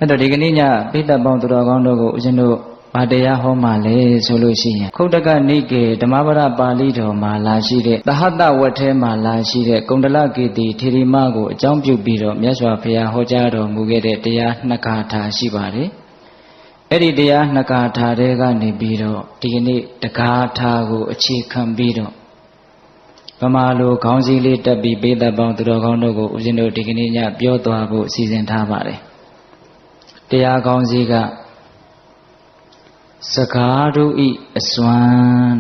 အဲ့တော့ဒီကနေ့ညပိဋကပေါင်းသူတော်ကောင်းတို့ကိုဦးဇင်းတို့ဗာတရားဟောမှလဲဆိုလို့ရှိရင်ခုတ်တကနိကေဓမ္မပဒပါဠိတော်မှာလာရှိတဲ့သဟတဝတ်ထဲမှာလာရှိတဲ့ကုန္ဒလကေတိထေရီမကိုအကြောင်းပြုပြီးတော့မြတ်စွာဘုရားဟောကြားတော်မူခဲ့တဲ့တရားနှစ်ဂါထာရှိပါတယ်အဲ့ဒီတရားနှစ်ဂါထာတွေကနေပြီးတော့ဒီကနေ့တဂါထာကိုအခြေခံပြီးတော့ဗမာလိုခေါင်းစည်းလေးတက်ပြီးပိဋကပေါင်းသူတော်ကောင်းတို့ကိုဦးဇင်းတို့ဒီကနေ့ညပြောသွားဖို့စီစဉ်ထားပါတယ်တရားကောင်းစည်းကစကားတို့ဤအစွမ်း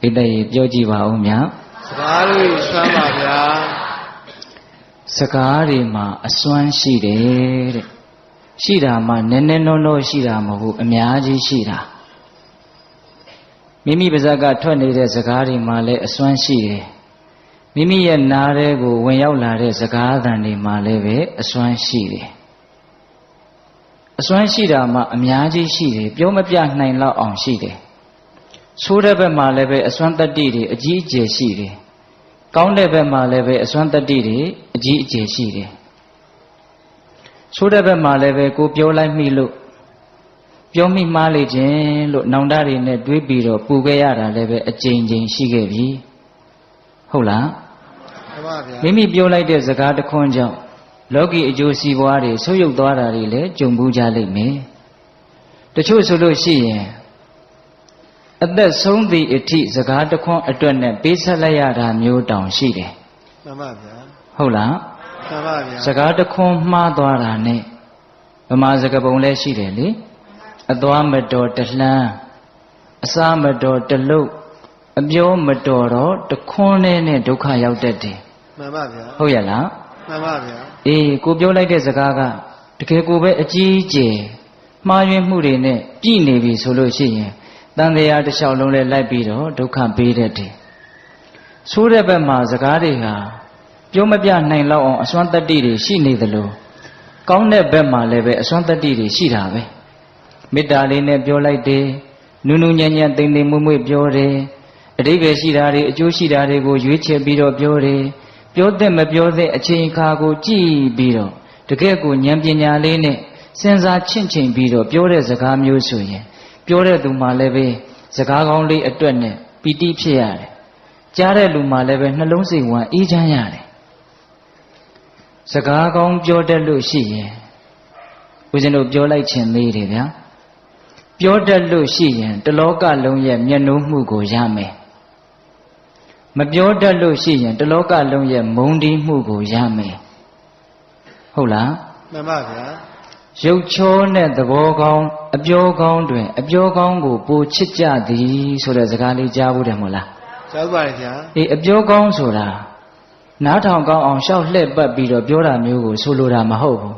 တဲ့ဣတရေပြောကြည့်ပါဦးမြတ်စကားတို့ဤအစွမ်းပါဗျာစကားတွေမှာအစွမ်းရှိတယ်တဲ့ရှိတာမှနည်းနည်းနောနောရှိတာမဟုတ်ဘူးအများကြီးရှိတာမိမိပါးစပ်ကထွက်နေတဲ့စကားတွေမှာလည်းအစွမ်းရှိတယ်မိမိရဲ့နားထဲကိုဝင်ရောက်လာတဲ့စကားသံတွေမှာလည်းပဲအစွမ်းရှိတယ်အစွမ်းရှိတာမှအများကြီးရှိတယ်ပြောမပြနိုင်လောက်အောင်ရှိတယ်ဆိုးတဲ့ဘက်မှာလည်းပဲအစွမ်းတတ္တိတွေအကြီးအကျယ်ရှိတယ်ကောင်းတဲ့ဘက်မှာလည်းပဲအစွမ်းတတ္တိတွေအကြီးအကျယ်ရှိတယ်ဆိုးတဲ့ဘက်မှာလည်းပဲကိုပြောလိုက်မိလို့ပြောမိမှားလေခြင်းလို့နောင်တတွေနဲ့တွေးပြီးတော့ပူခဲ့ရတာလည်းပဲအကြိမ်ကြိမ်ရှိခဲ့ပြီဟုတ်လားမှန်ပါဗျာမိမိပြောလိုက်တဲ့စကားတစ်ခွန်းကြောင့်လောကီအကျိုးစီးပွားတွေဆုပ်ယုပ်သွားတာတွေလည်းကြုံဘူးကြလိမ့်မယ်တချို့ဆိုလို့ရှိရင်အသက်ဆုံးသည့်အထိစကားတစ်ခွန်းအတွက်နဲ့ပေးဆက်လိုက်ရတာမျိုးတောင်ရှိတယ်မှန်ပါဗျာဟုတ်လားမှန်ပါဗျာစကားတစ်ခွန်းမှားသွားတာနဲ့ဗမာစကားပုံလည်းရှိတယ်လေအသွားမတော်တလှမ်းအစားမတော်တလုတ်အပြောမတော်တော့တခွန်းနဲ့ဒုက္ခရောက်တတ်တယ်မှန်ပါဗျာဟုတ်ရလားမှန်ပါဗျာအေးကိုပြောလိုက်တဲ့စကားကတကယ်ကိုပဲအကြီးအကျယ်မှားယွင်းမှုတွေနဲ့ပြည်နေပြီဆိုလို့ရှိရင်တန်တရားတစ်လျှောက်လုံးလဲလိုက်ပြီးတော့ဒုက္ခပေးတတ်တယ်ဆိုးတဲ့ဘက်မှာစကားတွေဟာပြောမပြနိုင်လောက်အောင်အစွမ်းတတ္တိတွေရှိနေသလိုကောင်းတဲ့ဘက်မှာလည်းပဲအစွမ်းတတ္တိတွေရှိတာပဲမေတ္တာလေးနဲ့ပြောလိုက်တယ်နုနုညံ့ညံ့သိမ့်သိမ့်မွေ့မွေ့ပြောတယ်အဓိပ္ပာယ်ရှိတာတွေအကျိုးရှိတာတွေကိုရွေးချယ်ပြီးတော့ပြောတယ်ပြောတဲ့မပြောတဲ့အချိန်အခါကိုကြည့်ပြီးတော့တကယ်ကိုဉာဏ်ပညာလေးနဲ့စဉ်းစားချင့်ချိန်ပြီးတော့ပြောတဲ့စကားမျိုးဆိုရင်ပြောတဲ့သူမှလည်းပဲစကားကောင်းလေးအတွက်နဲ့ပီတိဖြစ်ရတယ်ကြားတဲ့လူမှလည်းပဲနှလုံးစိတ်ဝမ်းအေးချမ်းရတယ်စကားကောင်းပြောတတ်လို့ရှိရင်ဦးဇင်းတို့ပြောလိုက်ခြင်းသေးတယ်ဗျာပြောတတ်လို့ရှိရင်တလောကလုံးရဲ့မျက်နှာမှုကိုရမယ်မပြောတတ်လို့ရှိရင်တလောကလုံးရဲ့မုန်းတီးမှုကိုရမယ်ဟုတ်လားမှန်ပါဗျာရုပ်ချောနဲ့သဘောကောင်းအပြောကောင်းတွင်အပြောကောင်းကိုပိုချစ်ကြသည်ဆိုတဲ့စကားလေးကြားဘူးတယ်မို့လားကြားပါတယ်ဗျာအေးအပြောကောင်းဆိုတာနားထောင်ကောင်းအောင်ရှောက်လှည့်ပတ်ပြီးတော့ပြောတာမျိုးကိုဆိုလိုတာမဟုတ်ဘူး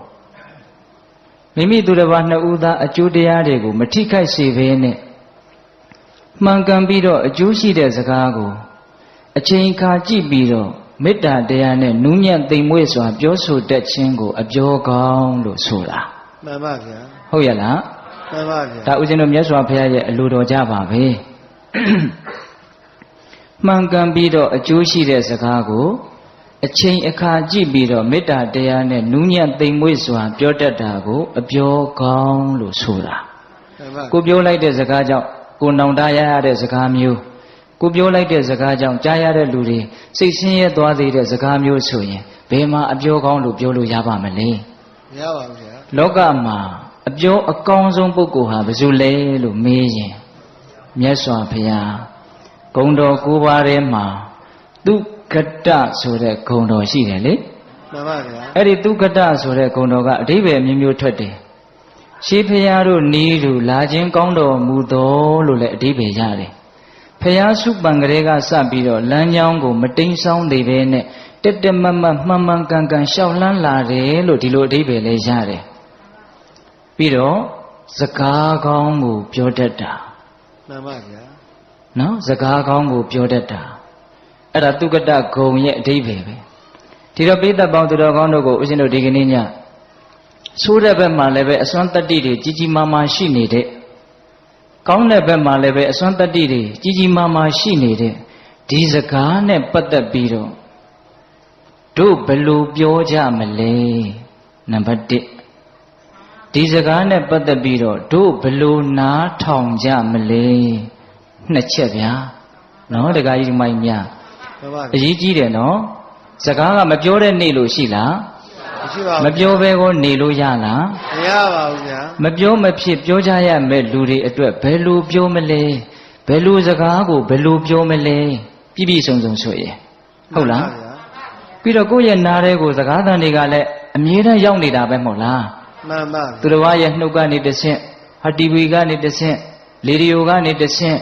မိမိသူတစ်ပါးနှစ်ဦးသားအကျိုးတရားတွေကိုမထိခိုက်စေဘဲနဲ့မှန်ကန်ပြီးတော့အကျိုးရှိတဲ့စကားကိုအချိန်အခါကြည့်ပြီးတော့မေတ္တာတရားနဲ့နူးညံ့သိမ်မွေ့စွာပြောဆိုတတ်ခြင်းကိုအပြောကောင်းလို့ဆိုတာမှန်ပါဗျာဟုတ်ရလားမှန်ပါဗျာဒါဦးဇင်းတို့မြတ်စွာဘုရားရဲ့အလိုတော်ကြပါပဲမှန်ကန်ပြီးတော့အကျိုးရှိတဲ့စကားကိုအချိန်အခါကြည့်ပြီးတော့မေတ္တာတရားနဲ့နူးညံ့သိမ်မွေ့စွာပြောတတ်တာကိုအပြောကောင်းလို့ဆိုတာကိုပြောလိုက်တဲ့စကားကြောင့်ကိုနောင်တရရတဲ့စကားမျိုးကိုပြောလိုက်တဲ့စကားကြောင့်ကြားရတဲ့လူတွေစိတ်ဆင်းရဲသွားသေးတဲ့စကားမျိုးဆိုရင်ဘယ်မှာအပြောကောင်းလို့ပြောလို့ရပါမလဲမရပါဘူးဗျာလောကမှာအပြောအကောင်းဆုံးပုဂ္ဂိုလ်ဟာဘယ်သူလဲလို့မေးရင်မြတ်စွာဘုရားဂုဏ်တော်၉ပါးထဲမှာသူကတဆိုတဲ့ဂုဏ်တော်ရှိတယ်လေမှန်ပါဗျာအဲ့ဒီသူကတဆိုတဲ့ဂုဏ်တော်ကအဓိပ္ပာယ်မျိုးမျိုးထွက်တယ်ရှေးဘုရားတို့နီးသူလာခြင်းကောင်းတော်မူတော်လို့လည်းအဓိပ္ပာယ်ရတယ်ဖျားစုပံကလေးကစပြီးတော့လမ်းကြောင်းကိုမတိမ်ဆောင်းသေးပဲနဲ့တက်တက်မတ်မတ်မှန်မှန်ကန်ကန်ရှောက်လန်းလာတယ်လို့ဒီလိုအဓိပ္ပာယ်လေးရတယ်ပြီးတော့စကားကောင်းကိုပြောတတ်တာမှန်ပါဗျာနော်စကားကောင်းကိုပြောတတ်တာအဲ့ဒါသူကတဂုံရဲ့အဓိပ္ပာယ်ပဲဒီတော့ပိဋကပေါင်းသူတော်ကောင်းတို့ကိုဦးဇင်းတို့ဒီကနေ့ညဆိုးတဲ့ဘက်မှာလည်းပဲအစွမ်းတတ္တိတွေကြီးကြီးမားမားရှိနေတဲ့ကောင်းတဲ့ဘက်မှာလည်းပဲအစွမ်းတတ္တိတွေကြီးကြီးမားမားရှိနေတဲ့ဒီစကားနဲ့ပတ်သက်ပြီးတော့တို့ဘယ်လိုပြောကြမလဲနံပါတ်1 ဒီစကားနဲ့ပတ်သက်ပြီးတော့တို့ဘလို့နားထောင်ကြမလဲနှစ်ချက်ဗျာနော်တခါကြီးဒီမိုင်းများအရေးကြီးတယ်နော်စကားကမပြောတဲ့နေလို့ရှိလားမရှိပါဘူးမပြောဘဲကိုနေလို့ရလားမရပါဘူးဗျာမပြောမဖြစ်ပြောကြရမယ့်လူတွေအတွက်ဘယ်လိုပြောမလဲဘယ်လိုစကားကိုဘယ်လိုပြောမလဲပြည့်ပြည့်စုံစုံဆိုရင်ဟုတ်လားပြီးတော့ကိုယ့်ရဲ့နားထဲကိုစကားသံတွေကလည်းအမြဲတမ်းရောက်နေတာပဲမဟုတ်လားမှန်ပါသူတော်ရဲ့နှုတ်ကနေတဆင့်ဟာတီဗီကနေတဆင့်လေဒီယိုကနေတဆင့်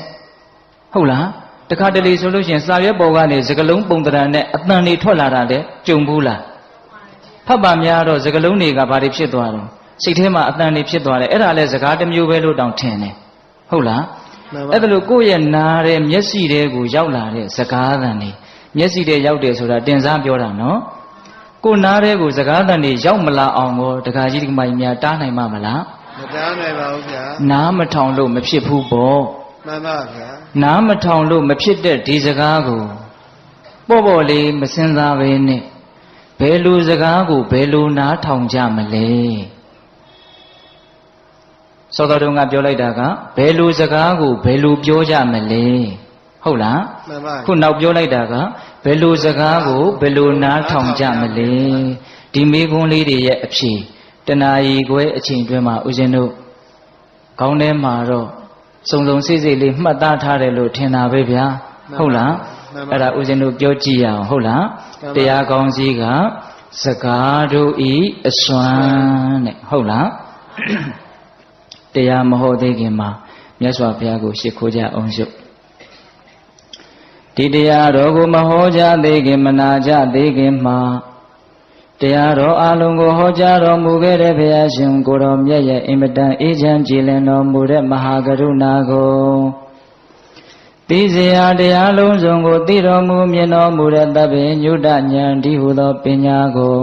ဟုတ်လားတခါတလေဆိုလို့ရှိရင်စာရွက်ပေါ်ကနေစကလုံးပုံတရံနဲ့အတန်တွေထွက်လာတာတဲ့ကြုံဘူးလားဖတ်ပါများတော့စကလုံးတွေကဘာတွေဖြစ်သွားတော့စိတ်ထဲမှာအတန်တွေဖြစ်သွားတယ်အဲ့ဒါလဲစကားတစ်မျိုးပဲလို့တောင်ထင်တယ်ဟုတ်လားအဲ့ဒါလို့ကိုယ့်ရဲ့နားတဲ့မျက်စိတွေကိုရောက်လာတဲ့စကားသံတွေမျက်စိတွေရောက်တယ်ဆိုတာတင်စားပြောတာနော်ကိုယ်နားတဲ့ကိုစကားသံတွေရောက်မလာအောင်ကိုတခါကြီးဒီမိုင်များတားနိုင်မှာမလားမတားနိုင်ပါဘူးဗျာနားမထောင်လို့မဖြစ်ဘူးပေါ့မှန်ပါဗျာနားမထောင်လို့မဖြစ်တဲ့ဒီစကားကိုပေါ့ပေါ့လေးမစင်စားပဲနဲ့ဘယ်လိုစကားကိုဘယ်လိုနားထောင်ကြမလဲစောတော်တုန်းကပြောလိုက်တာကဘယ်လိုစကားကိုဘယ်လိုပြောကြမလဲဟုတ်လားမှန်ပါခုနောက်ပြောလိုက်တာကဘယ်လိုစကားကိုဘယ်လိုနားထောင်ကြမလဲဒီမေးခွန်းလေးတွေရဲ့အဖြေတဏှာကြီးကွဲအချိန်တွင်းမှာဦးဇင်းတို့ခေါင်းထဲမှာတော့စုံစုံစိတ်စိတ်လေးမှတ်သားထားတယ်လို့ထင်တာပဲဗျာဟုတ်လားအဲ့ဒါဦးဇင်းတို့ပြောကြည့်ရအောင်ဟုတ်လားတရားကောင်းစီးကစကားတို့ဤအစွမ်းတဲ့ဟုတ်လားတရားမဟုတ်သေးခင်မှာမြတ်စွာဘုရားကိုရှ िख ိုးကြအောင်ရှုဒီတရားတော်ကိုမဟောကြားသေးခင်မနာကြသေးခင်မှာတရားတော်အလုံးကိုဟောကြားတော်မူခဲ့တဲ့ဘုရားရှင်ကိုတော်မြတ်ရဲ့အင်မတန်အေးချမ်းကြည်လင်တော်မူတဲ့မဟာကရုဏာကိုသိစေရာတရားလုံးစုံကိုသိတော်မူမြင်တော်မူတဲ့သဗ္ဗညုတဉာဏ်ဒီဟုသောပညာကို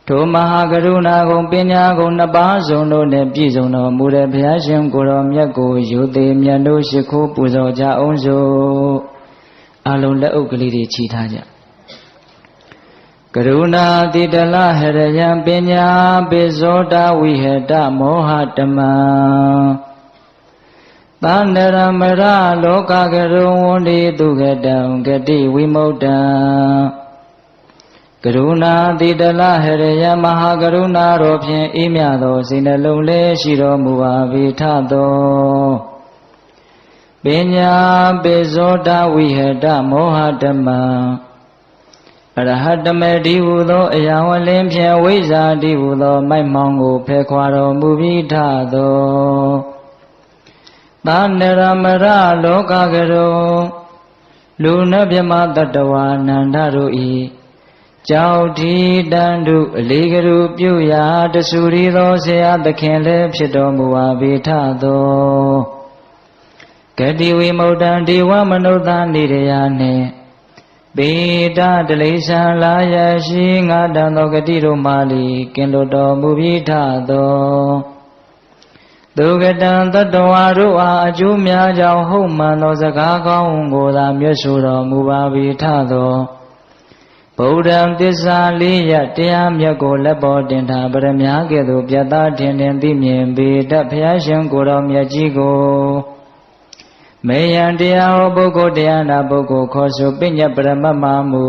ထိုမဟာကရုဏာကိုပညာကိုနှစ်ပါးစုံတို့နဲ့ပြည့်စုံတော်မူတဲ့ဘုရားရှင်ကိုတော်မြတ်ကိုယူသေးမြတ်တို့ရှိခိုးပူဇော်ကြအောင်စို့အလုံးလက်အုပ်ကလေးတွေချီထားကြကရုဏာတိတလဟရယံပညာပိဇောတဝိဟတမောဟတမံသန္တရမရလောကကရုံဝန္တိသူကတံဂတိဝိမုတ္တံကရုဏာတိတလဟရယံမဟာကရုဏာတော်ဖြင့်အေးမြသောစိတ်နှလုံးလေးရှိတော်မူပါ၏ထသောပညာပိဇောတဝိဟတမောဟတမံအရဟတမေတိဟုသောအရာဝလင်းဖြင့်ဝိဇ္ဇာတိဟုသောမိုက်မောင်ကိုဖယ်ခွာတော်မူပြီးထသောသန္တရမရလောကကရုံလူနှမြမတတဝါနန္ဒတို့ဤကြောက်ဒီတန်တုအလေးကရုပြုရာတဆူရီသောဆရာသခင်လည်းဖြစ်တော်မူပါ၏ထသောဂတိဝိမု ddံ ဒေဝမနုဿာနေရယနှင့်ပေတတလိษံလာယရှိငါတံသောဂတိတို့မှလီကင်လွတ်တော်မူပြီးထသောသူကတံတတဝါတို့အားအကျိုးများကြောင့်ဟုတ်မှန်သောစကားကောင်းကိုသာမြတ်ဆိုတော်မူပါ၏ထသောဗုဒ္ဓံသစ္စာလေးရတရားမြတ်ကိုလက်ပေါ်တင်ထားပရမညာကဲ့သို့ပြတ်သားထင်ထင်သိမြင်ပေတတ်ဘုရားရှင်ကိုယ်တော်မြတ်ကြီးကိုမေယံတရားဟောပုဂ္ဂိုလ်တရားနာပုဂ္ဂိုလ်ခေါ်ဆိုပညတ်ပရမတ်မှမူ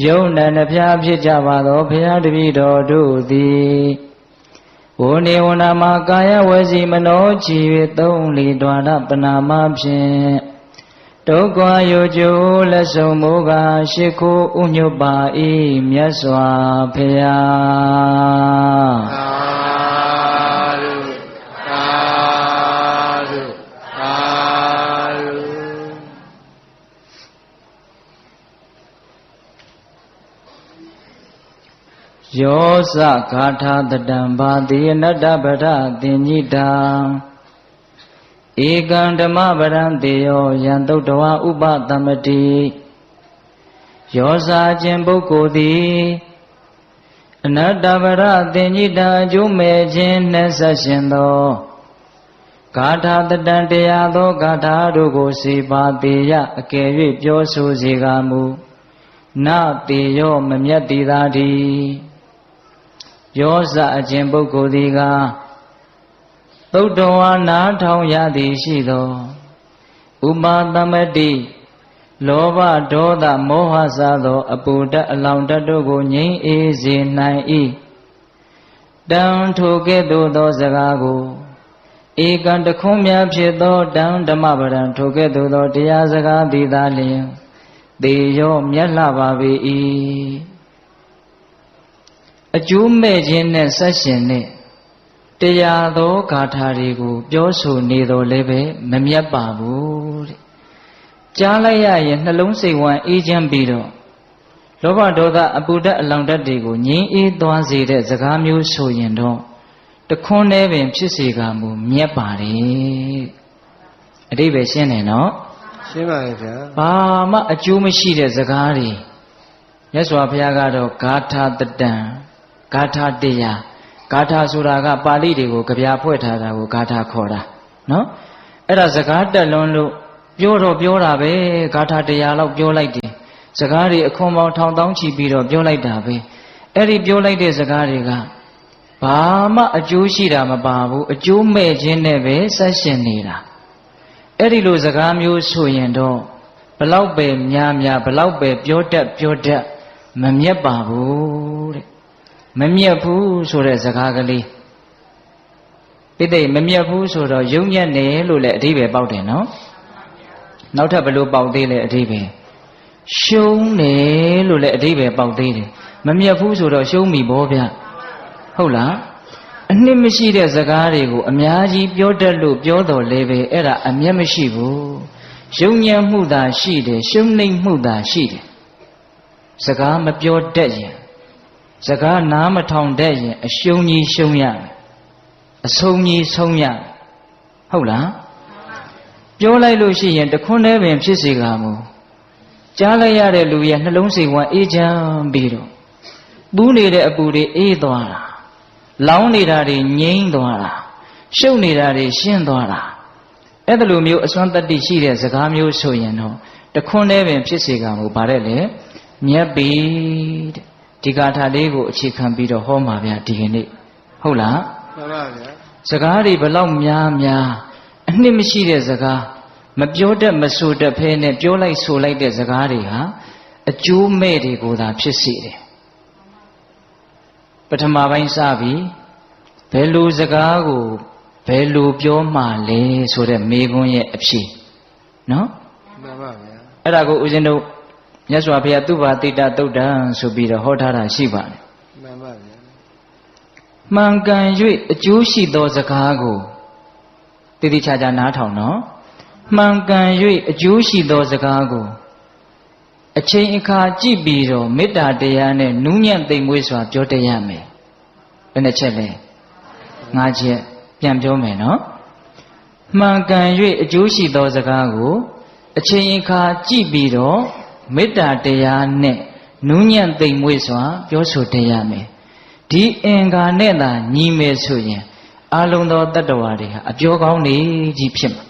ယုံနံနှဖျားဖြစ်ကြပါသောဘုရားတပည့်တော်တို့သည်ဝနေဝနာမှာကာယဝစီမနောချီ၍သုံးလီဒွါရပနာမဖြင့်ဒုက္ခယောကျိုးလက်ဆုံးမူကားရှိခိုးဥညွတ်ပါ၏မြတ်စွာဘုရားယောဇဂါထာတတံဘာတိအနတ္တပရသင်္ညိတံဧကံဓမ္မပရံတေယောယံသုတ္တဝဥပသမ္ပတိယောဇာခြင်းပုဂ္ဂိုလ်သည်အနတ္တပရသင်္ညိတံအကျိုးမဲ့ခြင်းနှင့်ဆက်ရှင်သောဂါထာတတံတရားသောဂါထာတို့ကိုစေပါတေယအကယ်၍ပြောဆိုစေကာမူနတေယောမမြတ်တိသာတိ ယောဇအခြင်းပုဂ္ဂိုလ်သည်ကသုတ်တော်ဝါနာထောင်ရသည်ရှိသောဥပါသမတိလောဘဒေါသမောဟစသောအပူဓာတ်အလောင်ဓာတ်တို့ကိုငြိမ်းအေးစေနိုင်၏တံထိုကဲ့သို့သောစကားကိုဧကံတခွန်းများဖြစ်သောတံဓမ္မပဒံထိုကဲ့သို့သောတရားစကားသည်သာလျှင်သေရောမြတ်လှပါပေ၏အကျိုးမဲ့ခြင်းနဲ့ဆက်ရှင်နဲ့တရားသောဂါထာတွေကိုပြောဆိုနေတော်လည်းပဲမမြတ်ပါဘူးတဲ့ကြားလိုက်ရရင်နှလုံးစိတ်ဝမ်းအေးချမ်းပြီးတော့လောဘဒေါသအပူဓာတ်အလောင်ဓာတ်တွေကိုငြိမ်းအေးသွားစေတဲ့စကားမျိုးဆိုရင်တော့တခွန်းနဲ့ပင်ဖြစ်စေကမူမြတ်ပါတယ်အတိပ္ပယ်ရှင်းတယ်နော်ရှင်းပါရဲ့ဗျာဘာမှအကျိုးမရှိတဲ့စကားတွေမြတ်စွာဘုရားကတော့ဂါထာတတံဂါထာတရားဂါထာဆိုတာကပါဠိတွေကိုကြပြဖွဲ့ထားတာကိုဂါထာခေါ်တာနော်အဲ့ဒါစကားတက်လွန်းလို့ပြောတော့ပြောတာပဲဂါထာတရားလောက်ပြောလိုက်တယ်စကားတွေအခွန်ပေါင်းထောင်တောင်းချီပြီးတော့ပြောလိုက်တာပဲအဲ့ဒီပြောလိုက်တဲ့စကားတွေကဘာမှအကျိုးရှိတာမပါဘူးအကျိုးမဲ့ခြင်းနဲ့ပဲဆက်ရှင်နေတာအဲ့ဒီလိုစကားမျိုးဆိုရင်တော့ဘလောက်ပဲများများဘလောက်ပဲပြောတတ်မမြတ်ပါဘူးတဲ့မမြတ်ဘူးဆိုတဲ့စကားကလေးပိဋိမမြတ်ဘူးဆိုတော့ယုံညံ့တယ်လို့လည်းအဓိပ္ပာယ်ပေါက်တယ်နော်နောက်ထပ်ဘယ်လိုပေါက်သေးလဲအဓိပ္ပာယ်ရှုံးတယ်လို့လည်းအဓိပ္ပာယ်ပေါက်သေးတယ်မမြတ်ဘူးဆိုတော့ရှုံးပြီဗောဗျဟုတ်လားအနှစ်မရှိတဲ့စကားတွေကိုအများကြီးပြောတတ်လို့ပြောတော်လဲပဲအဲ့ဒါအမျက်မရှိဘူးယုံညံ့မှုသာရှိတယ်ရှုံးနှိမ့်မှုသာရှိတယ်စကားမပြောတတ်ရင်စကားနားမထောင်တတ်ရင်အရှုံးကြီးရှုံးရမယ်အဆုံးကြီးဆုံးရမယ်ဟုတ်လားပြောလိုက်လို့ရှိရင်တခွန်းတည်းပင်ဖြစ်စေကမူကြားလိုက်ရတဲ့လူရဲ့နှလုံးစိတ်ဝမ်းအေးချမ်းပြီးတော့ပူးနေတဲ့အပူတွေအေးသွားတာလောင်းနေတာတွေငြိမ်းသွားတာရှုပ်နေတာတွေရှင်းသွားတာအဲ့ဒါလိုမျိုးအစွမ်းတတ္တိရှိတဲ့စကားမျိုးဆိုရင်တော့တခွန်းတည်းပင်ဖြစ်စေကမူဗါတဲ့လေမြတ်ပြီတဲ့ဒီဂါထာလေးကိုအခြေခံပြီးတော့ဟောမှာဗျာဒီကနေ့ဟုတ်လားမှန်ပါဗျာစကားတွေဘလောက်များအနှစ်မရှိတဲ့စကားမပြောတတ်မဆိုတတ်ဖဲနဲ့ပြောလိုက်ဆိုလိုက်တဲ့စကားတွေဟာအကျိုးမဲ့တွေကိုသာဖြစ်စေတယ်ပထမပိုင်းစပြီးဘယ်လိုစကားကိုဘယ်လိုပြောမှလဲဆိုတဲ့မေခွန်းရဲ့အဖြေနော်မှန်ပါဗျာအဲ့ဒါကိုဦးဇင်းတို့မြတ်စွာဘုရားသုဘာတိတသုတ်တံဆိုပြီးတော့ဟောထားတာရှိပါတယ်မှန်ပါဗျာမှန်ကန်၍အကျိုးရှိသောစကားကိုတည်တည်ချာချာနားထောင်နော်မှန်ကန်၍အကျိုးရှိသောစကားကိုအချိန်အခါကြည့်ပြီးတော့မေတ္တာတရားနဲ့နူးညံ့သိမ်မွေးစွာပြောတတ်ရမယ်ဘယ်နှချက်လဲ5ချက်ပြန်ပြောမယ်နော်မှန်ကန်၍အကျိုးရှိသောစကားကိုအချိန်အခါကြည့်ပြီးတော့မေတ္တာတရားနဲ့နူးညံ့သိမ်မွေ့စွာပြောဆိုတတ်ရမယ်ဒီအင်္ဂါနဲ့သာညီမယ်ဆိုရင်အလုံးသောတတ္တဝါတွေဟာအပြောကောင်းနေကြီးဖြစ်မှာ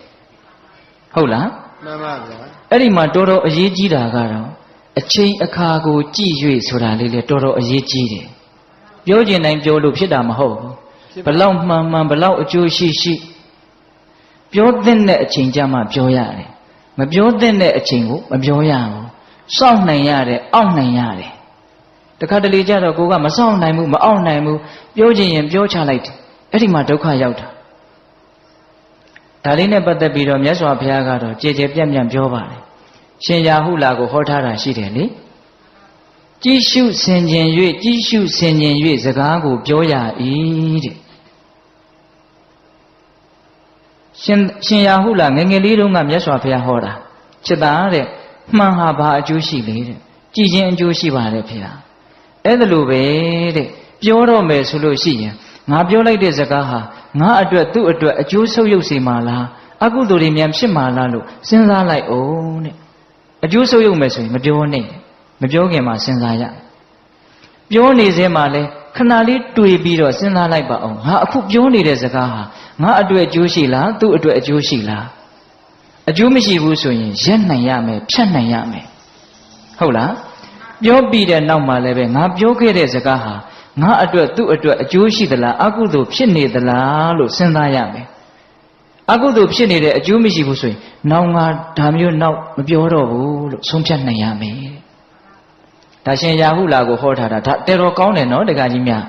ဟုတ်လားမှန်ပါဗျာအဲ့ဒီမှာတော်တော်အရေးကြီးတာကတော့အချိန်အခါကိုကြည့်၍ဆိုတာလေးလေတော်တော်အရေးကြီးတယ်ပြောကျင်တိုင်းပြောလို့ဖြစ်တာမဟုတ်ဘူးဘလောက်မှန်ဘလောက်အကျိုးရှိပြောသင့်တဲ့အချိန်ကြမှပြောရတယ်မပြောသင့်တဲ့အချိန်ကိုမပြောရဘူးစောင့်နိုင်ရတယ်အောင့်နိုင်ရတယ်တခါတလေကြတော့ကိုကမစောင့်နိုင်ဘူးမအောင့်နိုင်ဘူးပြောချင်ရင်ပြောချလိုက်တယ်အဲ့ဒီမှာဒုက္ခရောက်တာဒါလေးနဲ့ပတ်သက်ပြီးတော့မြတ်စွာဘုရားကတော့ကြည်ကြည်ပြန့်ပြန့်ပြောပါတယ်ရှင်ရာဟုလာကိုဟောထားတာရှိတယ်လေကြည်ရှုဆင်ခြင်၍စကားကိုပြောရ၏တဲ့ရှင်ရာဟုလာငယ်ငယ်လေးတုန်းကမြတ်စွာဘုရားဟောတာจิตသားတဲ့မှန်ဟာဘာအကျိုးရှိလေတဲ့ကြည်ခြင်းအကျိုးရှိပါတယ်ဖေဟာအဲ့ဒါလိုပဲတဲ့ပြောတော့မယ်ဆိုလို့ရှိရင်ငါပြောလိုက်တဲ့စကားဟာငါအတွက်သူ့အတွက်အကျိုးဆုပ်ယုပ်စေမှာလားအကုသိုလ်တွေများဖြစ်မှာလားလို့စဉ်းစားလိုက်အောင်တဲ့အကျိုးဆုပ်ယုပ်မယ်ဆိုရင်မပြောနဲ့မပြောခင်မှာစဉ်းစားရပြောနေစဲမှာလဲခဏလေးတွေ့ပြီးတော့စဉ်းစားလိုက်ပါအောင်ငါအခုပြောနေတဲ့စကားဟာငါအတွက်အကျိုးရှိလားသူ့အတွက်အကျိုးရှိလားအကျိုးမရှိဘူးဆိုရင်ရက်နိုင်ရမယ်ဖြတ်နိုင်ရမယ်ဟုတ်လားပြောပြီးတဲ့နောက်မှာလည်းပဲငါပြောခဲ့တဲ့စကားဟာ ငါအတွက်သူ့အတွက်အကျိုးရှိသလားအကုသိုလ်ဖြစ်နေသလားလို့စဉ်းစားရမယ်အကုသိုလ်ဖြစ်နေတဲ့အကျိုးမရှိဘူးဆိုရင်နောက်ငါဒါမျိုးနောက်မပြောတော့ဘူးလို့ဆုံးဖြတ်နိုင်ရမယ်ဒါရှင်ရာဟုလာကိုဟောထားတာဒါတော်တော်ကောင်းတယ်နော်တက္ကကြီးများ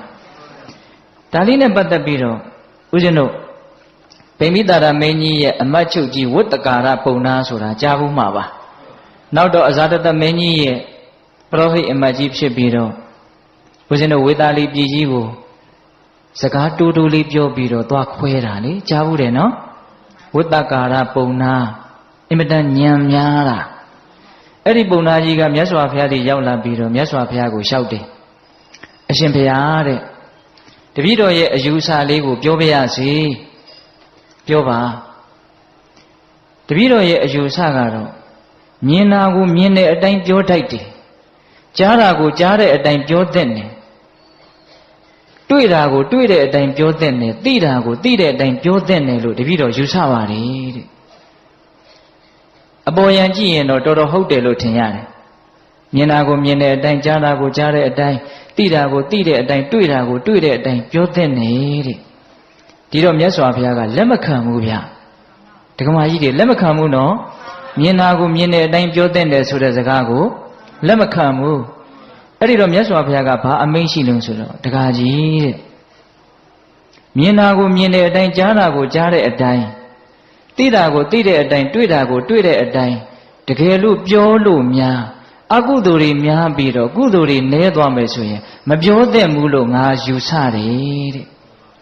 ဒါလေးနဲ့ပတ်သက်ပြီးတော့ဦးဇင်းတို့ဗိမိတာရမင်းကြီးရဲ့အမတ်ချုပ်ကြီးဝတ္တကာရပုံနာဆိုတာကြားဘူးမှာပါနောက်တော့အဇာတတမင်းကြီးရဲ့ပရောဟိတ်အမတ်ကြီးဖြစ်ပြီးတော့ဦးဇင်းတို့ဝေသာလီပြည်ကြီးကိုစကားတူတူလေးပြောပြီးတော့သွားခွဲတာလေကြားဘူးတယ်နော်ဝတ္တကာရပုံနာအင်မတန်ညံများတာအဲ့ဒီပုံနာကြီးကမြတ်စွာဘုရားကြီးရောက်လာပြီးတော့မြတ်စွာဘုရားကိုလျှောက်တယ်အရှင်ဘုရားတဲ့တပည့်တော်ရဲ့အယူဆလေးကိုပြောပြရစီပြောပါတပည့်တော်ရဲ့အယူဆကတော့မြင်တာကိုမြင်တဲ့အတိုင်းပြောတတ်တယ်ကြားတာကိုကြားတဲ့အတိုင်းပြောတတ်တယ်တွေ့တာကိုတွေ့တဲ့အတိုင်းပြောတတ်တယ်သိတာကိုသိတဲ့အတိုင်းပြောတတ်တယ်လို့တပည့်တော်ယူဆပါတယ်တဲ့အပေါ်ယံကြည့်ရင်တော့တော်တော်ဟုတ်တယ်လို့ထင်ရတယ်မြင်တာကိုမြင်တဲ့အတိုင်းကြားတာကိုကြားတဲ့အတိုင်းသိတာကိုသိတဲ့အတိုင်းတွေ့တာကိုတွေ့တဲ့အတိုင်းပြောတတ်တယ်တဲ့ဒီတော့မြတ်စွာဘုရားကလက်မခံဘူးဗျဒကမာကြီးတွေလက်မခံဘူးနော်မြင်တာကိုမြင်တဲ့အတိုင်းပြောတတ်တယ်ဆိုတဲ့စကားကိုလက်မခံဘူးအဲ့ဒီတော့မြတ်စွာဘုရားကဘာအမိန့်ရှိလို့ဆိုတော့ဒကာကြီးတဲ့မြင်တာကိုမြင်တဲ့အတိုင်းကြားတာကိုကြားတဲ့အတိုင်းသိတာကိုသိတဲ့အတိုင်းတွေ့တာကိုတွေ့တဲ့အတိုင်းတကယ်လို့ပြောလို့များအကုသိုလ်တွေများပြီးတော့ကုသိုလ်တွေနည်းသွားမယ်ဆိုရင်မပြောသင့်ဘူးလို့ငါယူဆတယ်တဲ့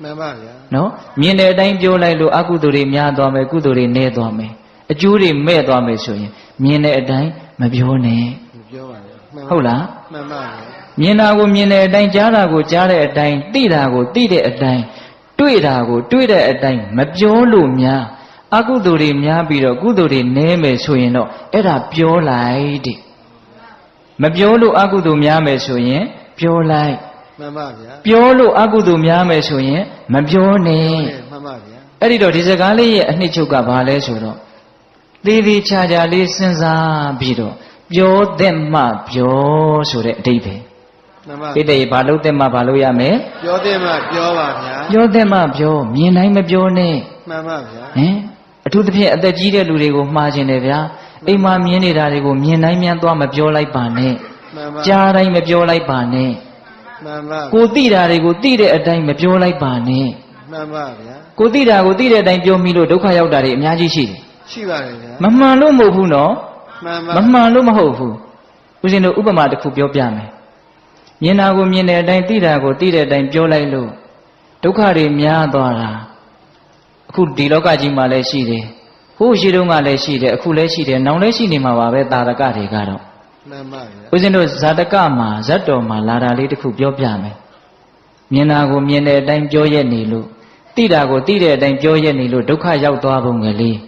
မှန်ပါဗျာနော်မြင်တဲ့အတိုင်းပြောလိုက်လို့အကုသိုလ်တွေများသွားမယ်ကုသိုလ်တွေနည်းသွားမယ်အကျိုးတွေမဲ့သွားမယ်ဆိုရင်မြင်တဲ့အတိုင်းမပြောနဲ့မပြောပါနဲ့ဟုတ်လားမှန်ပါဗျာမြင်တာကိုမြင်တဲ့အတိုင်းကြားတာကိုကြားတဲ့အတိုင်းသိတာကိုသိတဲ့အတိုင်းတွေ့တာကိုတွေ့တဲ့အတိုင်းမပြောလို့များအကုသိုလ်တွေများပြီးတော့ကုသိုလ်တွေနည်းမယ်ဆိုရင်တော့အဲ့ဒါပြောလိုက်တဲ့မပြောလို့အကုသိုလ်များမယ်ဆိုရင်ပြောလိုက်မှန်ပါဗျာပြောလို့အကုသိုလ်များမယ်ဆိုရင်မပြောနဲ့မှန်ပါဗျာအဲ့ဒီတော့ဒီစကားလေးရဲ့အနှစ်ချုပ်ကဘာလဲဆိုတော့သေးသေးချာချာလေးစဉ်းစားပြီးတော့ပြောတဲ့မှပြောဆိုတဲ့အဓိပ္ပာယ်မှန်ပါတိတ်တိတ်ဘာလို့တဲ့မှဘာလို့ရမယ်ပြောတဲ့မှပြောပါဗျာပြောတဲ့မှပြောမြင်တိုင်းမပြောနဲ့မှန်ပါဗျာဟင်အထူးသဖြင့်အသက်ကြီးတဲ့လူတွေကိုမှားခြင်းတယ်ဗျာအိမ်မှာမြင်နေတာတွေကိုမြင်တိုင်းမြန်သွားမပြောလိုက်ပါနဲ့ကြားတိုင်းမပြောလိုက်ပါနဲ့မှန်ပါကိုသိတာတွေကိုသိတဲ့အတိုင်းမပြောလိုက်ပါနဲ့မှန်ပါဗျာကိုသိတာကိုသိတဲ့အတိုင်းပြောမိလို့ဒုက္ခရောက်တာတွေအများကြီးရှိတယ်ရှိပါတယ်ဗျာမမှန်လို့မဟုတ်ဘူးနော်မှန်ပါမမှန်လို့မဟုတ်ဘူးဦးဇင်းတို့ဥပမာတစ်ခုပြောပြမယ်မြင်တာကိုမြင်တဲ့အတိုင်းသိတာကိုသိတဲ့အတိုင်းပြောလိုက်လို့ဒုက္ခတွေများသွားတာအခုဒီလောကကြီးမှာလည်းရှိတယ်ဟိုးရှိတုန်းကလည်းရှိတယ်အခုလည်းရှိတယ်နောင်လည်းရှိနေမှာပါပဲတာရကတွေကတော့မှန်ပါဗျာဦးဇင်းတို့ဇာတကမှာဇတ်တော်မှာလာတာလေးတစ်ခုပြောပြမယ်မြင်တာကိုမြင်တဲ့အတိုင်းပြောရက်နေလို့သိတာကိုသိတဲ့အတိုင်းပြောရက်နေလို့ဒုက္ခရောက်သွားပုံကလေး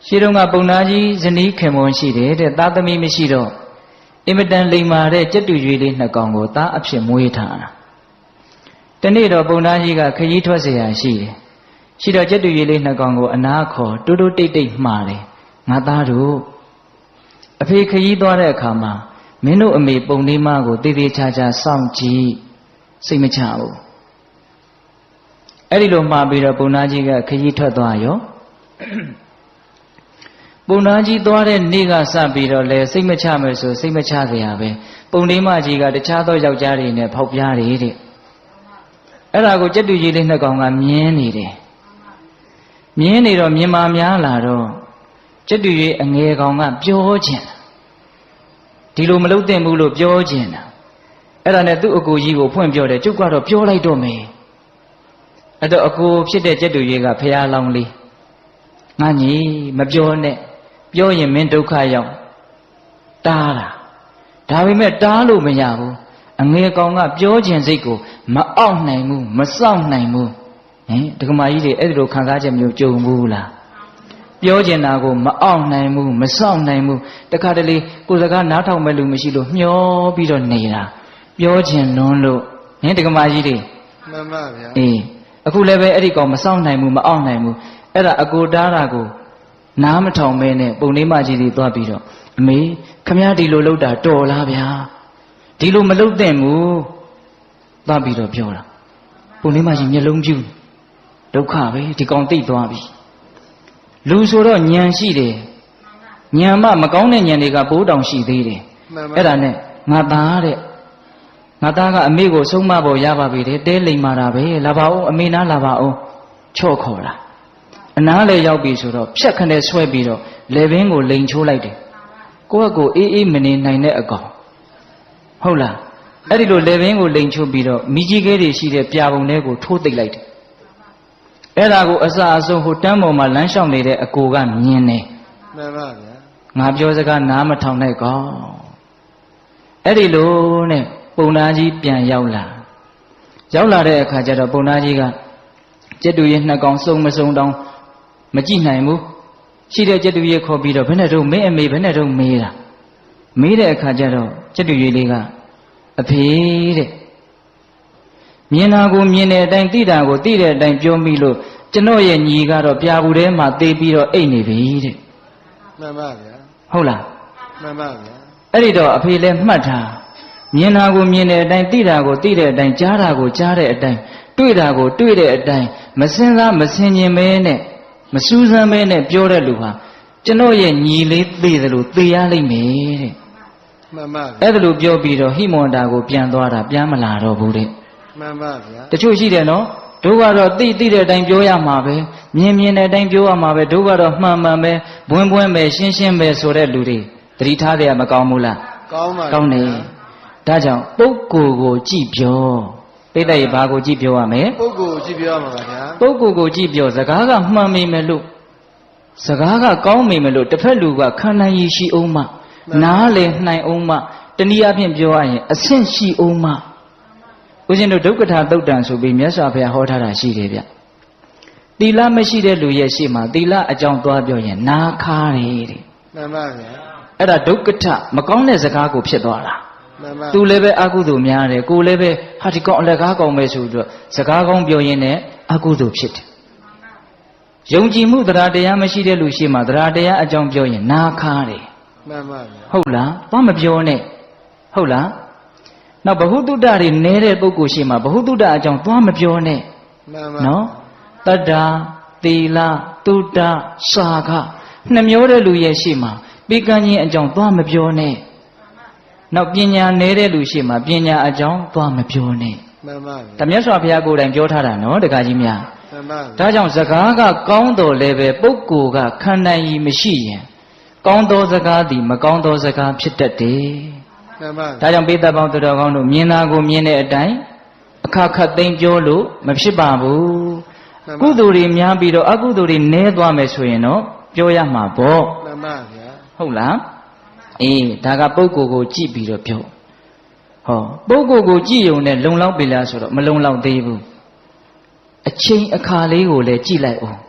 ရှိတုန်းကပုံနာကြီးဇနီးခင်မွန်ရှိတယ်တဲ့သားသမီးမရှိတော့အင်မတန်လိမ္မာတဲ့ကြက်တူရွေးလေးနှစ်ကောင်ကိုသားအဖြစ်မွေးထားတာတနေ့တော့ပုံနာကြီးကခရီးထွက်เสียရရှိတယ်ရှိတော့ကြက်တူရွေးလေးနှစ်ကောင်ကိုအနာခေါ်တိုးတိုးတိတ်တိတ်မှားတယ်ငါသားတို့အဖေခရီးသွားတဲ့အခါမှာမင်းတို့အမေပုံလေးမကိုတည်တည်ချာချာစောင့်ကြည့်စိတ်မချဘူးအဲ့ဒီလိုမှားပြီးတော့ပုံနာကြီးကခရီးထွက်သွားရောပုံနာကြီးသွားတဲ့နေ့ကစပြီးတော့လေစိတ်မချမယ်ဆိုစိတ်မချเสียရပဲပုံလေးမကြီးကတခြားသောယောက်ျားတွေနဲ့ဖောက်ပြားတယ်တဲ့အဲ့ဒါကိုကြက်တူကြီးလေးနှစ်ကောင်ကမြင်းနေတယ်မြင်းနေတော့မြင်မာများလာတော့ကြက်တူကြီးအငယ်ကောင်ကပြောခြင်းဒီလိုမလုပ်သင့်ဘူးလို့ပြောခြင်းတာအဲ့ဒါနဲ့သူ့အကိုကြီးကိုဖွင့်ပြောတယ်ကျုပ်ကတော့ပြောလိုက်တော့မယ်အဲ့တော့အကိုဖြစ်တဲ့ကြက်တူကြီးကဖះလောင်းလေးငါညီမပြောနဲ့ပြောရင်မင်းဒုက္ခရောက်တားတာဒါပေမဲ့တားလို့မရဘူးအငယ်ကောင်ကပြောခြင်းစိတ်ကိုမအောက်နိုင်ဘူးမစောင့်နိုင်ဘူးဟင်ဒကမာကြီးတွေအဲ့ဒီလိုခံစားချက်မျိုးကြုံဘူးလားပြောကျင်တာကိုမအောင်နိုင်ဘူးမစောင့်နိုင်ဘူးတခါတလေကိုယ်စကားနားထောင်မဲ့လူမရှိလို့မျောပြီးတော့နေတာပြောကျင်လွန်းလို့ဟင်ဒကမာကြီးတွေမှန်ပါဗျာအေးအခုလည်းပဲအဲ့ဒီကောင်မစောင့်နိုင်ဘူးမအောင်နိုင်ဘူးအဲ့ဒါအကိုတားတာကိုနားမထောင်မဲနဲ့ပုံလေးမကြီးတွေသွားပြီးတော့အမေခမည်းဒီလိုလုပ်တာတော်လားဗျာဒ ဒီလိုမလုပ်သင့်ဘူးသွားပြီးတော့ပြောတာပုံလေးမရှိမျက်လုံးပြူဒုက္ခပဲဒီကောင်သိသွားပြီလူဆိုတော့ဉာဏ်ရှိတယ်ဉာဏ်မှမကောင်းတဲ့ဉာဏ်တွေကပိုးတောင်ရှိသေးတယ်အဲ့ဒါနဲ့ငါသားတဲ့ငါသားကအမေကိုဆုံးမဖို့ရပါပြီတဲ့တဲလိမ်မာတာပဲလာပါဦးအမေနားလာပါဦးချော့ခေါ်တာအနားလေရောက်ပြီဆိုတော့ဖြတ်ခနဲ့ဆွဲပြီးတော့လေဘင်းကိုလိန်ချိုးလိုက်တယ်ကိုယ့်အကိုအေးအေးမနေနိုင်တဲ့အကောင်ဟုတ်လားအဲ့ဒီလိုလေဘင်းကိုလိန်ချိုးပြီးတော့မိကြီးကဲတွေရှိတဲ့ပြာပုံထဲကိုထိုးသိပ်လိုက်တယ်အဲ့ဒါကိုအစအဆုံးဟိုတန်းပေါ်မှာလမ်းလျှောက်နေတဲ့အကိုကမြင်တယ်မှန်ပါဗျာငါပြောစကားနားမထောင်နဲ့ကောင်အဲ့ဒီလိုနဲ့ပုံနာကြီးပြန်ရောက်လာတဲ့အခါကျတော့ပုံနာကြီးကကျက်တူရဲ့နှစ်ကောင်စုံမစုံတောင်မကြည့်နိုင်ဘူးရှိတဲ့ကျက်တူရဲ့ခေါ်ပြီးတော့ဘယ်နဲ့တော့မင်းအမေဘယ်နဲ့တော့မေးတာမေးတဲ့အခါကျတော့ကျက်တူရဲ့လေးကအဖေတဲ့မြင်တာကိုမြင်တဲ့အတိုင်းသိတာကိုသိတဲ့အတိုင်းပြောမိလို့ကျွန်တော်ရဲ့ညီကတော့ပြာဘူးထဲမှာသေပြီးတော့အိတ်နေပြီတဲ့မှန်ပါဗျာဟုတ်လားမှန်ပါဗျာအဲ့ဒီတော့အဖေလည်းမှတ်ထားမြင်တာကိုမြင်တဲ့အတိုင်းသိတာကိုသိတဲ့အတိုင်းကြားတာကိုကြားတဲ့အတိုင်းတွေ့တာကိုတွေ့တဲ့အတိုင်းမစင်စားမစင်ကျင်ပဲနဲ့မစူးစမ်းပဲနဲ့ပြောတဲ့လူဟာကျွန်တော်ရဲ့ညီလေးသိတယ်လို့သိရလိမ့်မယ်တဲ့မှန်ပါအဲ့ဒါလိုပြောပြီးတော့ဟိမွန်တာကိုပြန်သွားတာပြန်မလာတော့ဘူးတဲ့မှန်ပါဗျာတချို့ရှိတယ်နော်တို့ကတော့သိတဲ့အတိုင်းပြောရမှာပဲမြင်တဲ့အတိုင်းပြောရမှာပဲတို့ကတော့မှန်ပဲဘွန်းပဲရှင်းပဲဆိုတဲ့လူတွေသတိထားကြရမကောင်းဘူးလားကောင်းပါကောင်းတယ်ဒါကြောင့်ပုဂ္ဂိုလ်ကိုကြည့်ပြောပိဋကရေဘာကိုကြည့်ပြောရမလဲပုဂ္ဂိုလ်ကိုကြည့်ပြောရမှာပါဗျာပုဂ္ဂိုလ်ကိုကြည့်ပြောစကားကမှန်မိမယ်လို့စကားကကောင်းမိမယ်လို့တစ်ဖက်လူကခံနိုင်ရရှိအောင်မှနားလည်နိုင်အောင်မှတနည်းအားဖြင့်ပြောရရင်အဆင့်ရှိအောင်မှဦးဇင်းတို့ဒုက္ခထာသုတ်တံဆိုပြီးမြတ်စွာဘုရားဟောထားတာရှိတယ်ဗျသီလမရှိတဲ့လူရဲ့ရှေ့မှာသီလအကြောင်းသွားပြောရင်နာခါတယ်တဲ့မှန်ပါဗျာအဲ့ဒါဒုက္ခထမကောင်းတဲ့စကားကိုဖြစ်သွားတာမှန်ပါသူလည်းပဲအကုသိုလ်များတယ်ကိုလည်းပဲဟာဒီကောင်အလက်ကားကောင်ပဲဆိုပြီးတော့စကားကောင်းပြောရင်းနဲ့အကုသိုလ်ဖြစ်တယ်ယုံကြည်မှုတရားတရားမရှိတဲ့လူရှေ့မှာတရားတရားအကြောင်းပြောရင်နာခါတယ်မှန်ပါဗျာဟုတ်လားဘာမပြောနဲ့ဟုတ်လားနောက်ဘ ഹു တုတ္တတွေနဲတဲ့ပုဂ္ဂိုလ်ရှိမှဘ ഹു တုတ္တအကြောင်းသွားမပြောနဲ့မှန်ပါနော်တတ္တာသီလတုတ္တစာခနှမျိုးတဲ့လူရဲ့ရှိမှပေကံချင်းအကြောင်းသွားမပြောနဲ့နောက်ပညာနဲတဲ့လူရှိမှပညာအကြောင်းသွားမပြောနဲ့မှန်ပါတမြတ်စွာဘုရားကိုယ်တိုင်ပြောထားတာနော်တခါကြီးများမှန်ပါဒါကြောင့်စကားကကောင်းတော်လည်းပဲပုဂ္ဂိုလ်ကခံနိုင်ရည်မရှိရင်ကောင်းသောစကားသည်မကောင်းသောစကားဖြစ်တတ်တယ်မှန်ပါဒါကြောင့်ပိဿပေါင်းသူတော်ကောင်းတို့မြင်တာကိုမြင်တဲ့အတိုင်းအခါခတ်သိမ်းပြောလို့မဖြစ်ပါဘူးကုသိုလ်တွေများပြီးတော့အကုသိုလ်တွေနည်းသွားမယ်ဆိုရင်တော့ပြောရမှာပေါ့မှန်ပါဗျာဟုတ်လားအေးဒါကပုဂ္ဂိုလ်ကိုကြည့်ပြီးတော့ပြောဟောပုဂ္ဂိုလ်ကိုကြည့်ုံနဲ့လုံလောက်ပြီလားဆိုတော့မလုံလောက်သေးဘူးအချိန်အခါလေးကိုလည်းကြည့်လိုက်အောင်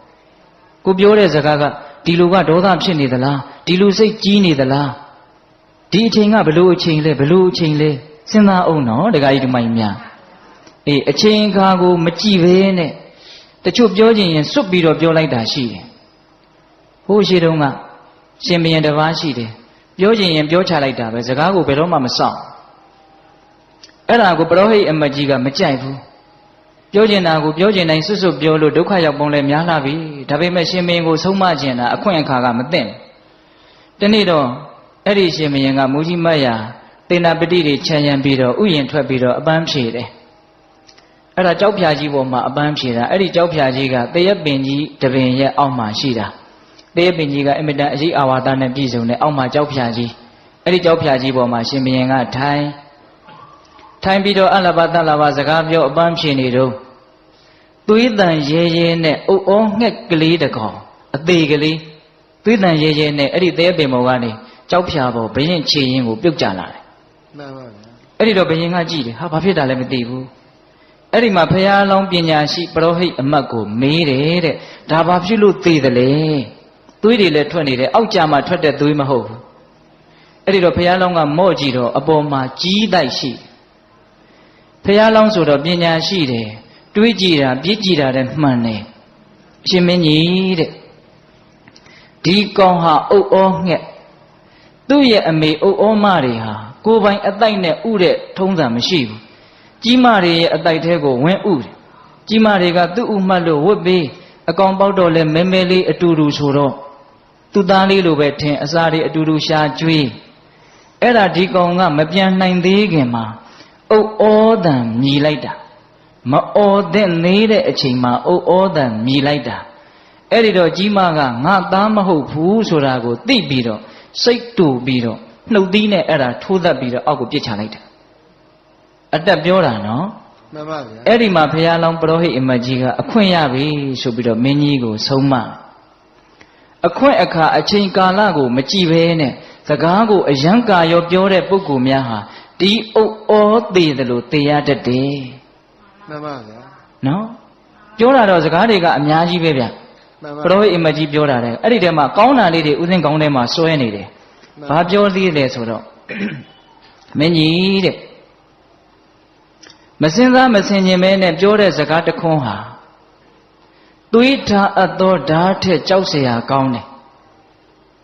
ကိုပြောတဲ့စကားကဒီလူကဒေါသဖြစ်နေသလားဒီလူစိတ်ကြီးနေသလားဒီအချိန်ကဘလို့အချိန်လဲဘလို့အချိန်လဲစဉ်းစားအောင်နော်ဒကာကြီးဒီမိုင်းများအေးအချိန်အခါကိုမကြည့်ဘဲနဲ့တချို့ပြောခြင်းရင်စွတ်ပြီးတော့ပြောလိုက်တာရှိတယ်ဟိုရှိတုန်းကရှင်ဘုရင်တစ်ပါးရှိတယ်ပြောခြင်းရင်ပြောချလိုက်တာပဲစကားကိုဘယ်တော့မှမစောင့်အဲ့ဒါကိုပရောဟိတ်အမကြီးကမကြိုက်ဘူးပြောကျင်တာကိုပြောကျင်တိုင်းစွတ်စွတ်ပြောလို့ဒုက္ခရောက်ပုံလဲများလာပြီဒါပေမဲ့ရှင်ဘုရင်ကိုဆုံးမကျင်တာအခွင့်အခါကမသင့်တနေ့တော့အဲ့ဒီရှင်ဘုရင်ကမူကြီးမတ်ရာသေနာပတိတွေခြံရံပြီးတော့ဥယျင်ထွက်ပြီးတော့အပန်းဖြေတယ်အဲ့ဒါကြောက်ဖြာကြီးပေါ်မှာအပန်းဖြေတာအဲ့ဒီကြောက်ဖြာကြီးကသေရပင်ကြီးတပင်ရဲ့အောက်မှာရှိတာသေရပင်ကြီးကအင်မတန်အရေးအာဝါဒနဲ့ပြည့်စုံတဲ့အောက်မှာကြောက်ဖြာကြီးအဲ့ဒီကြောက်ဖြာကြီးပေါ်မှာရှင်ဘုရင်ကထိုင်ပြီးတော့အလဘတလဘစကားပြောအပန်းဖြေနေတော့သွေးတန်ရဲရဲနဲ့အုပ်အောငှက်ကလေးတကောင်အသေးကလေးသွေးတန်ရဲရဲနဲ့အဲ့ဒီသေရပင်ပေါ်ကနေကြောက်ဖြာပေါ်ဘရင်ခြေရင်းကိုပြုတ်ကျလာတယ်မှန်ပါဗျာအဲ့ဒီတော့ဘရင်ကကြည့်တယ်ဟာဘာဖြစ်တာလဲမသိဘူးအဲ့ဒီမှာဖရာလောင်းပညာရှိပရောဟိတ်အမတ်ကိုမေးတယ်တဲ့ဒါဘာဖြစ်လို့သေတယ်လဲသွေးတွေလည်းထွက်နေတယ်အောက်ကြမှာထွက်တဲ့သွေးမဟုတ်ဘူးအဲ့ဒီတော့ဖရာလောင်းကမော့ကြည့်တော့အပေါ်မှာကြီးတိုက်ရှိဖရာလောင်းဆိုတော့ပညာရှိတယ်တွေးကြည့်တာပြစ်ကြည့်တာတဲ့မှန်တယ်အရှင်မင်းကြီးတဲ့ဒီကောင်ဟာအုပ်အောငှက်သူ့ရဲ့အမေအုပ်အောမတွေဟာ ကိုယ်ပိုင်အတိုက်နဲ့ဥတဲ့ထုံးစံမရှိဘူးကြီးမတွေရဲ့အတိုက်ထဲကိုဝင်ဥတယ်ကြီးမတွေကသူ့ဥမှတ်လို့ဝတ်ပြီးအကောင်ပေါက်တော့လဲမဲမဲလေးအတူတူဆိုတော့သူ့သားလေးလိုပဲထင်အစာတွေအတူတူရှာကျွေးအဲ့ဒါဒီကောင်ကမပြန်နိုင်သေးခင်မှာအုတ်ဩတန်မြည်လိုက်တာမအော်တဲ့နေတဲ့အချိန်မှာအုတ်ဩတန်မြည်လိုက်တာအဲ့ဒီတော့ကြီးမကငါသားမဟုတ်ဘူးဆိုတာကိုသိပြီးတော့စိတ်တူပြီးတော့နှုတ်သီးနဲ့အဲ့ဒါထိုးသက်ပြီးတော့အောက်ကိုပြစ်ချလိုက်တယ်အတက်ပြောတာနော်မှန်ပါဗျာအဲ့ဒီမှာဘုရားလောင်းပရောဟိတ်အမတ်ကြီးကအခွင့်ရပြီဆိုပြီးတော့မင်းကြီးကိုဆုံးမအခွင့်အခါအချိန်ကာလကိုမကြည့်ဘဲနဲ့စကားကိုအယံကာရောပြောတဲ့ပုဂ္ဂိုလ်များဟာဒီအုတ်ဩသေးတယ်လို့သိရတတ်တယ်မှန်ပါဗျာနော်ပြောတာတော့စကားတွေကအများကြီးပဲဗျပရောဟိတ်အမတ်ကြီးပြောတာတဲ့အဲ့ဒီထဲမှာကောင်းတာလေးတွေဥစဉ်ကောင်းထဲမှာစွဲနေတယ်ဘာပြောသေးလဲဆိုတော့မင်းကြီးတဲ့မစင်စားမစင်ကျင်မဲနဲ့ပြောတဲ့စကားတခွန်းဟာသွေးထားအပ်သောဓာတ်ထက်ကြောက်เสียကောင်းတယ်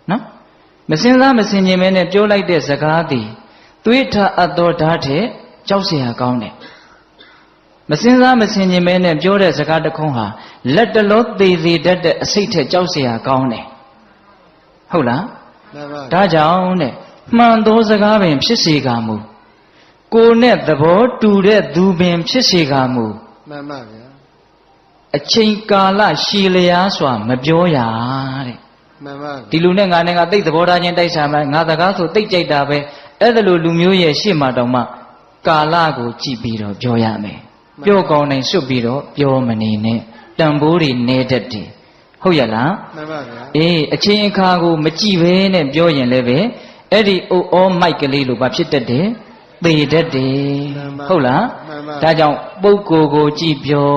နော်မစင်စားမစင်ကျင်မဲနဲ့ပြောလိုက်တဲ့စကားသည်သွေးထားအပ်သောဓာတ်ထက်ကြောက်เสียကောင်းတယ်မစင်စားမစင်ကျင်မဲနဲ့ပြောတဲ့စကားတခွန်းဟာလက်တလောသေးသေးတတ်တဲ့အစိတ်ထက်ကြောက်เสียကောင်းတယ်ဟုတ်လားဒါကြောင့်တဲ့မှန်သောစကားပင်ဖြစ်စေကာမူကိုနဲ့သဘောတူတဲ့သူပင်ဖြစ်စေကာမူမှန်ပါဗျာအချိန်ကာလရှည်လျားစွာမပြောရတဲ့မှန်ပါဒီလူနဲ့ငါနဲ့ကတိတ်သဘောထားချင်းတိုက်စားမှငါစကားဆိုတိတ်ကြိုက်တာပဲအဲ့ဒါလိုလူမျိုးရဲ့ရှေ့မှာတောင်မှကာလကိုကြည့်ပြီးတော့ပြောရမယ်ပြောကောင်းနိုင်စွတ်ပြီးတော့ပြောမနေနဲ့တန်ဖိုးတွေနေတတ်တယ်ဟုတ်ရလားမှန်ပါဗျာအေးအချိန်အခါကိုမကြည့်ဘဲနဲ့ပြောရင်လည်းပဲအဲ့ဒီအိုဩမိုက်ကလေးလိုဘာဖြစ်တတ်တယ်သေတတ်တယ်ဟုတ်လားဒါကြောင့်ပုဂ္ဂိုလ်ကိုကြည့်ပြော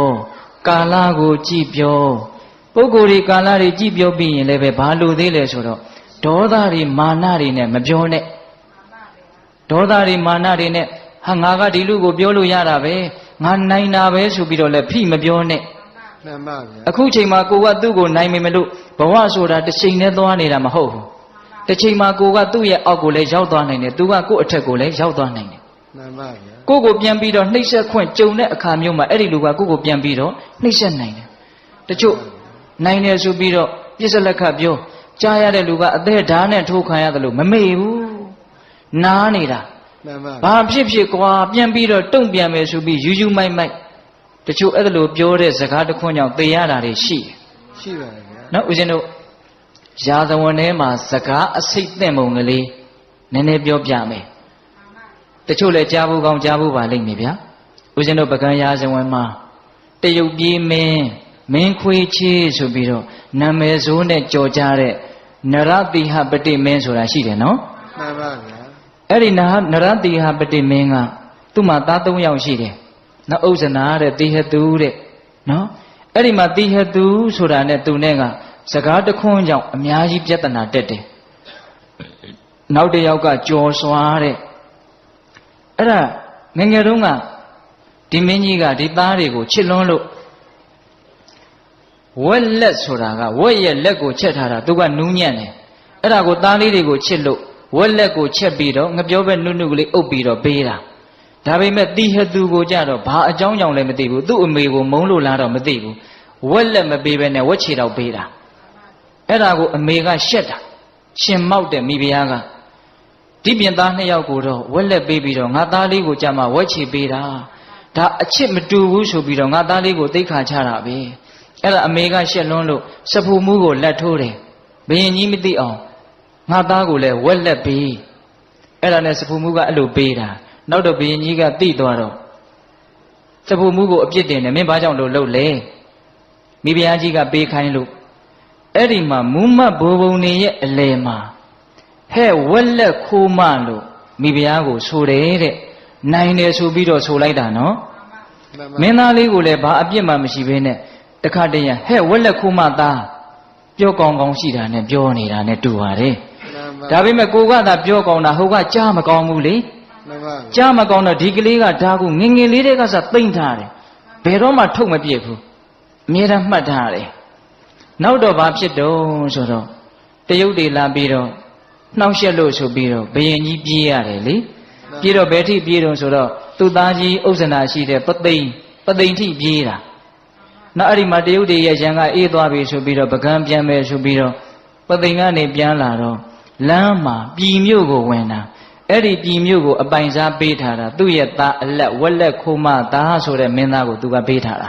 ကာလကိုကြည့်ပြောပုဂ္ဂိုလ်တွေကာလတွေကြည့်ပြောပြီးရင်လည်းပဲဘာလို့သေးလဲဆိုတော့ဒေါသတွေမာနတွေနဲ့မပြောနဲ့ဒေါသတွေမာနတွေနဲ့ဟာငါကဒီလူကိုပြောလို့ရတာပဲငါနိုင်တာပဲဆိုပြီးတော့လည်းဖိမပြောနဲ့မှန်ပါဗျာအခုချိန်မှာကိုကသူ့ကိုနိုင်မိမလို့ဘဝဆိုတာတစ်ချိန်နဲ့သွားနေတာမဟုတ်ဘူးတစ်ချိန်မှာကိုကသူ့ရဲ့အောက်ကိုလည်းရောက်သွားနိုင်တယ်သူကကို့အထက်ကိုလည်းရောက်သွားနိုင်တယ်မှန်ပါဗျာကိုကိုပြန်ပြီးတော့နှိမ့်ဆက်ခွင့်ကြုံတဲ့အခါမျိုးမှာအဲ့ဒီလူကကိုကိုပြန်ပြီးတော့နှိမ့်ဆက်နိုင်တယ်တချို့နိုင်တယ်ဆိုပြီးတော့ပြစ္ဆလက်ခတ်ပြောကြားရတဲ့လူကအသက်ဓာတ်နဲ့ထိုးခံရတယ်လို့မမေ့ဘူးနားနေတာမှန်ပါဘာဖြစ်ဖြစ်ကွာပြန်ပြီးတော့တုံ့ပြန်မယ်ဆိုပြီးယူမိုက်တချို့အဲ့ဒါလိုပြောတဲ့စကားတစ်ခွန်းကြောင့်သိရတာတွေရှိပါတယ်ဗျာနော်ဦးဇင်းတို့ရာဇဝင်ထဲမှာစကားအစိတ်သင့်ပုံကလေးနည်းနည်းပြောပြမယ်တချို့လည်းကြားဖို့ကောင်းကြားဖို့ပါလိမ့်မယ်ဗျာဦးဇင်းတို့ပကံရာဇဝင်မှာတရုတ်ပြည်မင်းခွေးချေးဆိုပြီးတော့နာမည်ဆိုးနဲ့ကြော်ကြားတဲ့နရတိဟပတိမင်းဆိုတာရှိတယ်နော်မှန်ပါဗျာအဲ့ဒီနရတိဟပတိမင်းကသူ့မှာသား3ယောက်ရှိတယ်နော်ဥဇနာတဲ့တိဟတုတဲ့နော်အဲ့ဒီမှာတိဟတုဆိုတာနဲ့သူနဲ့ကစကားတခွန်းကြောင့်အများကြီးပြဿနာတက်တယ်နောက်တစ်ယောက်ကကြော်စွာတဲ့အဲ့ဒါငယ်ငယ်တုန်းကဒီမင်းကြီးကဒီသားတွေကိုချစ်လွန်းလို့ဝက်လက်ဆိုတာကဝက်ရဲ့လက်ကိုချက်ထားတာသူကနူးညံ့တယ်အဲ့ဒါကိုသားလေးတွေကိုချစ်လို့ဝက်လက်ကိုချက်ပြီးတော့ငပြောပဲနုနုကလေးအုပ်ပြီးတော့ပေးတာဒါပေမဲ့တိဟသူကိုကြတော့ဘာအကြောင်းကြောင့်လဲမသိဘူးသူ့အမေကိုမုန်းလို့လားတော့မသိဘူးဝက်လက်မပေးဘဲနဲ့ဝက်ချေတော့ပေးတာအဲ့ဒါကိုအမေကရှက်တာရှင်မောက်တဲ့မိဖုရားကဒီပြင်သား2ယောက်ကိုတော့ဝက်လက်ပေးပြီးတော့ငါသားလေးကိုကြမှာဝက်ချေပေးတာဒါအချစ်မတူဘူးဆိုပြီးတော့ငါသားလေးကိုသိခါချတာပဲအဲ့ဒါအမေကရှက်လွန်းလို့စဖူမှုကိုလက်ထိုးတယ်ဘယင်ကြီးမသိအောင်ငါသားကိုလည်းဝက်လက်ပေးအဲ့ဒါနဲ့စဖူမှုကအဲ့လိုပေးတာနောက်တော့ဘုရင်ကြီးကသိသွားတော့စဖူမှုကိုအပြစ်တင်တယ်မင်းဘာကြောင့်လို့လှုပ်လဲမိဖုရားကြီးကပေးခိုင်းလို့အဲ့ဒီမှာမူးမတ်ဘိုးဘုံနေရဲ့အလယ်မှာဟဲ့ဝက်လက်ခိုးမလို့မိဖုရားကိုဆိုတယ်တဲ့နိုင်တယ်ဆိုပြီးတော့ဆိုလိုက်တာနော်မင်းသားလေးကိုလည်းဘာအပြစ်မှမရှိဘဲနဲ့တခါတည်းရဟဲ့ဝက်လက်ခိုးမသားပြောကောင်းကောင်းရှိတာနဲ့ပြောနေတာနဲ့တူပါတယ်ဒါပေမဲ့ကိုကသာပြောကောင်းတာဟိုကကြားမကောင်းဘူးလေကြားမကောင်းတော့ဒီကလေးကဓာကိုငငယ်လေးတွေကစသိမ့်ထားတယ်ဘယ်တော့မှထုတ်မပြစ်ဘူးအမြဲတမ်းမှတ်ထားတယ်နောက်တော့ဘာဖြစ်တော့ဆိုတော့တရုတ်တွေလာပြီးတော့နှောက်ရက်လို့ဆိုပြီးတော့ဘယင်ကြီးပြေးရတယ်လေ ပြေတော့ဘယ်ထိပြေတော့ဆိုတော့သူ့သားကြီးဥစ္ဆနာရှိတဲ့ပသိမ်ထိပြေးတာနောက်အဲ့ဒီမှာတရုတ်တွေရဲ့ရန်ကအေးသွားပြီဆိုပြီးတော့ပကံပြန်မယ်ဆိုပြီးတော့ပသိမ်ကနေပြန်လာတော့လမ်းမှာပြည်မြို့ကိုဝင်တာအဲ့ဒီပြည်မြို့ကိုအပိုင်စားပေးထားတာသူ့ရဲ့သားအလက်ဝက်လက်ခိုးမသားဆိုတဲ့မင်းသားကိုသူကပေးထားတာ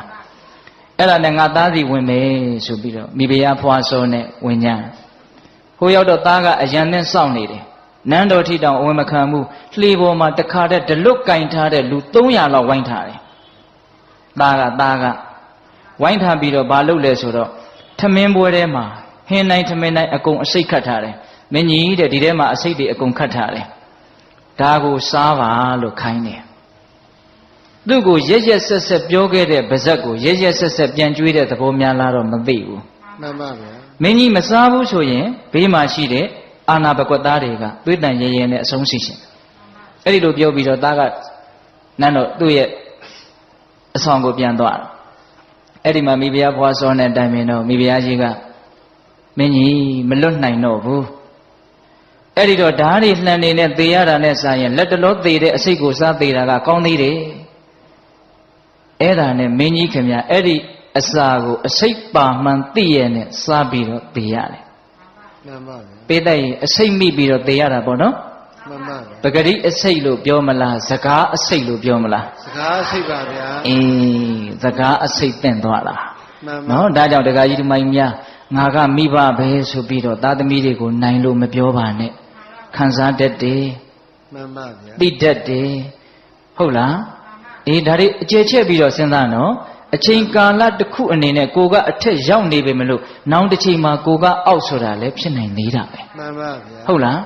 အဲ့ဒါနဲ့ငါသားစီဝင်မယ်ဆိုပြီးတော့မိဖုရားဖွာစောနဲ့ဝင်ကြဟိုရောက်တော့သားကအရန်နဲ့စောင့်နေတယ်နန်းတော်ထိတောင်အဝင်မခံဘူးလှေပေါ်မှာတခါတည်းဒလွတ်ကင်ထားတဲ့လူ300လောက်ဝိုင်းထားတယ်သားကဝိုင်းထားပြီးတော့ဘာလုပ်လဲဆိုတော့ထမင်းပွဲထဲမှာဟင်းတိုင်းထမင်းတိုင်းအကုန်အစိတ်ခတ်ထားတယ်မင်းကြီးတဲ့ဒီထဲမှာအစိတ်တွေအကုန်ခတ်ထားတယ်ဒါကိုစားပါလို့ခိုင်းတယ်သူ့ကိုရက်ဆက်ဆက်ပြောခဲ့တဲ့ဗဇက်ကိုရက်ဆက်ဆက်ပြန်ကျွေးတဲ့သဘောများလားတော့မသိဘူးမှန်ပါဗျာမင်းကြီးမစားဘူးဆိုရင်ဘေးမှာရှိတဲ့အာနာပကွက်သားတွေကသွေးတန်ရဲရဲနဲ့အဆုံးစီရှင်အဲ့ဒီလိုပြောပြီးတော့သားကနန်းတော့သူ့ရဲ့အဆောင်ကိုပြန်သွားတယ်အဲ့ဒီမှာမိဖုရားဘွားစောနဲ့တိုင်ပင်တော့မိဖုရားကြီးကမင်းကြီးမလွတ်နိုင်တော့ဘူးအဲ့ဒီတော့ဓာတ်တွေလှန်နေတဲ့သေရတာနဲ့စားရင်လက်တလောသေတဲ့အစိတ်ကိုစားသေးတာကကောင်းသေးတယ်အဲ့ဒါနဲ့မင်းကြီးခင်ဗျအဲ့ဒီအစာကိုအစိတ်ပါမှန်သိရနဲ့စားပြီးတော့သေရတယ်မှန်ပါဗျာပေးတဲ့အစိတ်မိပြီးတော့သေရတာပေါ့နော်မှန်ပါဗျာပဂရိအစိတ်လို့ပြောမလားစကားအစိတ်လို့ပြောမလားစကားအစိတ်ပါဗျာစကားအစိတ်တင့်သွားတာမှန်ပါနော်ဒါကြောင့်ဒကာကြီးဒီမိုင်းများငါကမိဘပဲဆိုပြီးတော့သားသမီးတွေကိုနိုင်လို့မပြောပါနဲ့ခံစားတတ်တယ်မှန်ပါဗျာသိတတ်တယ်ဟုတ်လားဒါတွေအကျယ်ချက်ပြီးတော့စဉ်းစားနော်အချိန်ကာလတစ်ခုအနေနဲ့ကိုကအထက်ရောက်နေပေမလို့နောက်တစ်ချိန်မှာကိုကအောက်ဆိုတာလည်းဖြစ်နိုင်သေးတာပဲမှန်ပါဗျာဟုတ်လား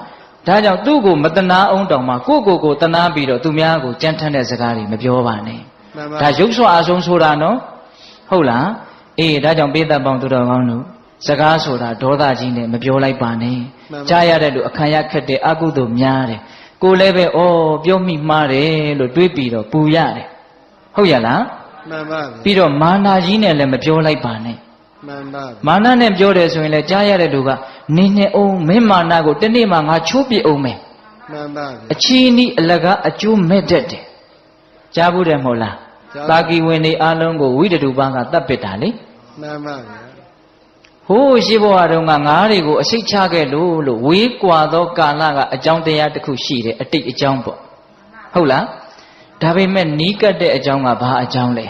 ဒါကြောင့်သူ့ကိုမတနာအောင်တောင်မှကိုတနာပြီးတော့သူများကိုကြမ်းထမ်းတဲ့စကားတွေမပြောပါနဲ့ဒါရုပ်ဆွအဆုံးဆိုတာနော်ဟုတ်လားဒါကြောင့်ပေးသက်ပေါင်းသူတော်ကောင်းတို့စကားဆိုတာဒေါသကြီးနဲ့မပြောလိုက်ပါနဲ့ကြားရတဲ့လူအခမ်းရခက်တဲ့အကုသိုလ်များတယ်ကိုလည်းပဲပြောမိမှားတယ်လို့တွေးပြီးတော့ပူရတယ်ဟုတ်ရလားမှန်ပါပြီးတော့မာနကြီးနဲ့လည်းမပြောလိုက်ပါနဲ့မှန်ပါမာနနဲ့ပြောတယ်ဆိုရင်လည်းကြားရတဲ့လူကနေအောင်မင်းမာနကိုတနေ့မှငါချိုးပြအောင်မယ်မှန်ပါအချီးနီးအလကားအကျိုးမဲ့တတ်တယ်ကြားဘူးတယ်မဟုတ်လားတာကီဝင်နေအားလုံးကိုဝိတ္တုပန်းကတတ်ပစ်တာလေမှန်ပါဗျာဟိုးရှိဘဝတုန်းကငါးတွေကိုအစိတ်ချခဲ့လို့ဝေးကွာသောကာလကအကြောင်းတရားတစ်ခုရှိတယ်အတိတ်အကြောင်းပေါ့ဟုတ်လားဒါပေမဲ့နီးကပ်တဲ့အကြောင်းကဘာအကြောင်းလဲ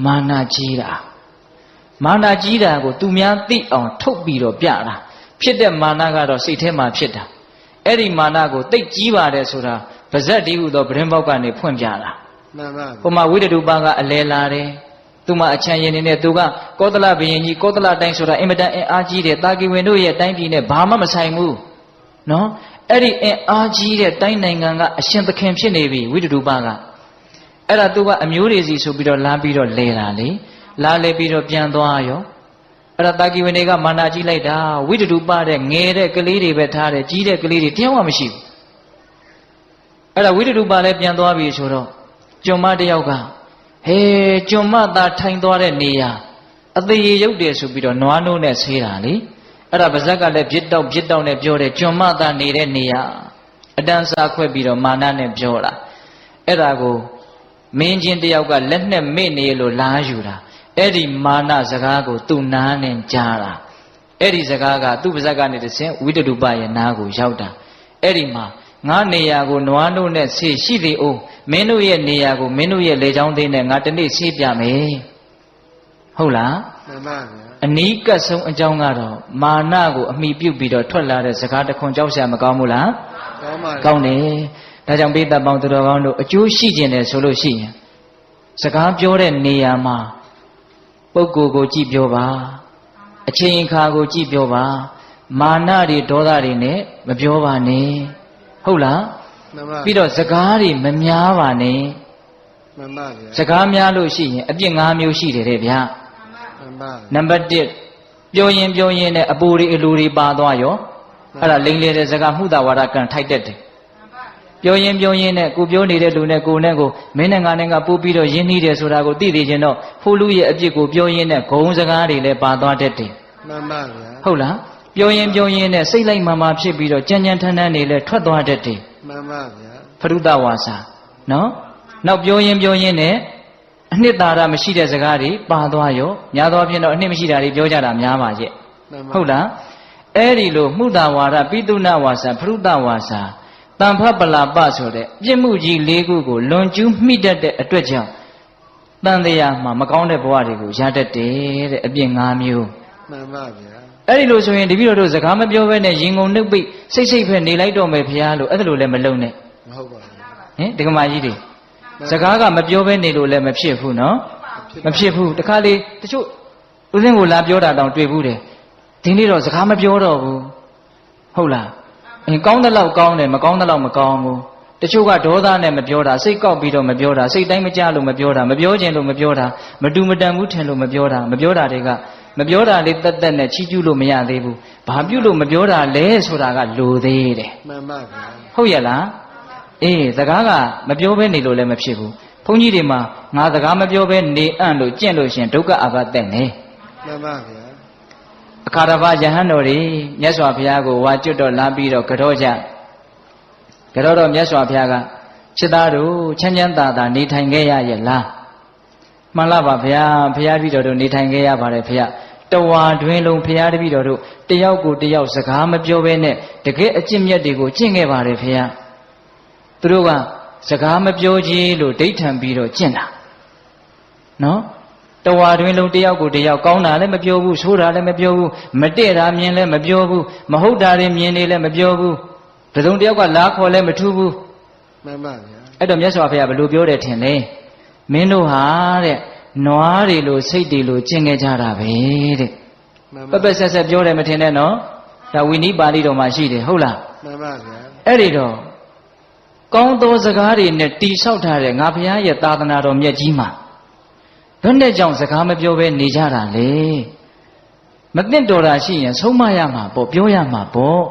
မာနကြီးတာကိုသူများသိအောင်ထုတ်ပြီးတော့ပြတာဖြစ်တဲ့မာနကတော့စိတ်ထဲမှာဖြစ်တာအဲ့ဒီမာနကိုသိကြီးပါတယ်ဆိုတာဗဇက်တည်းဟူသောပရင်ပေါက်ကနေဖွင့်ပြတာမှန်ပါဟိုမှာဝိတ္တုပန်းကအလဲလာတယ်သူမှအချမ်းရင်နေနဲ့သူကကောသလဘုရင်ကြီးကောသလတိုင်းဆိုတာအင်မတန်အင်အားကြီးတယ်တာကီဝင်တို့ရဲ့တိုင်းပြည်နဲ့ဘာမှမဆိုင်ဘူးနော်အဲ့ဒီအင်အားကြီးတဲ့တိုင်းနိုင်ငံကအရှင်သခင်ဖြစ်နေပြီဝိတ္တုပန်းကအဲ့ဒါသူကအမျိုးတွေစီဆိုပြီးတော့လာပြီးတော့လဲတာလေလာလဲပြီးတော့ပြန်သွားရောအဲ့ဒါတာကီဝင်တွေကမာနာကြီးလိုက်တာဝိတ္တုပတဲ့ငယ်တဲ့ကလေးတွေပဲထားတယ်ကြီးတဲ့ကလေးတွေတယောက်မှမရှိဘူးအဲ့ဒါဝိတ္တုပလည်းပြန်သွားပြီဆိုတော့ကျွန်မတယောက်ကကျွန်မသာထိုင်သွားတဲ့နေရာအသေးရုပ်တယ်ဆိုပြီးတော့နွားနိုးနဲ့ဆေးတာလေအဲ့ဒါပါဇက်ကလည်းပြစ်တောက်နဲ့ပြောတယ်ကျွန်မသာနေတဲ့နေရာအတန်းစားခွဲပြီးတော့မာနနဲ့ပြောတာအဲ့ဒါကိုမင်းချင်းတယောက်ကလက်နဲ့မေ့နေလို့လာယူတာအဲ့ဒီမာနစကားကိုသူ့နားနဲ့ကြားတာအဲ့ဒီစကားကသူ့ပါဇက်ကနေတဆင့်ဝိတ္တုပရဲ့နားကိုရောက်တာအဲ့ဒီမှာငါနေရာကိုနွားနို့နဲ့ဆေးရှိသေးအောင်မင်းတို့ရဲ့နေရာကိုမင်းတို့ရဲ့လေချောင်းသေးနဲ့ငါတနေ့ဆေးပြမယ်ဟုတ်လားမှန်ပါဗျာအနီးကပ်ဆုံးအကြောင်းကတော့မာနကိုအမိပြုတ်ပြီးတော့ထွက်လာတဲ့စကားတခွန်ကြောက်စရာမကောင်းဘူးလားကောင်းပါကောင်းတယ်ဒါကြောင့်ပိဿပေါင်းသူတော်ကောင်းတို့အကျိုးရှိခြင်းတယ်ဆိုလို့ရှိရင်စကားပြောတဲ့နေရာမှာပုဂ္ဂိုလ်ကိုကြည့်ပြောပါအချိန်အခါကိုကြည့်ပြောပါမာနတွေဒေါသတွေနဲ့မပြောပါနဲ့ဟုတ်လားပြီးတော့စကားတွေမများပါနဲ့မှန်ပါဗျာစကားများလို့ရှိရင်အပြစ်၅မျိုးရှိတယ်တဲ့ဗျာမှန်ပါနံပါတ်1ပြောရင်နဲ့အပူတွေအလူတွေပါသွားရောအဲ့ဒါလိမ်လေတဲ့စကားမှုသာဝါဒကံထိုက်တတ်တယ်ပြောရင်နဲ့ကိုပြောနေတဲ့လူနဲ့ကိုနဲ့ကိုမင်းနဲ့ငါနဲ့ကပို့ပြီးတော့ယဉ်နှီးတယ်ဆိုတာကိုသိသိချင်းတော့ဖိုးလူရဲ့အပြစ်ကိုပြောရင်းနဲ့ဂုံစကားတွေလည်းပါသွားတတ်တယ်မှန်ပါဗျာဟုတ်လားပြောရင်နဲ့စိတ်လိုက်မှဖြစ်ပြီးတော့ကြမ်းထမ်းနေလဲထွက်သွားတတ်တယ်မှန်ပါဗျာ ဖရုဒဝါစာနော်နောက်ပြောရင်နဲ့အနှစ်သာရမရှိတဲ့စကားတွေပါသွားရောများသောအားဖြင့်တော့အနှစ်မရှိတာတွေပြောကြတာများပါရဲ့ဟုတ်လားအဲ့ဒီလိုမှုတာဝါဒပိတုဏဝါစာဖရုဒဝါစာတန်ဖတ်ပလာပဆိုတဲ့ပြစ်မှုကြီး၄ခုကိုလွန်ကျူးမိတတ်တဲ့အတွက်ကြောင့်တန်တရားမှာမကောင်းတဲ့ဘဝတွေကိုရတတ်တယ်တဲ့အပြစ်၅မျိုးမှန်ပါဗျာအဲ့ဒီလိုဆိုရင်တပည့်တော်တို့စကားမပြောဘဲနဲ့ရင်ကုန်နှုတ်ပိတ်စိတ်ပဲနေလိုက်တော့မယ်ဖရားလို့အဲ့ဒါလိုလည်းမလုံနဲ့မဟုတ်ပါဘူးဟင်ဒကမာကြီးတွေစကားကမပြောဘဲနေလို့လည်းမဖြစ်ဘူးနော်မဖြစ်ဘူးတခါလေတချို့ဦးစင်းကိုလာပြောတာတောင်တွေ့ဘူးတယ်ဒီနေ့တော့စကားမပြောတော့ဘူးဟုတ်လားကောင်းတဲ့လောက်ကောင်းတယ်မကောင်းတဲ့လောက်မကောင်းဘူးတချို့ကဒေါသနဲ့မပြောတာစိတ်ကောက်ပြီးတော့မပြောတာစိတ်တိုင်းမကြလို့မပြောတာမပြောခြင်းလို့မပြောတာမတူမတန်ဘူးထင်လို့မပြောတာမပြောတာတွေကမပြောတာလေးတက်တက်နဲ့ချီးကျူးလို့မရသေးဘူးဘာပြုလို့မပြောတာလဲဆိုတာကလိုသေးတယ်မှန်ပါဗျာဟုတ်ရဲ့လားအေးစကားကမပြောဘဲနေလို့လည်းမဖြစ်ဘူးဘုန်းကြီးတွေမှာငါစကားမပြောဘဲနေအံ့လို့ကျင့်လို့ရှင်ဒုက္ခအဘတက်နေမှန်ပါဗျာအခါတစ်ပါးယဟန်တော်တွေမြတ်စွာဘုရားကိုဝါကျွတ်တော့လာပြီးတော့ကြောကြကြောတော့မြတ်စွာဘုရားကခြေသားတို့ချမ်းချမ်းသာသာနေထိုင်ခဲ့ရရဲ့လားမှန်လားပါဗျာဘုရားတပည့်တော်တို့နေထိုင်ခဲ့ရပါတယ်ဘုရားတဝါတွင်လုံးဘုရားတပည့်တော်တို့တယောက်ကိုတယောက်စကားမပြောဘဲနဲ့တကယ်အကျင့်မြတ်တွေကိုကျင့်ခဲ့ပါတယ်ဘုရားသူတို့ကစကားမပြောကြီးလို့ဒိဋ္ဌံပြီးတော့ကျင့်တာနော်တဝါတွင်လုံးတယောက်ကိုတယောက်ကောင်းတာလည်းမပြောဘူးဆိုးတာလည်းမပြောဘူးမတည့်တာမြင်လည်းမပြောဘူးမဟုတ်တာတွေမြင်နေလည်းမပြောဘူးတစုံတယောက်ကလားခေါ်လည်းမထူးဘူးမှန်ပါဗျာအဲ့တော့မြတ်စွာဘုရားဘယ်လိုပြောတယ်ထင်လဲမင်းတို့ဟာတဲ့နွားတွေလိုစိတ်တွေလိုကျင့်ခဲ့ကြတာပဲတဲ့ပပဆက်ဆက်ပြောတယ်မထင်နဲ့နော်ဒါဝိနည်းပါဠိတော်မှာရှိတယ်ဟုတ်လားမှန်ပါဗျာအဲ့ဒီတော့ကောင်းသောစကားတွေနဲ့တိဆောက်ထားတဲ့ငါဘုရားရဲ့သာသနာတော်မြတ်ကြီးမှာဘယ်နဲ့ကြောင့်စကားမပြောဘဲနေကြတာလဲမသိတော်တာရှိရင်ဆုံးမရမှာပေါ့ပြောရမှာပေါ့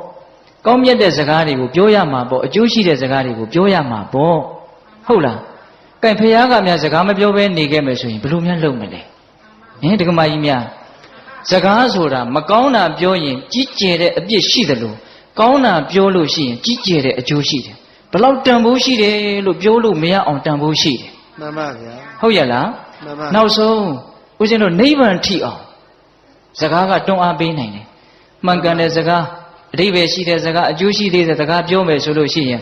ကောင်းမြတ်တဲ့စကားတွေကိုပြောရမှာပေါ့အကျိုးရှိတဲ့စကားတွေကိုပြောရမှာပေါ့ဟုတ်လားကဲဘုရားကများစကားမပြောဘဲနေခဲ့မယ်ဆိုရင်ဘယ်လိုများလုပ်မလဲဟင်ဒကမာကြီးများစကားဆိုတာမကောင်းတာပြောရင်ကြီးကျယ်တဲ့အပြစ်ရှိတယ်လို့ကောင်းတာပြောလို့ရှိရင်ကြီးကျယ်တဲ့အကျိုးရှိတယ်ဘယ်လောက်တန်ဖိုးရှိတယ်လို့ပြောလို့မရအောင်တန်ဖိုးရှိတယ်မှန်ပါဗျာဟုတ်ရဲ့လားမှန်ပါနောက်ဆုံးဦးဇင်းတို့နိဗ္ဗာန်ထိအောင်စကားကတွန်းအားပေးနိုင်တယ်မှန်ကန်တဲ့စကားအဓိပ္ပာယ်ရှိတဲ့စကားအကျိုးရှိသေးတဲ့စကားပြောမယ်ဆိုလို့ရှိရင်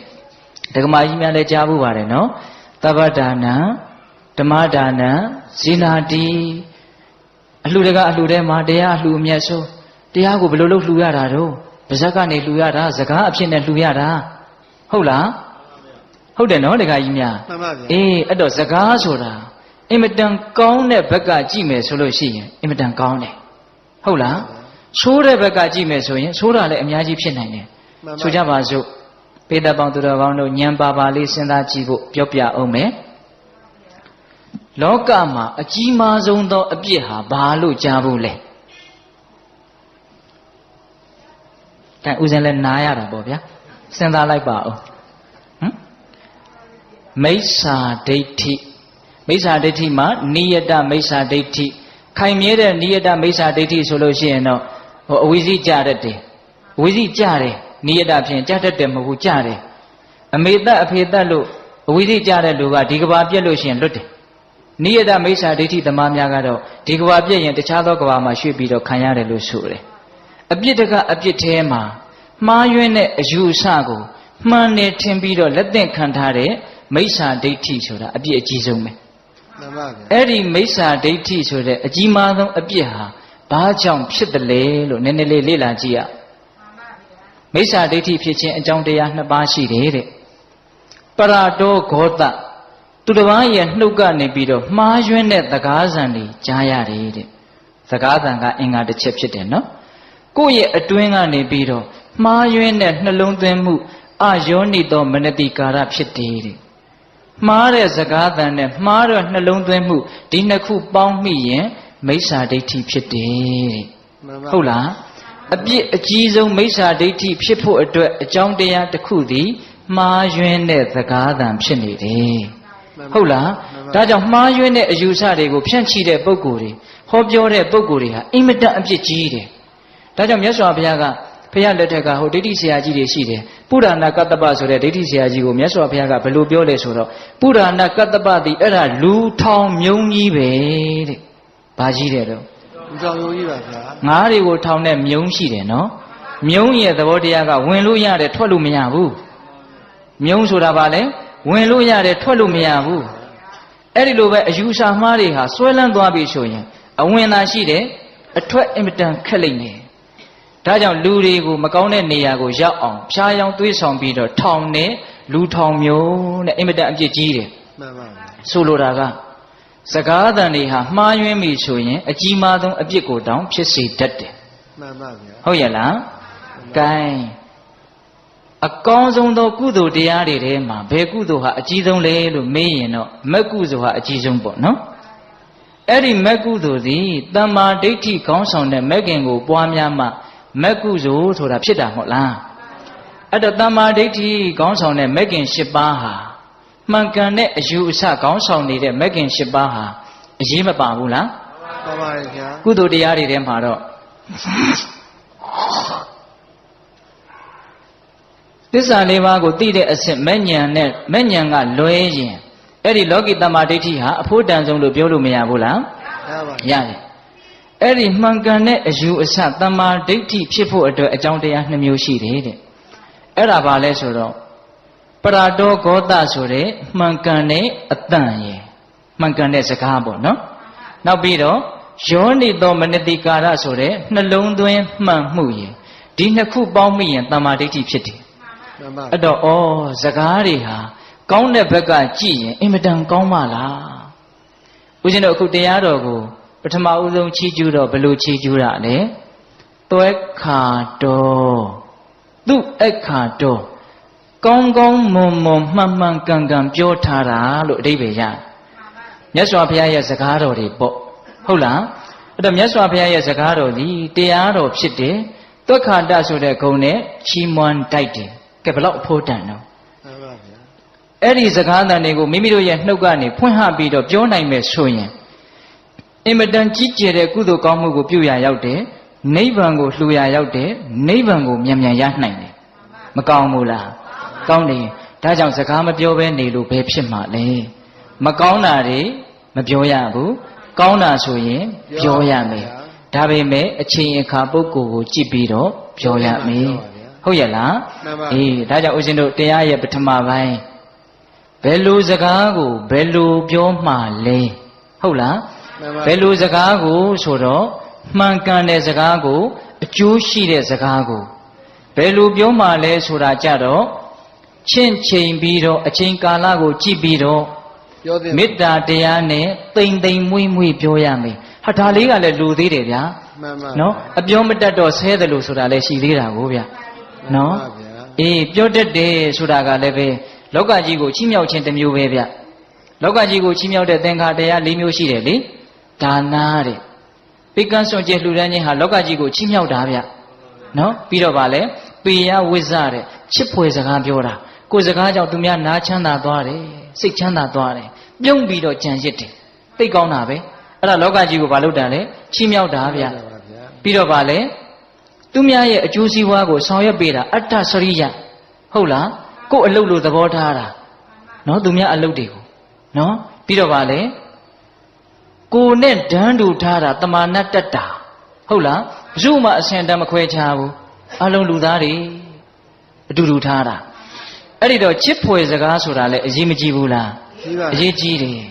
ဒကမာကြီးများလည်းကြားဖို့ပါတယ်နော်သဗ္ဗဒါနံဓမ္မဒါနံဇီနာတိအလှူတကအလှူထဲမှာတရားအလှူအမြတ်ဆုံးတရားကိုဘယ်လိုလုပ်လှူရတာတော့ပါဇက်ကနေလှူရတာစကားအဖြစ်နဲ့လှူရတာဟုတ်လားဟုတ်တယ်နော်ဒကာကြီးများမှန်ပါဗျာအေးအဲ့တော့စကားဆိုတာအင်မတန်ကောင်းတဲ့ဘက်ကကြည့်မယ်ဆိုလို့ရှိရင်အင်မတန်ကောင်းတယ်ဟုတ်လားဆိုးတဲ့ဘက်ကကြည့်မယ်ဆိုရင်ဆိုးတာလည်းအများကြီးဖြစ်နိုင်တယ်ဆိုကြပါစို့ပေတပေါင်းသူတော်ကောင်းတို့ဉာဏ်ပါပါလေးစဉ်းစားကြည့်ဖို့ပြောပြအောင်မယ်လောကမှာအကြီးမားဆုံးသောအပြစ်ဟာဘာလို့ကြားဖို့လဲကဲဦးဇင်းလည်းနားရတာပေါ့ဗျာစဉ်းစားလိုက်ပါဦးမိစ္ဆာဒိဋ္ဌိမိစ္ဆာဒိဋ္ဌိမှာနိယတမိစ္ဆာဒိဋ္ဌိခိုင်မြဲတဲ့နိယတမိစ္ဆာဒိဋ္ဌိဆိုလို့ရှိရင်တော့အဝိဇ္ဇိကြတတ်တယ်အဝိဇ္ဇိကြတယ်နိယတဖြင့်ကြတတ်တယ်မဟုတ်ဘူးကြတယ်အမေတတ်အဖေတတ်လို့အဝိဇ္ဇိကြတဲ့လူကဒီကဘာပြက်လို့ရှိရင်လွတ်တယ်နိယတမိစ္ဆာဒိဋ္ဌိသမားများကတော့ဒီကဘာပြက်ရင်တခြားသောကဘာမှာရွှေ့ပြီးတော့ခံရတယ်လို့ဆိုတယ်အပြစ်တကအပြစ်ထဲမှာမှားယွင်းတဲ့အယူအဆကိုမှန်တယ်ထင်ပြီးတော့လက်သင့်ခံထားတဲ့မိစ္ဆာဒိဋ္ဌိဆိုတာအပြစ်အကြီးဆုံးပဲမှန်ပါဗျာအဲ့ဒီမိစ္ဆာဒိဋ္ဌိဆိုတဲ့အကြီးမားဆုံးအပြစ်ဟာဘာကြောင့်ဖြစ်တယ်လဲလို့နည်းနည်းလေးလေ့လာကြည့်ရမိစ္ဆာဒိဋ္ဌိဖြစ်ခြင်းအကြောင်းတရား2ပါးရှိတယ်တဲ့ပရတောဂောတသူတစ်ပါးရဲ့နှုတ်ကနေပြီးတော့မှားယွင်းတဲ့သကားဆံတွေကြားရတယ်တဲ့သကားဆံကအင်္ဂါတစ်ချက်ဖြစ်တယ်နော်ကိုယ့်ရဲ့အတွင်းကနေပြီးတော့မှားယွင်းတဲ့နှလုံးသွင်းမှုအယောနိသောမနတိကာရဖြစ်တယ်တဲ့မှားတဲ့စကားသံနဲ့မှားတဲ့နှလုံးသွင်းမှုဒီနှစ်ခုပေါင်းမိရင်မိစ္ဆာဒိဋ္ဌိဖြစ်တယ်တဲ့ဟုတ်လားအပြစ်အကြီးဆုံးမိစ္ဆာဒိဋ္ဌိဖြစ်ဖို့အတွက်အကြောင်းတရားတစ်ခုသည်မှားယွင်းတဲ့စကားသံဖြစ်နေတယ်ဟုတ်လားဒါကြောင့်မှားယွင်းတဲ့အယူဆတွေကိုဖြန့်ချိတဲ့ပုဂ္ဂိုလ်တွေဟောပြောတဲ့ပုဂ္ဂိုလ်တွေဟာအင်မတန်အပြစ်ကြီးတယ်ဒါကြောင့်မြတ်စွာဘုရားက ဖះလက်ထက်ကဟိုဒိဋ္ဌိဆရာကြီးတွေရှိတယ်ပုရဏကတ္တပဆိုတဲ့ဒိဋ္ဌိဆရာကြီးကိုမြတ်စွာဘုရားကဘယ်လိုပြောလဲဆိုတော့ပုရဏကတ္တပတိအဲ့ဒါလူထောင်မြုံကြီးပဲတဲ့ဘာကြီးတယ်တော့လူထောင်မြုံကြီးပါဗျာငါးတွေကိုထောင်တဲ့မြုံရှိတယ်နော်မြုံရဲ့သဘောတရားကဝင်လို့ရတယ်ထွက်လို့မရဘူးမြုံဆိုတာဘာလဲဝင်လို့ရတယ်ထွက်လို့မရဘူးအဲ့ဒီလိုပဲအယူဆမှားတွေဟာဆွဲလန်းသွားပြီဆိုရင်အဝင်သာရှိတယ်အထွက်အင်မတန်ခက်လိမ့်မယ်ဒါကြောင့်လူတွေကိုမကောင်းတဲ့နေရာကိုရောက်အောင်ဖြားယောင်းသွေးဆောင်ပြီးတော့ထောင်နဲ့လူထောင်မျိုးနဲ့အင်မတန်အပြစ်ကြီးတယ်မှန်ပါဆိုလိုတာကစကားသံတွေဟာမှားယွင်းပြီဆိုရင်အကြီးမားဆုံးအပြစ်ကိုတောင်ဖြစ်စေတတ်တယ်မှန်ပါဗျာဟုတ်ရဲ့လားကဲအကောင်းဆုံးသောကုသိုလ်တရားတွေထဲမှာဘယ်ကုသိုလ်ဟာအကြီးဆုံးလဲလို့မေးရင်တော့မက်ကုသိုလ်ဟာအကြီးဆုံးပေါ့နော်အဲ့ဒီမက်ကုသိုလ်သည်တမ္မာဒိဋ္ဌိခေါင်းဆောင်တဲ့မက်ခင်ကိုပွားများမှမက်ကုသိုလ်ဆိုတာဖြစ်တာမဟုတ်လားအဲ့တော့တမ္မာဒိဋ္ဌိခေါင်းဆောင်တဲ့မက်ခင်၈ပါးဟာမှန်ကန်တဲ့အယူအဆခေါင်းဆောင်နေတဲ့မက်ခင်၈ပါးဟာအရေးမပါဘူးလားပါပါတယ်ဗျာကုသိုလ်တရားတွေထဲမှာတော့သစ္စာလေးပါးကိုသိတဲ့အဆင့်မဲ့ဉဏ်နဲ့မဲ့ဉဏ်ကလွဲရင်အဲ့ဒီလောကီတမ္မာဒိဋ္ဌိဟာအဖို့တန်ဆုံးလို့ပြောလို့မရဘူးလားရပါဘူးရတယ်အဲ့ဒီမှန်ကန်တဲ့အယူအဆတမ္မာဒိဋ္ဌိဖြစ်ဖို့အတွက်အကြောင်းတရား2မျိုးရှိတယ်တဲ့အဲ့ဒါဘာလဲဆိုတော့ပရတောဂောတဆိုတဲ့မှန်ကန်တဲ့အတန်ရယ်မှန်ကန်တဲ့စကားပေါ့နော်နောက်ပြီးတော့ယောနိသောမနတိကာရဆိုတဲ့နှလုံးသွင်းမှန်မှုရယ်ဒီနှစ်ခုပေါင်းမိရင်တမ္မာဒိဋ္ဌိဖြစ်တယ်အဲ့တော့စကားတွေဟာကောင်းတဲ့ဘက်ကကြည့်ရင်အင်မတန်ကောင်းပါလားဦးဇင်းတို့အခုတရားတော်ကိုပထမဦးဆုံးချီးကျူးတော့ဘယ်လိုချီးကျူးရလဲသွဲခါတော်သူ့အခါတော်ကောင်းကောင်းမွန်မွန်မှန်မှန်ကန်ကန်ပြောထားတာလို့အဓိပ္ပာယ်ရမြတ်စွာဘုရားရဲ့စကားတော်တွေပေါ့ဟုတ်လားအဲ့တော့မြတ်စွာဘုရားရဲ့စကားတော်ဒီတရားတော်ဖြစ်တယ်သွဲခါတဆိုတဲ့ဂုဏ်နဲ့ချီးမွမ်းတိုက်တယ်ကဲဘယ်လောက်အဖို့တန်တော့မှန်ပါဗျာအဲ့ဒီစကားသံတွေကိုမိမိတို့ရဲ့နှုတ်ကနေဖွင့်ဟပြီးတော့ပြောနိုင်မယ်ဆိုရင်အင်မတန်ကြီးကျယ်တဲ့ကုသိုလ်ကောင်းမှုကိုပြုရရောက်တယ်နိဗ္ဗာန်ကိုလှူရရောက်တယ်နိဗ္ဗာန်ကိုမြန်မြန်ရနိုင်တယ်မကောင်းဘူးလားကောင်းတယ်ဒါကြောင့်စကားမပြောဘဲနေလို့ဘယ်ဖြစ်မှာလဲမကောင်းတာတွေမပြောရဘူးကောင်းတာဆိုရင်ပြောရမယ်ဒါပေမဲ့အချိန်အခါပုဂ္ဂိုလ်ကိုကြည့်ပြီးတော့ပြောရမယ်ဟုတ်ရဲ့လားအေးဒါကြောင့်ဦးဇင်းတို့တရားရဲ့ပထမပိုင်းဘယ်လိုစကားကိုဘယ်လိုပြောမှလဲဟုတ်လားဘယ်လိုစကားကိုဆိုတော့မှန်ကန်တဲ့စကားကိုအကျိုးရှိတဲ့စကားကိုဘယ်လိုပြောမှလဲဆိုတာကြတော့ချင့်ချိန်ပြီးတော့အချိန်ကာလကိုကြည့်ပြီးတော့မေတ္တာတရားနဲ့တိမ်တိမ်မွေ့မွေ့ပြောရမယ်ဟာဒါလေးကလည်းလူသေးတယ်ဗျာနော်အပြောမတတ်တော့ဆဲတယ်လို့ဆိုတာလည်းရှိသေးတာကိုဗျာနော်အေးပြောတတ်တယ်ဆိုတာကလည်းပဲလောကကြီးကိုချီးမြှောက်ခြင်းတစ်မျိုးပဲဗျလောကကြီးကိုချီးမြှောက်တဲ့သင်္ခါတရား၄မျိုးရှိတယ်လေဒါနာတဲ့ပိကံစွန့်ကျဲလှူဒန်းခြင်းဟာလောကကြီးကိုချီးမြှောက်တာဗျနော်ပြီးတော့ဗာလဲပေယဝိဇ္ဇတဲ့ချစ်ဖွယ်စကားပြောတာကိုယ်စကားကြောင့်သူများနားချမ်းသာသွားတယ်စိတ်ချမ်းသာသွားတယ်ပြုံးပြီးတော့ကြံရစ်တယ်သိကောင်းတာပဲအဲ့ဒါလောကကြီးကိုဘာလုပ်တာလဲချီးမြှောက်တာဗျပြီးတော့ဗာလဲသူများရဲ့အကျိုးစီးပွားကိုဆောင်ရွက်ပေးတာအတ္တစရိယဟုတ်လားကိုယ်အလုပ်လို့သဘောထားတာနော်သူများအလုပ်တွေကိုနော်ပြီးတော့ဗာလဲကိုနဲ့ဒန်းတူထားတာတမာနတ္တတာဟုတ်လားဘယ်သူမှအစင်တမ်းမခွဲခြားဘူးအလုံးလူသားတွေအတူတူထားတာအဲ့ဒီတော့ချစ်ဖွယ်စကားဆိုတာလည်းအရေးမကြီးဘူးလားအရေးကြီးတယ်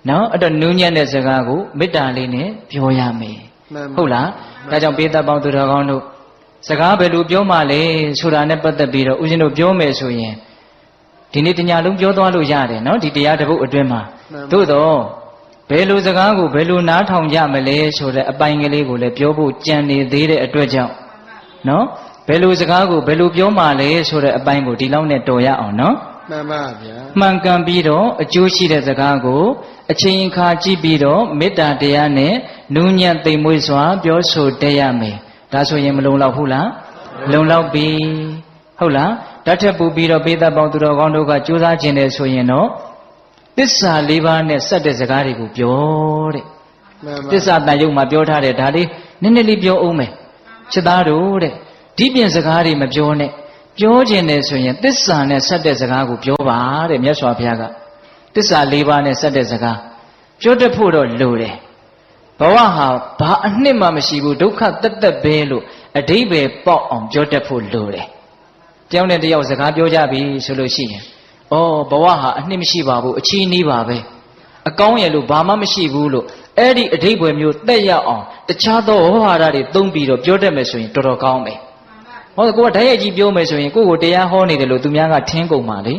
နော်အဲ့တော့နူးညံ့တဲ့စကားကိုမေတ္တာလေးနဲ့ပြောရမယ်ဟုတ်လားဒါကြောင့်ပေးသက်ပေါင်းသူတော်ကောင်းတို့စကားဘယ်လိုပြောမှလဲဆိုတာနဲ့ပတ်သက်ပြီးတော့ဦးဇင်းတို့ပြောမယ်ဆိုရင်ဒီနေ့တညလုံးပြောသွားလို့ရတယ်နော်ဒီတရားတစ်ပုဒ်အတွင်းမှာသို့တော့ဘယ်လိုစကားကိုဘယ်လိုနားထောင်ကြမလဲဆိုတဲ့အပိုင်းကလေးကိုလည်းပြောဖို့ကြံနေသေးတဲ့အတွက်ကြောင့်နော်ဘယ်လိုစကားကိုဘယ်လိုပြောမှလဲဆိုတဲ့အပိုင်းကိုဒီလောက်နဲ့တော်ရအောင်နော်မှန်ပါဗျာမှန်ကန်ပြီးတော့အကျိုးရှိတဲ့စကားကိုအချိန်အခါကြည့်ပြီးတော့မေတ္တာတရားနဲ့နူးညံ့သိမ်မွေ့စွာပြောဆိုတတ်ရမယ်ဒါဆိုရင်မလုံလောက်ဘူးလားလုံလောက်ပြီဟုတ်လားဓာတ်ထက်ပူပြီးတော့ပေးသက်ပေါင်းသူတော်ကောင်းတို့ကကြိုးစားခြင်းတယ်ဆိုရင်တော့သစ္စာ၄ပါးနဲ့ဆက်တဲ့စကားတွေကိုပြောတဲ့သစ္စာတန်ရုပ်မှာပြောထားတယ်ဒါလေးနည်းနည်းလေးပြောအောင်မယ်ချစ်သားတို့တဲ့ ဒီပြင်စကားတွေမပြောနဲ့ပြောခြင်းနဲ့ဆိုရင်သစ္စာနဲ့ဆက်တဲ့စကားကိုပြောပါတဲ့မြတ်စွာဘုရားကသစ္စာ၄ပါးနဲ့ဆက်တဲ့စကားပြောတတ်ဖို့တော့လိုတယ်ဘဝဟာဘာအနှစ်မှမရှိဘူးဒုက္ခတက်တက်ပဲလို့အဓိပ္ပာယ်ပေါက်အောင်ပြောတတ်ဖို့လိုတယ်တယောက်နဲ့တယောက်စကားပြောကြပြီဆိုလို့ရှိရင်ဩဘဝဟာအနှစ်မရှိပါဘူးအချီးနှီးပါပဲအကောင်းရလို့ဘာမှမရှိဘူးလို့အဲ့ဒီအဓိပ္ပာယ်မျိုးတက်ရအောင်တခြားသောဝါဒတွေသုံးပြီးတော့ပြောတတ်မယ်ဆိုရင်တော်တော်ကောင်းမယ်ဟောကိုကဓာတ်ရိုက်ကြီးပြောမယ်ဆိုရင်ကိုကိုတရားဟောနေတယ်လို့သူများကထင်းကုန်ပါလေ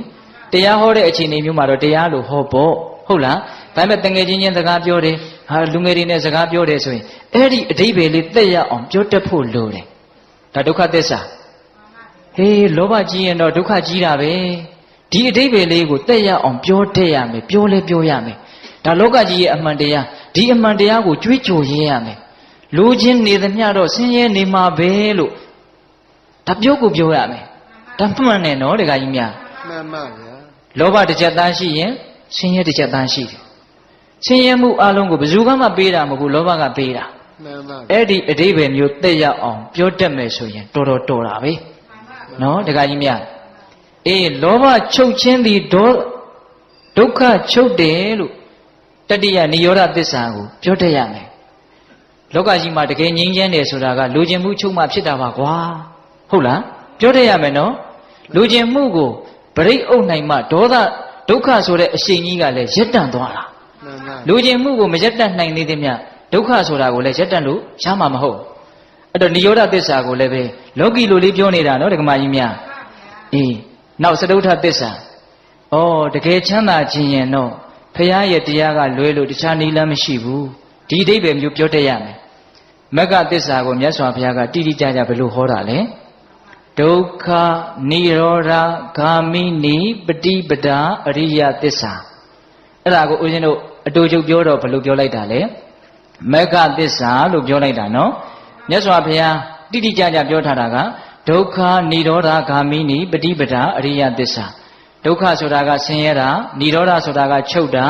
တရားဟောတဲ့အခြေအနေမျိုးမှာတော့တရားလို့ဟောပေါ့ဟုတ်လားဒါပေမဲ့တငယ်ချင်းချင်းစကားပြောတယ်ဟာလူငယ်တွေနဲ့စကားပြောတယ်ဆိုရင်အဲ့ဒီအဓိပ္ပာယ်လေးတက်ရအောင်ပြောတတ်ဖို့လိုတယ်ဒါဒုက္ခသစ္စာဟေးလောဘကြီးရင်တော့ဒုက္ခကြီးတာပဲဒီအဓိပ္ပာယ်လေးကိုတက်ရအောင်ပြောတတ်ရမယ်ပြောလဲပြောရမယ်ဒါလောကကြီးရဲ့အမှန်တရားဒီအမှန်တရားကိုကြွေးကြော်ရရမယ်လူချင်းနေသမျှတော့ဆင်းရဲနေမှာပဲလို့ဒါပြောကိုပြောရမယ်ဒါမှန်တယ်နော်တခါကြီးများမှန်ပါဗျာလောဘတစ်ချက်သားရှိရင်ဆင်းရဲတစ်ချက်သားရှိတယ်ဆင်းရဲမှုအလုံးကိုဘယ်သူမှပေးတာမဟုတ်ဘူးလောဘကပေးတာမှန်ပါအဲ့ဒီအဓိပ္ပာယ်မျိုးသိရအောင်ပြောတတ်မယ်ဆိုရင်တော်တော်တော်တာပဲနော်တခါကြီးများအေးလောဘချုပ်ခြင်းသည်ဒုက္ခချုပ်တယ်လို့တတိယနိရောဓသစ္စာကိုပြောတတ်ရမယ်လောကကြီးမှာတကယ်ငြိမ်းချမ်းတယ်ဆိုတာကလူကျင်မှုချုပ်မှဖြစ်တာပါကွာဟုတ်လားပြောတတ်ရမယ်နော်လူကျင်မှုကိုပရိအုပ်နိုင်မှဒေါသဒုက္ခဆိုတဲ့အရှိန်ကြီးကလည်းရက်တန့်သွားတာလူကျင်မှုကိုမရက်တန့်နိုင်သေးသည်မြဒုက္ခဆိုတာကိုလည်းရက်တန့်လို့ရမှာမဟုတ်အဲ့တော့နိရောဓသစ္စာကိုလည်းပဲလောကီလိုလေးပြောနေတာနော်ဓမ္မကြီးများအေးနောက်စတုထသစ္စာဩတကယ်ချမ်းသာခြင်းရင်တော့ဖရာရဲ့တရားကလွဲလို့တခြားနည်းလမ်းမရှိဘူးဒီအဓိပ္ပာယ်မျိုးပြောတတ်ရမယ်မဂ္ဂသစ္စာကိုမြတ်စွာဘုရားကတိတိကျကျဘယ်လိုဟောတာလဲဒုက္ခនិရောဓဂာမိနိပฏิပဒါအရိယသစ္စာအဲ့ဒါကိုဦးဇင်းတို့အတူချုပ်ပြောတော့ဘယ်လိုပြောလိုက်တာလဲမဂ္ဂသစ္စာလို့ပြောလိုက်တာနော်မြတ်စွာဘုရားတိတိကျကျပြောထားတာကဒုက္ခនិရောဓဂာမိနိပฏิပဒါအရိယသစ္စာဒုက္ခဆိုတာကဆင်းရဲတာនិရောဓဆိုတာကချုပ်တာ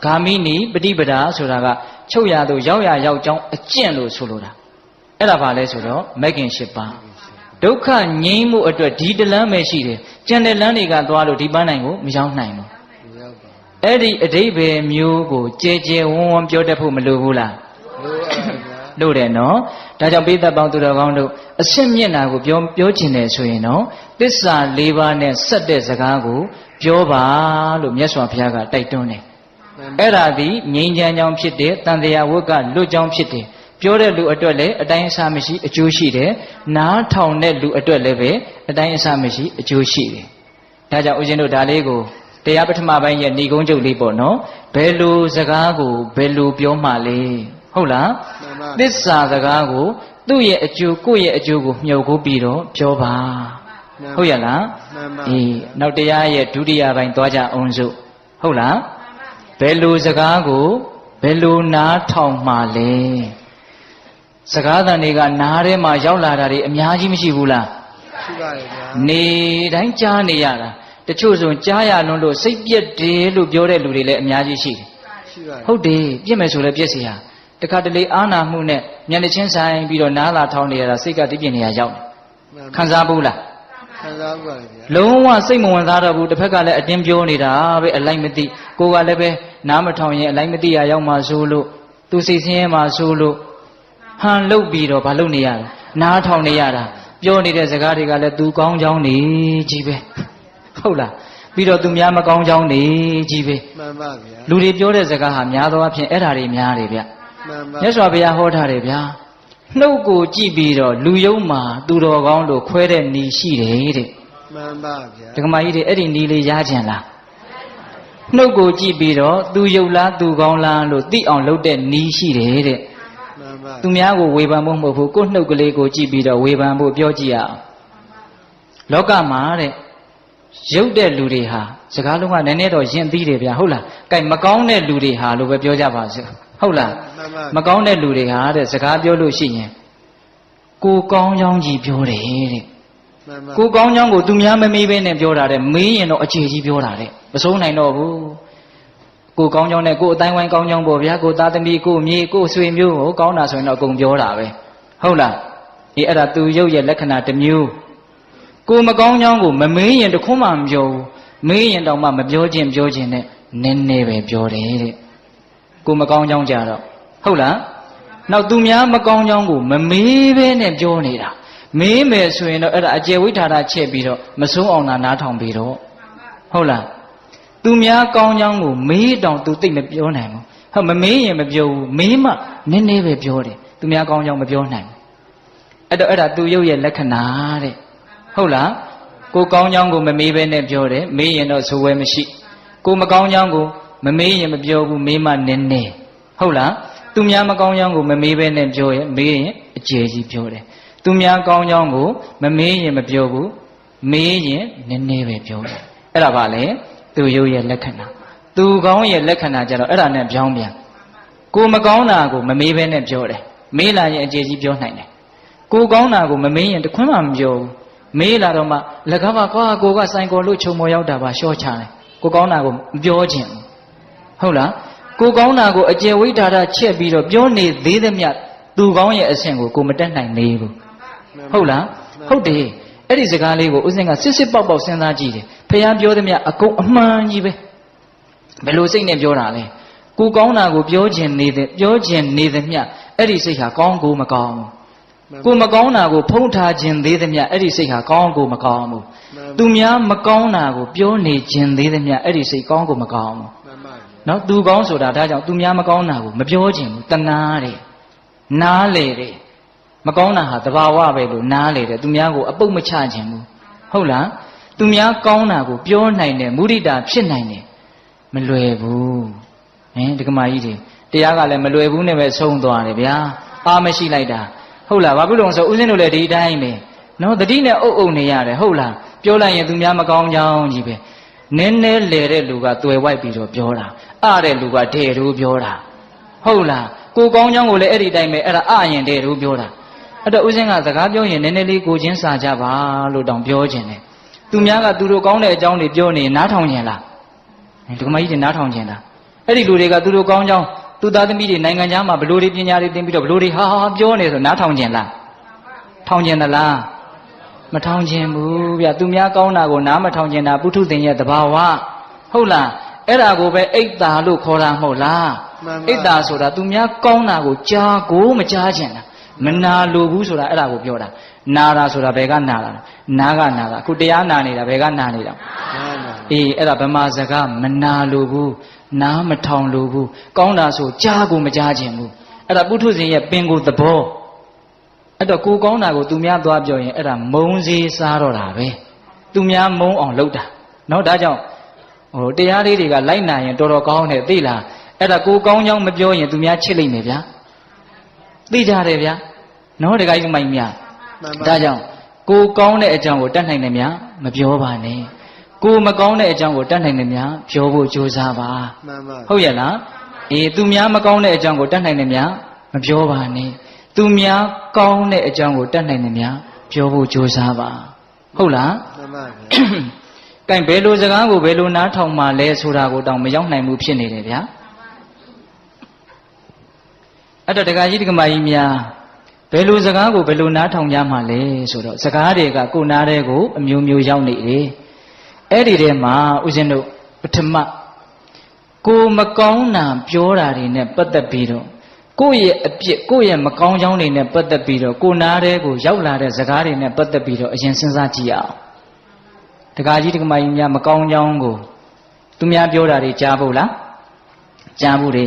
ဂာမိနိပฏิပဒါဆိုတာကချုပ်ရသို့ရောက်ရရောက်ကြောင်းအကျင့်လို့ဆိုလိုတာအဲ့ဒါဘာလဲဆိုတော့မဂ္ဂင်၈ပါးဒုက္ခငြိမ်းမှုအတွက်ဒီတလမ်းပဲရှိတယ်ကျန်တဲ့လမ်းတွေကသွားလို့ဒီပန်းနိုင်ကိုမရောက်နိုင်ဘူးအဲ့ဒီအဓိပ္ပာယ်မျိုးကိုကြဲကြဲဝန်းဝန်းပြောတတ်ဖို့မလိုဘူးလားလိုတယ်နော်ဒါကြောင့်ပိဿပေါင်းသူတော်ကောင်းတို့အရှင်းမျက်နာကိုပြောချင်တယ်ဆိုရင်တော့သစ္စာ၄ပါးနဲ့ဆက်တဲ့စကားကိုပြောပါလို့မြတ်စွာဘုရားကတိုက်တွန်းတယ်အဲ့ဒါသည်ငြိမ်းချမ်းကြောင်းဖြစ်တဲ့တန်တရားဝတ်ကလွတ်ကြောင်းဖြစ်တယ်ပြောတဲ့လူအတွက်လည်းအတိုင်းအဆမရှိအကျိုးရှိတယ်နားထောင်တဲ့လူအတွက်လည်းပဲအတိုင်းအဆမရှိအကျိုးရှိတယ်ဒါကြောင့်ဦးဇင်းတို့ဒါလေးကိုတရားပထမပိုင်းရဲ့ဏိဂုံးချုပ်လေးပေါ့နော်ဘယ်လိုစကားကိုဘယ်လိုပြောမှလဲဟုတ်လားသစ္စာစကားကိုသူ့ရဲ့အကျိုးကိုယ့်ရဲ့အကျိုးကိုမြှုပ်ကိုပြီးတော့ပြောပါဟုတ်ရလားအေးနောက်တရားရဲ့ဒုတိယပိုင်းသွားကြအောင်စို့ဟုတ်လားဘယ်လိုစကားကိုဘယ်လိုနားထောင်မှလဲစကားသံတွေကနားထဲမှာရောက်လာတာတွေအများကြီးမရှိဘူးလားရှိပါရဲ့ဗျာနေတိုင်းကြားနေရတာတချို့ဆိုကြားရလွန်းလို့စိတ်ပြက်တယ်လို့ပြောတဲ့လူတွေလည်းအများကြီးရှိတယ်ရှိပါဟုတ်တယ်ပြက်မယ်ဆိုလည်းပြက်စီဟာတခါတလေအာနာမှုနဲ့မျက်နှာချင်းဆိုင်ပြီးတော့နားလာထောင်းနေရတာစိတ်ကတိပြင်းနေရရောက်တယ်ခံစားဘူးလားခံစားပါရဲ့ဗျာလုံးဝစိတ်မဝင်စားတော့ဘူးတစ်ဖက်ကလည်းအတင်းပြောနေတာပဲအလိုက်မသိကိုကလည်းပဲနားမထောင်ရင်အလိုက်မသိရရောက်မှဆိုလို့သူစိတ်ဆင်းရဲမှဆိုလို့ဟန်လုတ်ပြီးတော့ဘာလုပ်နေရလဲနားထောင်နေရတာပြောနေတဲ့စကားတွေကလည်းသူကောင်းကြောင်းနေကြီးပဲဟုတ်လားပြီးတော့သူများမကောင်းကြောင်းနေကြီးပဲမှန်ပါဗျာလူတွေပြောတဲ့စကားဟာများသောအားဖြင့်အဲ့ဓာတွေများတယ်ဗျမှန်ပါမြတ်စွာဘုရားဟောထားတယ်ဗျာနှုတ်ကိုကြည့်ပြီးတော့လူယုံမှာသူတော်ကောင်းလို့ခွဲတဲ့နီရှိတယ်တဲ့မှန်ပါဗျာဒကမာကြီးတွေအဲ့ဒီနီလေးရားခြင်းလားနှုတ်ကိုကြည့်ပြီးတော့သူယုတ်လားသူကောင်းလားလို့သိအောင်လုပ်တဲ့နီရှိတယ်တဲ့သူများကိုဝေဖန်ဖို့မဟုတ်ဘူးကိုယ်နှုတ်ကလေးကိုကြည့်ပြီးတော့ဝေဖန်ဖို့ပြောကြည့်ရအောင်လောကမှာတဲ့ရုပ်တဲ့လူတွေဟာစကားလုံးကနည်းနည်းတော့ယဉ်သီးတယ်ဗျာဟုတ်လား။ကဲမကောင်းတဲ့လူတွေဟာလို့ပဲပြောကြပါစို့ဟုတ်လား။မကောင်းတဲ့လူတွေဟာတဲ့စကားပြောလို့ရှိရင်ကိုကောင်းကြောင်းကြီးပြောတယ်တဲ့။ကိုကောင်းကြောင်းကိုသူများမမေးဘဲနဲ့ပြောတာတဲ့မေးရင်တော့အခြေကြီးပြောတာတဲ့မစိုးနိုင်တော့ဘူး။ကိုကောင်းကြောင်းနဲ့ကိုအတိုင်းဝိုင်းကောင်းကြောင်းပေါ့ဗျာကိုသားသမီးကိုမြေကိုဆွေမျိုးကိုကောင်းတာဆိုရင်တော့အကုန်ပြောတာပဲဟုတ်လား ဒီအဲ့ဒါသူရုပ်ရဲ့လက္ခဏာတစ်မျိုးကိုမကောင်းကြောင်းကိုမမေးရင်တခွန်းမှမပြောဘူးမေးရင်တော့မှမပြောခြင်းနဲ့နည်းနည်းပဲပြောတယ်တဲ့ကိုမကောင်းကြောင်းကြတော့ဟုတ်လားနောက်သူများမကောင်းကြောင်းကိုမမေးဘဲနဲ့ပြောနေတာမေးမယ်ဆိုရင်တော့အဲ့ဒါအကျေဝိထာရချက်ပြီးတော့မဆုံးအောင်နားထောင်ပြီးတော့ဟုတ်လားသူများကောင်းကြောင်းကိုမေးတောင်သူသိမပြောနိုင်ဘူးဟုတ်မမေးရင်မပြောဘူးမေးမှနည်းနည်းပဲပြောတယ်သူများကောင်းကြောင်းမပြောနိုင်ဘူးအဲ့တော့အဲ့ဒါသူရုပ်ရဲ့လက္ခဏာတဲ့ဟုတ်လားကိုကောင်းကြောင်းကိုမမေးဘဲနဲ့ပြောတယ်မေးရင်တော့ဆိုဝဲမရှိကိုမကောင်းကြောင်းကိုမမေးရင်မပြောဘူးမေးမှနည်းနည်းဟုတ်လားသူများမကောင်းကြောင်းကိုမမေးဘဲနဲ့ပြောရင်မေးရင်အကျယ်ကြီးပြောတယ်သူများကောင်းကြောင်းကိုမမေးရင်မပြောဘူးမေးရင်နည်းနည်းပဲပြောတယ်အဲ့ဒါပါလေသူရုပ်ရဲ့လက္ခဏာသူကောင်းရဲ့လက္ခဏာကြတော့အဲ့ဒါနဲ့ပြောင်းပြန်ကိုမကောင်းတာကိုမမေးဘဲနဲ့ပြောတယ်မေးလာရင်အကျယ်ကြီးပြောနိုင်တယ်ကိုကောင်းတာကိုမမေးရင်တခွန်းမှမပြောဘူးမေးလာတော့မှလက်ကားပါကွာကိုကစိုင်ကော်လို့ခြုံမော်ရောက်တာပါရှော့ချတယ်ကိုကောင်းတာကိုမပြောခြင်းဟုတ်လားကိုကောင်းတာကိုအကျယ်ဝိထာရချက်ပြီးတော့ပြောနေသေးသမျှသူကောင်းရဲ့အဆင့်ကိုမတက်နိုင်သေးဘူးဟုတ်လားဟုတ်တယ်အဲ့ဒီစကားလေးကိုဥစဉ်ကစစ်ပေါက်စဉ်းစားကြည့်တယ်ဖះပြောသမျှအကုန်အမှန်ကြီးပဲဘယ်လိုစိတ်နဲ့ပြောတာလဲကိုကောင်းတာကိုပြောခြင်းနေသမျှအဲ့ဒီစိတ်ဟာကောင်းကိုမကောင်းဘူးကိုမကောင်းတာကိုဖုံးထားခြင်းသေးသမျှအဲ့ဒီစိတ်ဟာကောင်းကိုမကောင်းဘူးသူများမကောင်းတာကိုပြောနေခြင်းသေးသမျှအဲ့ဒီစိတ်ကောင်းကိုမကောင်းဘူးနော်သူကောင်းဆိုတာဒါကြောင့်သူများမကောင်းတာကိုမပြောခြင်းဘူးတနာတယ်နားလေတယ်မကောင်းတာဟာသဘာဝပဲလို့နားလေတယ်သူများကိုအပုတ်မချခြင်းဘူးဟုတ်လားသူများကောင်းတာကိုပြောနိုင်တယ်မုဒိတာဖြစ်နိုင်တယ်မလွယ်ဘူးဒကမာကြီးတွေတရားကလည်းမလွယ်ဘူးနဲ့ပဲဆုံးသွားတယ်ဗျာအားမရှိလိုက်တာဟုတ်လားဘာဖြစ်လို့ဆိုဦးဇင်းတို့လည်းဒီအတိုင်းပဲနော်တတိနဲ့အုပ်နေရတယ်ဟုတ်လားပြောလိုက်ရင်သူများမကောင်းကြောင်းကြီးပဲနည်းနည်းလေတဲ့လူကတွယ်ဝိုက်ပြီးတော့ပြောတာအတဲ့လူကဒဲတို့ပြောတာဟုတ်လားကိုကောင်းကြောင်းကိုလည်းအဲ့ဒီတိုင်းပဲအဲ့ဒါအရင်ဒဲတို့ပြောတာအဲ့တော့ဦးဇင်းကစကားပြောရင်နည်းနည်းလေးကိုချင်းစာကြပါလို့တောင်ပြောခြင်းတယ်သူများကသူတို့ကောင်းတဲ့အကြောင်းတွေပြောနေနားထောင်ခြင်းလားဒီကမကြီးတွေနားထောင်ခြင်းလားအဲ့ဒီလူတွေကသူတို့ကောင်းကြောင်းသူသားသမီးတွေနိုင်ငံခြားမှာဘလို့တွေပညာတွေသင်ပြီးတော့ဘလို့တွေဟာပြောနေဆိုနားထောင်ခြင်းလားထောင်ခြင်းသလားမထောင်ခြင်းဘူးဗျသူများကောင်းတာကိုနားမထောင်ခြင်းတာပုထုသင်ရဲ့သဘာဝဟုတ်လားအဲ့ဒါကိုပဲအိတ်တာလို့ခေါ်တာမဟုတ်လားအိတ်တာဆိုတာသူများကောင်းတာကိုကြားကိုမကြားခြင်းတာမနာလိုဘူးဆိုတာအဲ့ဒါကိုပြောတာနာတာဆိုတာဘယ်ကနာတာနာကနာတာအခုတရားနာနေတာဘယ်ကနာနေတာအေးအဲ့ဒါဗမာစကားမနာလိုဘူးနားမထောင်လိုဘူးကောင်းတာဆိုကြားကိုမကြားခြင်းဘူးအဲ့ဒါပုထုဇဉ်ရဲ့ပင်ကိုယ်သဘောအဲ့တော့ကိုကောင်းတာကိုသူများသွားပြောရင်အဲ့ဒါမုံစေးစားတော့တာပဲသူများမုံအောင်လုပ်တာနော်ဒါကြောင့်တရားလေးတွေကလိုက်နာရင်တော်တော်ကောင်းတယ်သိလားအဲ့ဒါကိုကောင်းကြောင်းမပြောရင်သူများချစ်လိမ့်မယ်ဗျာသိကြတယ်ဗျာနော်တခါကြီးမိုင်းများဒါကြောင့်ကိုကောင်းတဲ့အကြောင်းကိုတတ်နိုင်တယ်များမပြောပါနဲ့ကိုမကောင်းတဲ့အကြောင်းကိုတတ်နိုင်တယ်များပြောဖို့ကြိုးစားပါဟုတ်ရဲ့လားအေးသူများမကောင်းတဲ့အကြောင်းကိုတတ်နိုင်တယ်များမပြောပါနဲ့သူများကောင်းတဲ့အကြောင်းကိုတတ်နိုင်တယ်များပြောဖို့ကြိုးစားပါဟုတ်လားမှန်ပါဗျာကဲဘယ်လိုစကားကိုဘယ်လိုနားထောင်မှလဲဆိုတာကိုတောင်မရောက်နိုင်ဘူးဖြစ်နေတယ်ဗျာအဲ့တော့ဒကာကြီးဒကမကြီးများဘယ်လိုစကားကိုဘယ်လိုနားထောင်ကြမှာလဲဆိုတော့စကားတွေကကိုနားတဲ့ကိုအမျိုးမျိုးရောက်နေတယ်အဲ့ဒီထဲမှာဦးဇင်းတို့ပထမကိုမကောင်းတာပြောတာတွေနဲ့ပတ်သက်ပြီးတော့ကိုယ့်ရဲ့အပြစ်ကိုယ့်ရဲ့မကောင်းကြောင်းတွေနဲ့ပတ်သက်ပြီးတော့ကိုနားတဲ့ကိုရောက်လာတဲ့စကားတွေနဲ့ပတ်သက်ပြီးတော့အရင်စဉ်းစားကြည့်အောင်ဒကာကြီးဒကမကြီးများမကောင်းကြောင်းကိုသူများပြောတာတွေကြားဖို့လားကြားဘူးလေ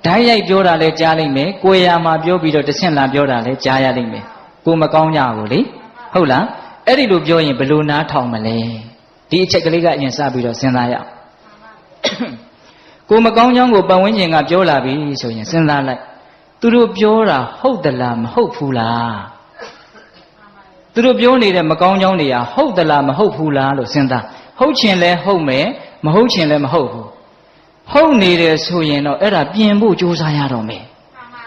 ဓာတ်ရိုက်ပြောတာလဲကြားလိမ့်မယ်ကိုယ်ရာမှာပြောပြီးတော့တဆင့်လာပြောတာလဲကြားရလိမ့်မယ်ကိုမကောင်းကြဘူးလေဟုတ်လားအဲ့ဒီလိုပြောရင်ဘယ်လိုနားထောင်မလဲဒီအချက်ကလေးကအရင်စပြီးတော့စဉ်းစားရအောင်ကိုမကောင်းကြောင်းကိုပတ်ဝန်းကျင်ကပြောလာပြီဆိုရင်စဉ်းစားလိုက်သူတို့ပြောတာဟုတ်သလားမဟုတ်ဘူးလားသူတို့ပြောနေတဲ့မကောင်းကြောင်းတွေကဟုတ်သလားမဟုတ်ဘူးလားလို့စဉ်းစားဟုတ်ချင်လဲဟုတ်မယ်မဟုတ်ချင်လဲမဟုတ်ဘူးဟုတ်နေတယ်ဆိုရင်တော့အဲ့ဒါပြင်ဖို့ကြိုးစားရတော့မယ်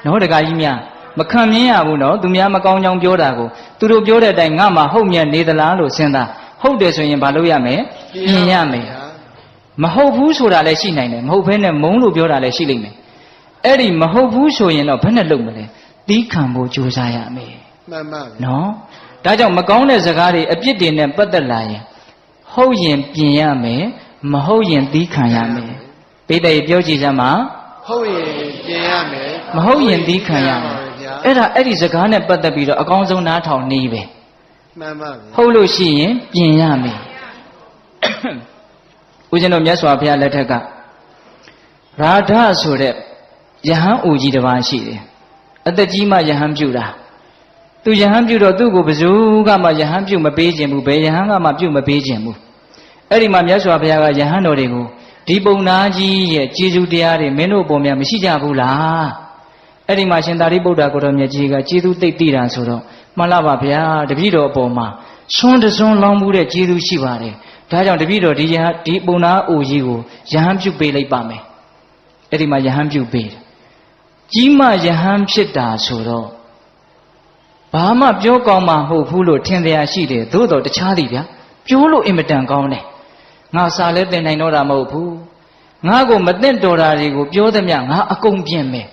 နော်တခါကြီးများမခံမြင်ရဘူးနော်သူများမကောင်းကြောင်းပြောတာကိုသူတို့ပြောတဲ့အတိုင်းငါမှဟုတ်မြတ်နေသလားလို့စဉ်းစားဟုတ်တယ်ဆိုရင်ဘာလုပ်ရမလဲပြင်ရမယ်မဟုတ်ဘူးဆိုတာလည်းရှိနိုင်တယ်မဟုတ်ဘဲနဲ့မုန်းလို့ပြောတာလည်းရှိလိမ့်မယ်အဲ့ဒီမဟုတ်ဘူးဆိုရင်တော့ဘယ်နဲ့လုပ်မလဲသီးခံဖို့ကြိုးစားရမယ် မှန်ပါဗျာ နော်ဒါကြောင့်မကောင်းတဲ့စကားတွေအပြစ်တွေနဲ့ပတ်သက်လာရင်ဟုတ်ရင်ပြင်ရမယ်မဟုတ်ရင်သီးခံရမယ်ပိဋကပြောကြည့်စမ်းပါ ဟုတ်ရင်ပြင်ရမယ် မဟုတ်ရင်သီးခံရမယ်အဲ့ဒီစကားနဲ့ပတ်သက်ပြီးတော့အကောင်းဆုံးနားထောင်နေပဲ မှန်ပါဗျာ ဟုတ်လို့ရှိရင်ပြင်ရမယ်ဦးဇင်းတို့မြတ်စွာဘုရားလက်ထက်ကရာဓဆိုတဲ့ယဟန်အိုကြီးတစ်ပါးရှိတယ်အသက်ကြီးမှယဟန်ပြုတာသူယဟန်ပြုတော့သူ့ကိုဘယ်သူကမှယဟန်ပြုမပေးခြင်းဘူးဘယ်ယဟန်ကမှပြုမပေးခြင်းဘူးအဲ့ဒီမှာမြတ်စွာဘုရားကယဟန်တော်တွေကိုဒီပုံနာကြီးရဲ့ကျေးဇူးတရားတွေမင်းတို့ပုံများမရှိကြဘူးလားအဲ့ဒီမှာရှင်သာရိပုတ္တရာကိုတော်မြတ်ကြီးကကျေးဇူးသိသိတာဆိုတော့မှန်လားပါဗျာတပည့်တော်အပေါ်မှာဆွန်းတဆွန်းလောင်းမှုတဲ့ကျေးဇူးရှိပါတယ်ဒါကြောင့်တပည့်တော်ဒီပုံနာအိုကြီးကိုယဟန်ပြုပေးလိုက်ပါမယ်အဲ့ဒီမှာယဟန်ပြုပေးတယ်ကြီးမယဟန်ဖြစ်တာဆိုတော့ဘာမှပြောကောင်းမှာမဟုတ်ဘူးလို့ထင်တရားရှိတယ်သို့တော့တခြားသည်ဗျာပြောလို့အင်မတန်ကောင်းတယ်ငါစာလဲသင်နိုင်တော့တာမဟုတ်ဘူးငါကိုမသိတော်တာတွေကိုပြောသမျှငါအကုန်ပြင်မယ်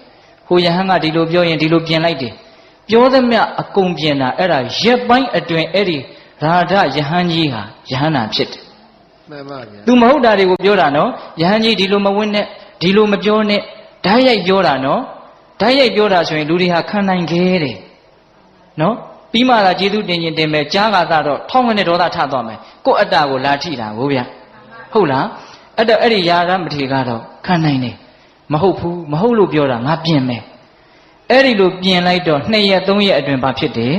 ဟိုယဟန်ကဒီလိုပြောရင်ဒီလိုပြင်လိုက်တယ်ပြောသမျှအကုန်ပြင်တာအဲ့ဒါရက်ပိုင်းအတွင်းအဲ့ဒီရာဓယဟန်ကြီးဟာယဟန်နာဖြစ်တယ်မှန်ပါဗျာ သူမဟုတ်တာတွေကိုပြောတာနော်ယဟန်ကြီးဒီလိုမဝင့်နဲ့ဒီလိုမပြောနဲ့ဓာတ်ရိုက်ပြောတာနော်ဓာတ်ရိုက်ပြောတာဆိုရင်လူတွေဟာခံနိုင်ခဲ့တယ်နော်ပြီးမှသာကျေးဇူးတင်ရင်တင်မယ်ကြားကသာတော့ထောင်းကနေဒေါသထသွားမယ်ကိုယ့်အတ္တကိုလာထိတာကိုဗျဟုတ်လားအဲ့ဒီယာရမထေကတော့ခံနိုင်တယ်မဟုတ်ဘူးမဟုတ်လို့ပြောတာငါပြင်မယ်အဲ့ဒီလိုပြင်လိုက်တော့2ရက်3ရက်အတွင်းဘာဖြစ်တယ်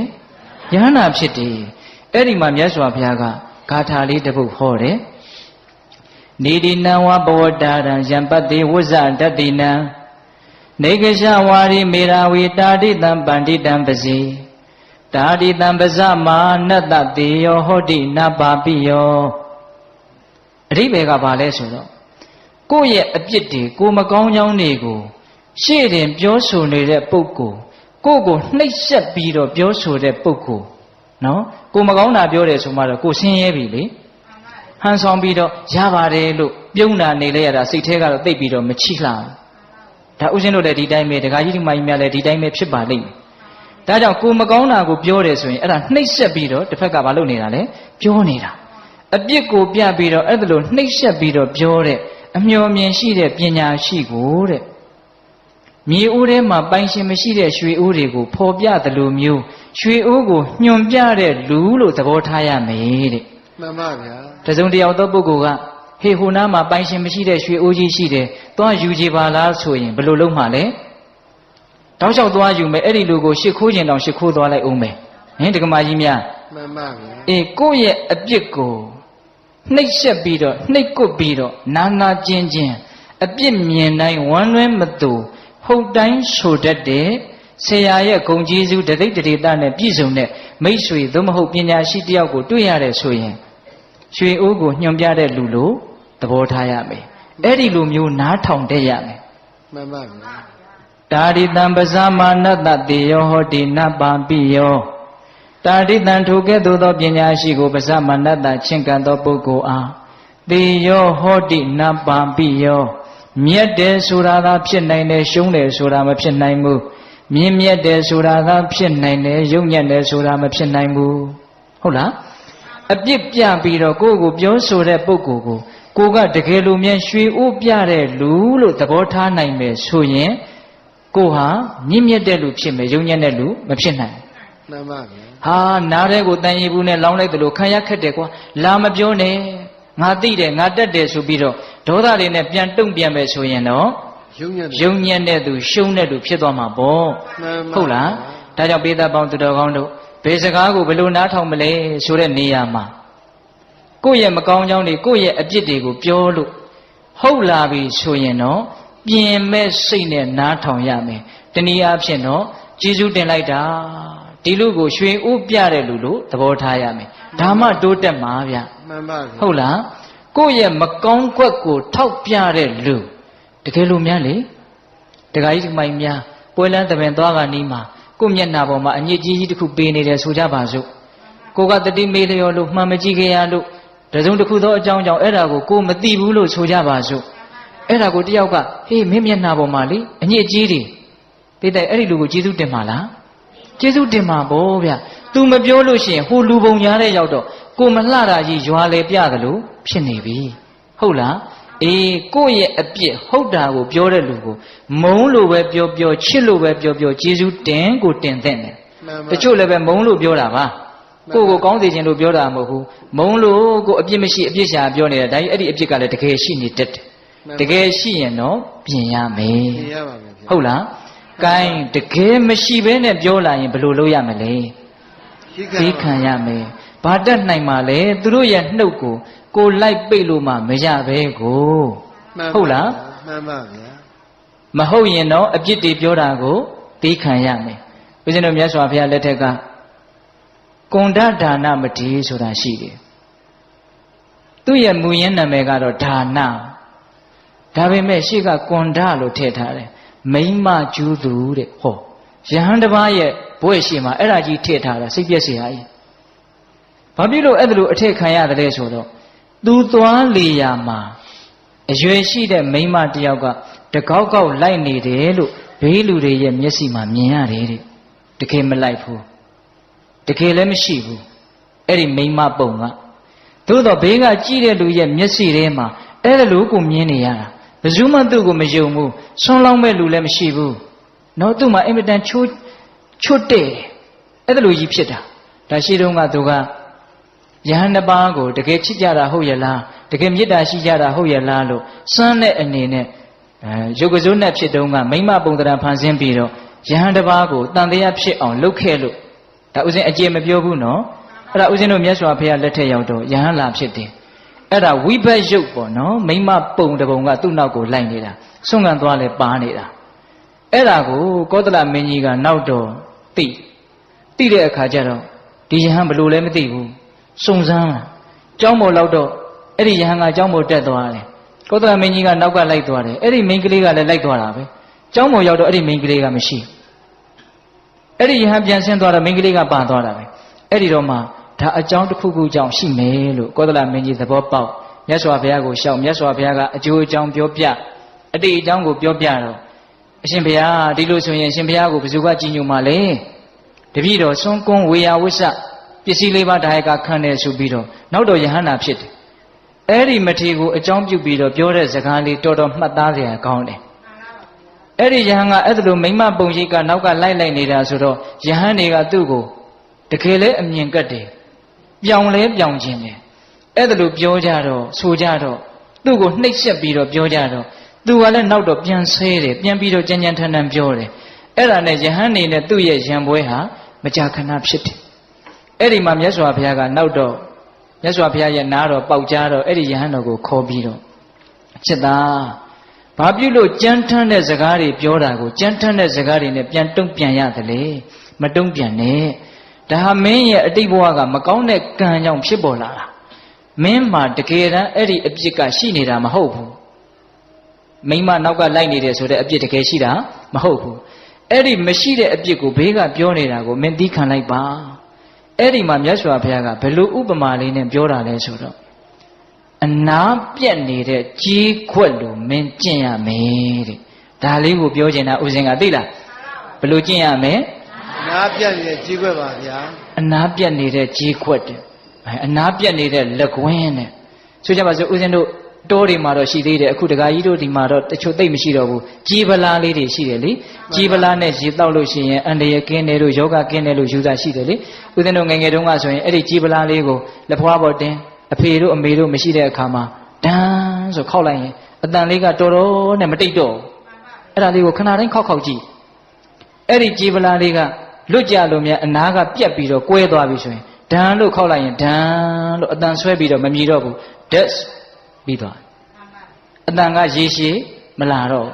ယဟန္တာဖြစ်တယ်အဲ့ဒီမှာမြတ်စွာဘုရားကဂါထာလေးတစ်ပုဒ်ဟောတယ်နေဒီနံဝဘဝတာရံယံပတ္တိဝဇ္ဇတတ္တိနံနေကရှဝါရိမေရာဝေတာတိတံပန္တိတံပစီတာတိတံပဇမာနတ္တတေယောဟောတိနပါပိယောအဓိပ္ပာယ်ကဘာလဲဆိုတော့ကိုယ့်ရဲ့အပြစ်တွေကိုမကောင်းကြောင်းတွေကိုရှေ့တင်ပြောဆိုနေတဲ့ပုဂ္ဂိုလ်ကိုယ့်ကိုနှိပ်စက်ပြီးတော့ပြောဆိုတဲ့ပုဂ္ဂိုလ်နော်ကိုမကောင်းတာပြောတယ်ဆိုမှတော့ကိုဆင်းရဲပြီလေဟန်ဆောင်ပြီးတော့ရပါတယ်လို့ပြုံးတာနေလဲရတာစိတ်ထဲကတော့သိပ်ပြီးတော့မချိလှဘူးဒါဥစဉ်တို့လည်းဒီတိုင်းပဲဒကာကြီးဒီမကြီးများလည်းဒီတိုင်းပဲဖြစ်ပါလိမ့်မယ်ဒါကြောင့်ကိုမကောင်းတာကိုပြောတယ်ဆိုရင်အဲ့ဒါနှိပ်စက်ပြီးတော့တစ်ဖက်ကဘာလုပ်နေတာလဲပြောနေတာအပြစ်ကိုပြပြီးတော့အဲ့ဒါလိုနှိပ်စက်ပြီးတော့ပြောတဲ့အမျှော်မြင်ရှိတဲ့ပညာရှိကိုတဲ့မြေအိုးထဲမှာပိုင်ရှင်မရှိတဲ့ရွှေအိုးတွေကိုဖော်ပြတယ်လို့မျိုးရွှေအိုးကိုညွန်ပြတဲ့လူလို့သဘောထားရမယ်တဲ့မှန်ပါဗျာတစုံတယောက်သောပုဂ္ဂိုလ်ကဟေးဟိုနားမှာပိုင်ရှင်မရှိတဲ့ရွှေအိုးကြီးရှိတယ်သွားယူကြပါလားဆိုရင်ဘယ်လိုလုပ်မှလဲတောက်လျှောက်သွားယူမယ်အဲ့ဒီလူကိုရှ िख ိုးကျင်တောင်ရှ िख ိုးသွားလိုက်အောင်မယ်ဟင်ဒကမာကြီးများမှန်ပါဗျာအေးကိုယ့်ရဲ့အပြစ်ကိုနှိပ်ဆက်ပြီးတော့နှိပ်ကွပ်ပြီးတော့နာနာကျင်ကျင်အပြစ်မြင်တိုင်းဝမ်းလွဲမသူဟုတ်တိုင်းဆိုတတ်တဲ့ဆရာရဲ့ဂုဏ်ကျေးဇူးတသိတ္တိတနဲ့ပြည့်စုံတဲ့မိတ်ဆွေသို့မဟုတ်ပညာရှိတယောက်ကိုတွေ့ရတဲ့ဆိုရင်ရွှေအိုးကိုညွှန်ပြတဲ့လူလို့သဘောထားရမယ်အဲ့ဒီလိုမျိုးနားထောင်တတ်ရမယ်မှန်ပါဗျာတာရိတံပဇာမာနတတေယောဟောတိနပါပိယောတာရိတံထိုကဲ့သို့သောပညာရှိကိုပဇာမာနတချင့်ကံသောပုဂ္ဂိုလ်အားတေယောဟောတိနပါပိယောမြတ်တယ်ဆိုတာသာဖြစ်နိုင်တယ်ရှုံးတယ်ဆိုတာမဖြစ်နိုင်ဘူးမြင့်မြတ်တယ်ဆိုတာသာဖြစ်နိုင်တယ်ယုံညံ့တယ်ဆိုတာမဖြစ်နိုင်ဘူးဟုတ်လားအပြစ်ပြပြီးတော့ကိုယ့်ကိုပြောဆိုတဲ့ပုဂ္ဂိုလ်ကိုကတကယ်လို့မြန်ရွှေအိုးပြတဲ့လူလို့သဘောထားနိုင်မယ်ဆိုရင်ကိုဟာမြင့်မြတ်တဲ့လူဖြစ်မယ်ယုံညံ့တဲ့လူမဖြစ်နိုင်မှန်ပါဗျာဟာနားတဲ့ကိုတန်ရီဘူးနဲ့လောင်းလိုက်တယ်လို့ခံရခက်တယ်ကွာလာမပြောနဲ့ငါသိတယ်ငါတက်တယ်ဆိုပြီးတော့ဒေါသတွေနဲ့ပြန်တုံ့ပြန်မယ်ဆိုရင်တော့ယုံညံ့တဲ့သူရှုံးတဲ့သူဖြစ်သွားမှာပေါ့ဟုတ်လားဒါကြောင့်ပိဿပေါင်းသူတော်ကောင်းတို့ဘယ်စကားကိုဘယ်လိုနားထောင်မလဲဆိုတဲ့နေရာမှာကိုယ့်ရဲ့မကောင်းကြောင်းတွေကိုယ့်ရဲ့အပြစ်တွေကိုပြောလို့ဟုတ်လာပြီဆိုရင်တော့ပြင်မဲ့စိတ်နဲ့နားထောင်ရမယ်တနည်းအားဖြင့်တော့ကျေးဇူးတင်လိုက်တာဒီလူကိုရွှေဥပြတဲ့လူလို့သဘောထားရမယ်ဒါမှတိုးတက်မှာဗျမှန်ပါဟုတ်လားကိုယ့်ရဲ့မကောင်းကွက်ကိုထောက်ပြတဲ့လူတကယ်လို့များလေတခါကြီးဒီမိုင်များပွဲလန်းတပင်သွားကနီးမှာကိုယ့်မျက်နှာပေါ်မှာအညစ်အကြေးကြီးတစ်ခုပေးနေတယ်ဆိုကြပါစို့ကိုကတတိမေးလျော်လို့မှန်မကြည့်ခဲ့ရလို့တစုံတစ်ခုသောအကြောင်းကြောင့်အဲ့ဒါကိုမသိဘူးလို့ဆိုကြပါစို့အဲ့ဒါကိုတယောက်ကဟေးမင်းမျက်နှာပေါ်မှာလေအညစ်အကြေးတွေတိတ်တိုက်အဲ့ဒီလူကိုကျေးဇူးတင်ပါလား ကျေးဇူးတင်ပါဗောဗျသူမပြောလို့ရှိရင်ဟိုလူပုံညာတဲ့ရောက်တော့ကိုမလှတာကြီးရွာလေပြတယ်လို့ဖြစ်နေပြီဟုတ်လားအေးကိုယ့်ရဲ့အပြစ်ဟုတ်တာကိုပြောတဲ့လူကိုမုန်းလို့ပဲပြောပြောချစ်လို့ပဲပြောပြောကျေးဇူးတင်ကိုတင်တဲ့တယ်တချို့လည်းပဲမုန်းလို့ပြောတာပါကိုကိုကောင်းစေခြင်းလို့ပြောတာမဟုတ်ဘူးမုန်းလို့ကိုအပြစ်မရှိအပြစ်ရှာပြောနေတာဒါကြီးအဲ့ဒီအပြစ်ကလည်းတကယ်ရှိနေတတ်တယ်တကယ်ရှိရင်တော့ပြင်ရမယ်ပြင်ရပါမယ်ဟုတ်လားကိုင်းတကယ်မရှိဘဲနဲ့ပြောလာရင်ဘယ်လိုလုပ်ရမလဲသိခံရမယ်ဘာတတ်နိုင်မှာလဲသူတို့ရဲ့နှုတ်ကိုလိုက်ပိတ်လို့မှမရပဲကိုဟုတ်လားမှန်ပါဗျာမဟုတ်ရင်တော့အပြစ်တွေပြောတာကိုသိခံရမယ်ဦးဇင်းတို့မြတ်စွာဘုရားလက်ထက်ကကွန်ဒဒါနမတိဆိုတာရှိတယ်သူ့ရဲ့မူရင်းနာမည်ကတော့ဒါနဒါပေမဲ့ရှေ့ကကွန်ဒလို့ထည့်ထားတယ်မိမကျူးသူတဲ့ဟောယဟန်တစ်ပါးရဲ့ဘွဲ့ရှိမှာအဲ့ဒါကြီးထည့်ထားတာစိတ်ပြည့်စရာကြီးဘာဖြစ်လို့အဲ့ဒါလိုအထည့်ခံရတယ်လဲဆိုတော့သူသွားလေရာမှာအရွယ်ရှိတဲ့မိန်းမတယောက်ကတကောက်ကောက်လိုက်နေတယ်လို့ဘေးလူတွေရဲ့မျက်စိမှာမြင်ရတယ်တဲ့တကယ်မလိုက်ဘူးတကယ်လည်းမရှိဘူးအဲ့ဒီမိန်းမပုံကသို့တော့ဘေးကကြည့်တဲ့လူရဲ့မျက်စိထဲမှာအဲ့ဒါလိုကိုမြင်နေရတာဘယ်သူမှသူ့ကိုမယုံဘူးဆွန်းလောင်းမဲ့လူလည်းမရှိဘူးနော်သူ့မှာအင်မတန်ချွတ်တဲ့အဲ့ဒါလိုကြီးဖြစ်တာဒါရှိတုန်းကသူကယဟန်တစ်ပါးကိုတကယ်ချစ်ကြတာဟုတ်ရဲ့လားတကယ်မေတ္တာရှိကြတာဟုတ်ရဲ့လားလို့စွမ်းတဲ့အနေနဲ့ရုပ်ကစိုးနဲ့ဖြစ်တုန်းကမိမပုံသဏ္ဍာန်ဖန်ဆင်းပြီးတော့ယဟန်တစ်ပါးကိုတန်တရားဖြစ်အောင်လုပ်ခဲ့လို့ဒါဥစဉ်အကျေမပြောဘူးနော်အဲ့ဒါဥစဉ်တို့မြတ်စွာဘုရားလက်ထက်ရောက်တော့ယဟန်လာဖြစ်တယ်အဲ့ဒါဝိဘတ်ရုပ်ပေါ့နော်မိမပုံတပုံကသူ့နောက်ကိုလိုက်နေတာဆွန့်ခံသွားလဲပါနေတာအဲ့ဒါကိုကောသလမင်းကြီးကနောက်တော့သိတဲ့အခါကျတော့ဒီယဟန်ဘလို့လဲမသိဘူးစုံစမ်းလာကျောင်းပေါ်လောက်တော့အဲ့ဒီယဟန်ကကျောင်းပေါ်တက်သွားတယ်ကောသလမင်းကြီးကနောက်ကလိုက်သွားတယ်အဲ့ဒီမိန်းကလေးကလည်းလိုက်သွားတာပဲကျောင်းပေါ်ရောက်တော့အဲ့ဒီမိန်းကလေးကမရှိအဲ့ဒီယဟန်ပြန်ဆင်းသွားတော့မိန်းကလေးကပါသွားတာပဲအဲ့ဒီတော့မှဒါအကြောင်းတစ်ခုခုကြောင့်ရှိမယ်လို့ကောသလမင်းကြီးသဘောပေါက်မြတ်စွာဘုရားကိုရှောက်မြတ်စွာဘုရားကအကျိုးအကြောင်းပြောပြအတိတ်အကြောင်းကိုပြောပြတော့အရှင်ဘုရားဒီလိုဆိုရင်အရှင်ဘုရားကိုဘယ်သူကကြည်ညိုမှာလဲတပည့်တော်စွန့်ကွန်းဝေယဝိဆပစ္စည်းလေးပါးဒါယကခံတယ်ဆိုပြီးတော့နောက်တော့ယဟန္တာဖြစ်တယ်အဲ့ဒီမထေကိုအကြောင်းပြုပြီးတော့ပြောတဲ့စကားလေးတော်တော်မှတ်သားစရာကောင်းတယ်အဲ့ဒီယဟန်ကအဲ့ဒါလိုမိမပုံရိပ်ကနောက်ကလိုက်နေတာဆိုတော့ယဟန်တွေကသူ့ကိုတကယ်လဲအမြင်ကတ်တယ်ပြောင်းလဲပြောင်းခြင်းတယ်အဲ့ဒါလိုပြောကြတော့ဆိုကြတော့သူ့ကိုနှိပ်စက်ပြီးတော့ပြောကြတော့သူကလည်းနောက်တော့ပြန်ဆဲတယ်ပြန်ပြီးတော့ကြမ်းကြမ်းထန်ထန်ပြောတယ်အဲ့ဒါနဲ့ယဟန်နေနဲ့သူ့ရဲ့ရံပွဲဟာမကြာခဏဖြစ်တယ်အဲ့ဒီမှာမြတ်စွာဘုရားကနောက်တော့မြတ်စွာဘုရားရဲ့နားတော်ပေါက်ကြားတော့အဲ့ဒီယဟန်တော်ကိုခေါ်ပြီးတော့ချစ်သားဘာပြုလို့ကြမ်းထမ်းတဲ့စကားတွေပြောတာကိုကြမ်းထမ်းတဲ့စကားတွေနဲ့ပြန်တုံ့ပြန်ရတယ်လေမတုံ့ပြန်နဲ့ဒါဟာမင်းရဲ့အတိတ်ဘဝကမကောင်းတဲ့ကံကြောင့်ဖြစ်ပေါ်လာတာမင်းမှာတကယ်တမ်းအဲ့ဒီအပြစ်ကရှိနေတာမဟုတ်ဘူးမိမနောက်ကလိုက်နေတယ်ဆိုတဲ့အပြစ်တကယ်ရှိတာမဟုတ်ဘူးအဲ့ဒီမရှိတဲ့အပြစ်ကိုဘေးကပြောနေတာကိုမင်းသိခံလိုက်ပါအဲ့ဒီမှာမြတ်စွာဘုရားကဘယ်လိုဥပမာလေးနဲ့ပြောတာလဲဆိုတော့အနာပြက်နေတဲ့ကြီးခွက်လိုမင်းကျင့်ရမယ်တဲ့ဒါလေးကိုပြောချင်တာဥစဉ်ကသိလားဘယ်လိုကျင့်ရမလဲအနာပြက်နေတဲ့ကြီးခွက်ပါဗျာအနာပြက်နေတဲ့ကြီးခွက်တဲ့အနာပြက်နေတဲ့လက်ကွင်းတဲ့ဆိုကြပါစို့ဥစဉ်တို့တောတွေမှာတော့ရှိသေးတယ်အခုတခါကြီးတို့ဒီမှာတော့တချို့သိမ့်မရှိတော့ဘူးကြီးပလားလေးတွေရှိတယ်လေကြီးပလားနဲ့ရေတောက်လို့ရှိရင်အန္တရာယ်ကင်းတယ်လို့ယောဂကင်းတယ်လို့ယူတာရှိတယ်လေဦးဇင်းတို့ငယ်ငယ်တုန်းကဆိုရင်အဲ့ဒီကြီးပလားလေးကိုလက်ဖွားပေါ်တင်အဖေတို့အမေတို့မရှိတဲ့အခါမှာဒန်းဆိုခောက်လိုက်ရင်အတန်လေးကတော်တော်နဲ့မတိတ်တော့အဲ့ဒါလေးကိုခဏတိုင်းခောက်ကြည့်အဲ့ဒီကြီးပလားလေးကလွတ်ကြလို့မြတ်အနာကပြက်ပြီးတော့ကွဲသွားပြီဆိုရင်ဒန်းလို့ခောက်လိုက်ရင်ဒန်းလို့အတန်ဆွဲပြီးတော့မမြည်တော့ဘူး that's ပြီးသွားအတန်ကရေရှည်မလာတော့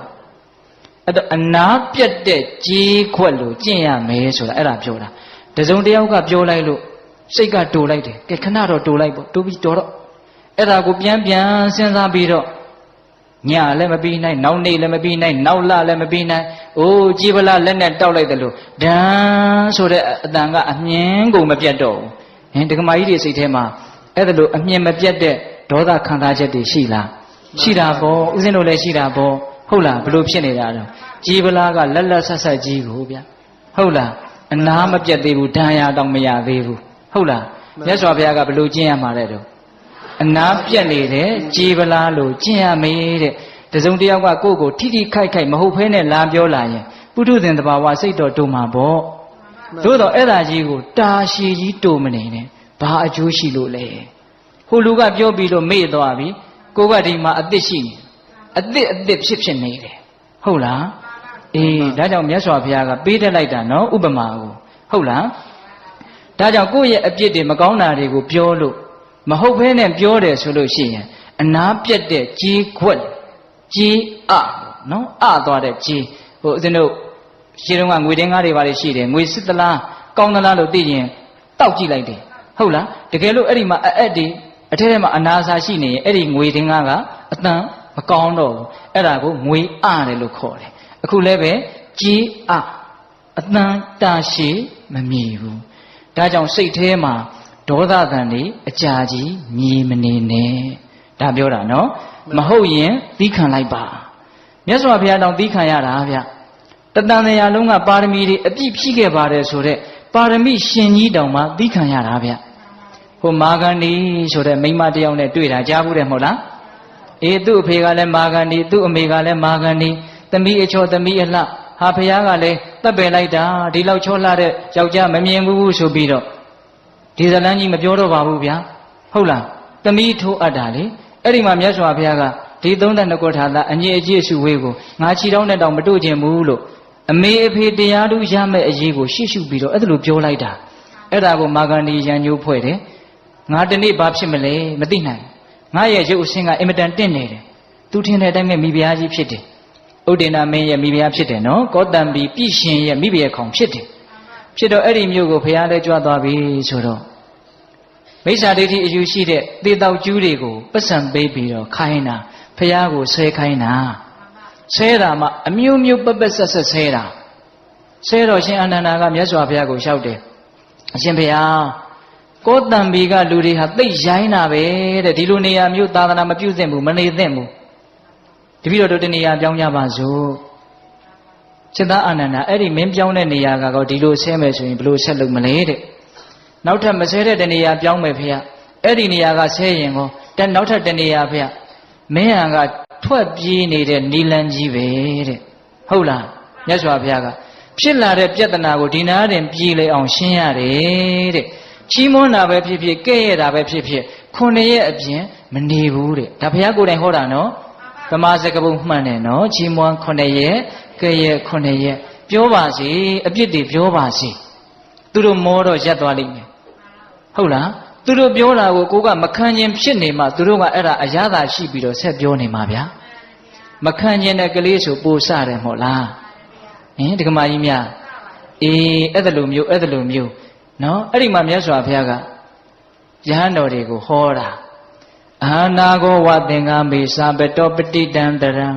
အဲ့တော့အနာပြတ်တဲ့ကြီးခွက်လို့ကျင့်ရမယ်ဆိုတာအဲ့ဒါပြောတာတစုံတယောက်ကပြောလိုက်လို့စိတ်ကတူလိုက်တယ်ကဲခဏတော့တူလိုက်ပေါ့တူပြီးတော့အဲ့ဒါကိုပြန်စဉ်းစားပြီးတော့ညလည်းမပြီးနိုင်နောက်နေ့လည်းမပြီးနိုင်နောက်လလည်းမပြီးနိုင်အိုးကြီးပလားလက်နဲ့တောက်လိုက်တယ်လို့ဒန်းဆိုတဲ့အတန်ကအမြင်ကိုမပြတ်တော့ဘူးဟင်ဒကမာကြီးတွေစိတ်ထဲမှာအဲ့ဒါလို့အမြင်မပြတ်တဲ့ဒေါသခံစားချက်တွေရှိလားရှိတာပေါ့ဥစဉ်တို့လည်းရှိတာပေါ့ဟုတ်လားဘလို့ဖြစ်နေတာတော့ကြီးပလားကလက်ဆက်ကြီးကိုဗျဟုတ်လား အနာမပြတ်သေးဘူးဒဏ်ရာတောင်မရသေးဘူးဟုတ်လားမြတ်စွာဘုရားကဘယ်လိုကျင့်ရမှာလဲတော့အနာပြတ်နေတဲ့ကြည်ပလားလို့ကျင့်ရမေးတဲ့တစုံတစ်ယောက်ကကိုယ့်ကိုထိထိခိုက်ခိုက်မဟုတ်ဖဲနဲ့လာပြောလာရင်ပုထုဇဉ်တဘာဝစိတ်တော်တုံမှာပေါ့သို့တော့အဲ့ဒါကြီးကိုတာရှည်ကြီးတုံမနေနဲ့ဘာအကျိုးရှိလို့လဲဟိုလူကပြောပြီးလို့မေ့သွားပြီကိုကဒီမှာအသစ်ရှိနေအသစ်ဖြစ်နေတယ်ဟုတ်လားအေးဒါကြောင့်မြတ်စွာဘုရားကပေးတတ်လိုက်တာနော်ဥပမာကိုဟုတ်လားဒါကြောင့်ကိုယ့်ရဲ့အပြစ်တွေမကောင်းတာတွေကိုပြောလို့မဟုတ်ဘဲနဲ့ပြောတယ်ဆိုလို့ရှိရင်အနာပြတ်တဲ့ကြေးခွက်ကြေးနော်သွားတဲ့ကြေးဟိုဦးဇင်းတို့ရှင်းတော့ကငွေတင်းကားတွေပါလေရှိတယ်ငွေစစ်သလားကောင်းသလားလို့သိရင်တောက်ကြည့်လိုက်တယ်ဟုတ်လားတကယ်လို့အဲ့ဒီမှာအက်တွေအထက်ထဲမှာအနာစာရှိနေရင်အဲ့ဒီငွေတင်းကားကအတန်မကောင်းတော့ဘူးအဲ့ဒါကိုငွေတယ်လို့ခေါ်တယ်အခုလည်းပဲကြေးအတန်တာရှည်မမြည်ဘူးဒါကြောင့်စိတ်ထဲမှာဒေါသတန်တွေအကြာကြီးမြည်မနေနဲ့ဒါပြောတာနော်မဟုတ်ရင်သီးခံလိုက်ပါမြတ်စွာဘုရားတောင်သီးခံရတာဗျတတန်တရားလုံးကပါရမီတွေအပြည့်ဖြည့်ခဲ့ပါတယ်ဆိုတော့ပါရမီရှင်ကြီးတောင်မှသီးခံရတာဗျဟိုမာဂန္ဒီဆိုတဲ့မိန်းမတယောက်နဲ့တွေ့တာကြားဘူးတယ်မဟုတ်လားအေးသူ့အဖေကလည်းမာဂန္ဒီသူ့အမေကလည်းမာဂန္ဒီသမီးအချောသမီးအလှဟာဘုရားကလည်းတပ်ပယ်လိုက်တာဒီလောက်ချောလှတဲ့ယောက်ျားမမြင်ဘူးဆိုပြီးတော့ဒီဇလန်းကြီးမပြောတော့ပါဘူးဗျာဟုတ်လားသမီးထိုးအပ်တာလေအဲ့ဒီမှာမြတ်စွာဘုရားကဒီ32ခုထာသာအငြိအကျေးစုဝေးကိုငါခြိတောင်းနဲ့တောင်မတို့ခြင်းဘူးလို့အမေအဖေတရားသူရမဲ့အရေးကိုရှေ့ရှုပြီးတော့အဲ့ဒါလိုပြောလိုက်တာအဲ့ဒါကိုမာဂန္ဒီရန်ညိုးဖွဲ့တယ်ငါတနေ့ဘာဖြစ်မလဲမသိနိုင်ငါရဲ့ရုပ်အဆင်းကအင်မတန်တင့်နေတယ်သူထင်တဲ့အတိုင်းပဲမိဖုရားကြီးဖြစ်တယ်ဥဒ္ဒေနာမင်းရဲ့မိဖုရားဖြစ်တယ်နော်ကောတံဘီပြည့်ရှင်ရဲ့မိဖုရားခေါင်ဖြစ်တယ်ဖြစ်တော့အဲ့ဒီမျိုးကိုဘုရားလည်းကြွသွားပြီဆိုတော့မိစ္ဆာဒိဋ္ဌိအယူရှိတဲ့သေတောက်ကျူးတွေကိုပတ်စံပေးပြီးတော့ခိုင်းတာဘုရားကိုဆဲခိုင်းတာဆဲတာမှအမျိုးမျိုးပပဆက်ဆက်ဆဲတာဆဲတော့ရှင်အာနန္ဒာကမြတ်စွာဘုရားကိုလျှောက်တယ်အရှင်ဘုရားကောတံဘီကလူတွေဟာသိရိုင်းတာပဲတဲ့ဒီလိုနေရာမျိုးသာသနာမပြုသင့်ဘူးမနေသင့်ဘူးတပည့်တော်တို့တနေရာပြောင်းကြပါစို့စိတ္တအာနန္ဒာအဲ့ဒီမင်းပြောင်းတဲ့နေရာကတော့ဒီလိုဆဲမယ်ဆိုရင်ဘယ်လိုဆက်လုပ်မလဲတဲ့နောက်ထပ်မဆဲတဲ့တနေရာပြောင်းမယ်ဖေ။အဲ့ဒီနေရာကဆဲရင်ကောနောက်ထပ်တနေရာဖေ။မင်းဟန်ကထွက်ပြေးနေတဲ့နီလန်ကြီးပဲတဲ့။ဟုတ်လား။မြတ်စွာဘုရားကဖြစ်လာတဲ့ပြဿနာကိုဒီနာတင်ပြေးလေအောင်ရှင်းရတယ်တဲ့။ချီးမွမ်းတာပဲဖြစ်ဖြစ်ကဲ့ရဲ့တာပဲဖြစ်ဖြစ်9ရက်အပြင်မနေဘူးတဲ့။ဒါဘုရားကိုယ်တိုင်ဟောတာနော်။သမာစကပုမှန်တယ်နော်။ချီးမွမ်း9ရက်ကဲ့ရဲ့9ရက်ပြောပါစေအပြစ်တွေပြောပါစေ။သူတို့မောတော့ရက်သွားလိမ့်မယ်ဟုတ်လားသူတို့ပြောတာကိုကိုကမခံခြင်းဖြစ်နေမှသူတို့ကအဲ့ဒါအရသာရှိပြီးတော့ဆက်ပြောနေမှာဗျာမခံခြင်းတဲ့ကလေးဆိုပို့စတယ်မဟုတ်လားဒကမာကြီးများအေးအဲ့ဒါလိုမျိုးနော်အဲ့ဒီမှာမြတ်စွာဘုရားကယဟန်တော်တွေကိုဟောတာအာနာကောဝသင်္ကမေသာပတောပတိတံတရံ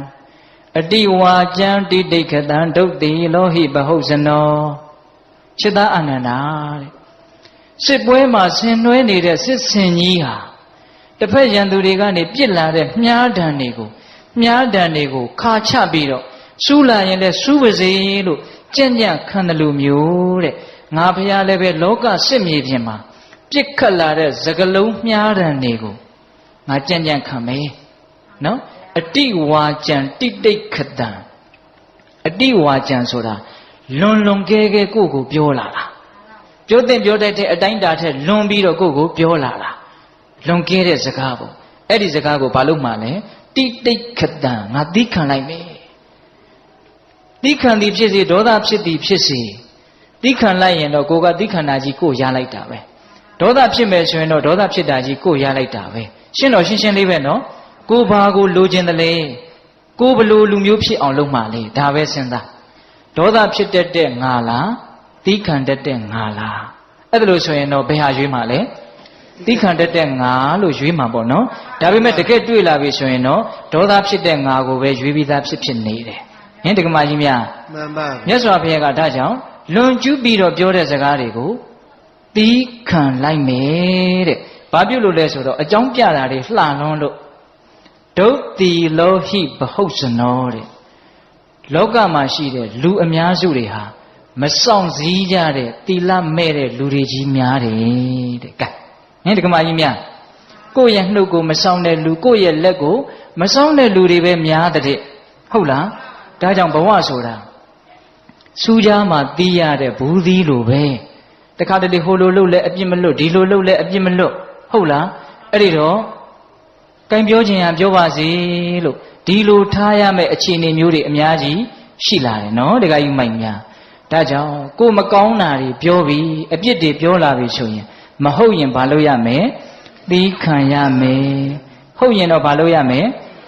အတိဝါကျံတိတိခတံဒုတ်တိလောဟိဘဟုတ်ဇနောจิตအာနန္ဒာတဲ့စစ်ပွဲမှာဆင်နွှဲနေတဲ့စစ်စင်ကြီးဟာတစ်ဖက်ရန်သူတွေကနေပြစ်လာတဲ့မြားဒဏ်တွေကိုခါချပြီးတော့စူးလာရင်လည်းစူးပါစေလို့ကြံ့ကြံ့ခံတယ်လို့မျိုးတဲ့ငါဖះလည်းပဲလောကစစ်မြေပြင်မှာပြစ်ခတ်လာတဲ့စကလုံးမြားဒဏ်တွေကိုငါကြံ့ကြံ့ခံမယ်နော်အတိဝါကြံတိတိတ်ခတံအတိဝါကြံဆိုတာလွန်ကဲကိုပြောလာတာပြောတဲ့ပြောတတ်တဲ့အတိုင်းတာထက်လွန်ပြီးတော့ကိုပြောလာတာလွန်ကဲတဲ့စကားပေါ့အဲ့ဒီစကားကိုဘာလို့မှလဲတိတိတ်ခတံငါသီးခံလိုက်မယ်သီးခံသည်ဖြစ်စေဒေါသဖြစ်သည်ဖြစ်စေသီးခံလိုက်ရင်တော့ကိုကသီးခံတာကြီးကိုရလိုက်တာပဲဒေါသဖြစ်မယ်ဆိုရင်တော့ဒေါသဖြစ်တာကြီးကိုရလိုက်တာပဲရှင်းတော့ရှင်းလေးပဲနော်ကိုဘာကိုလိုချင်တယ်လေကိုဘလို့လူမျိုးဖြစ်အောင်လုပ်မှလေဒါပဲစဉ်းစားဒေါသဖြစ်တတ်တဲ့ငါလားသီးခံတတ်တဲ့ငါလားအဲ့ဒါလို့ဆိုရင်တော့ဘယ်ဟာရွေးမှာလဲသီးခံတတ်တဲ့ငါလို့ရွေးမှာပေါ့နော်ဒါပေမဲ့တကယ်တွေ့လာပြီဆိုရင်တော့ဒေါသဖြစ်တဲ့ငါကိုပဲရွေးပြီးသားဖြစ်နေတယ်ဟင်တက္ကမကြီးများမှန်ပါမြတ်စွာဘုရားကဒါကြောင့်လွန်ကျူးပြီးတော့ပြောတဲ့စကားတွေကိုသီးခံလိုက်မယ်တဲ့ဘာဖြစ်လို့လဲဆိုတော့အကြောင်းပြတာတွေလှလွန်းလို့ဒုတ်တိလောဟိဘဟုတ်စနောတဲ့လောကမှာရှိတဲ့လူအများစုတွေဟာ မဆောင်စည်းကြတဲ့တီလမဲ့တဲ့လူတွေကြီးများတယ်တဲ့ကဲဟင်ဒီကမာကြီးများကိုယ့်ရဲ့နှုတ်ကိုမဆောင်တဲ့လူကိုယ့်ရဲ့လက်ကိုမဆောင်တဲ့လူတွေပဲများတဲ့ဟုတ်လားဒါကြောင့်ဘဝဆိုတာစူးကြားမှာတီးရတဲ့ဘူးသီးလိုပဲတခါတလေဟိုလိုလှုပ်လဲအပြစ်မလွတ်ဒီလိုလှုပ်လဲအပြစ်မလွတ်ဟုတ်လားအဲ့ဒီတော့ကံပြောခြင်းရပြောပါစေလို့ဒီလိုထားရမယ့်အခြေအနေမျိုးတွေအများကြီးရှိလာတယ်နော်တခါယူမိုက်များဒါကြောင့်ကိုမကောင်းတာတွေပြောပြီးအပြစ်တွေပြောလာပြီဆိုရင်မဟုတ်ရင်ဘာလုပ်ရမလဲသီးခံရမယ်ဟုတ်ရင်တော့ဘာလုပ်ရမလဲ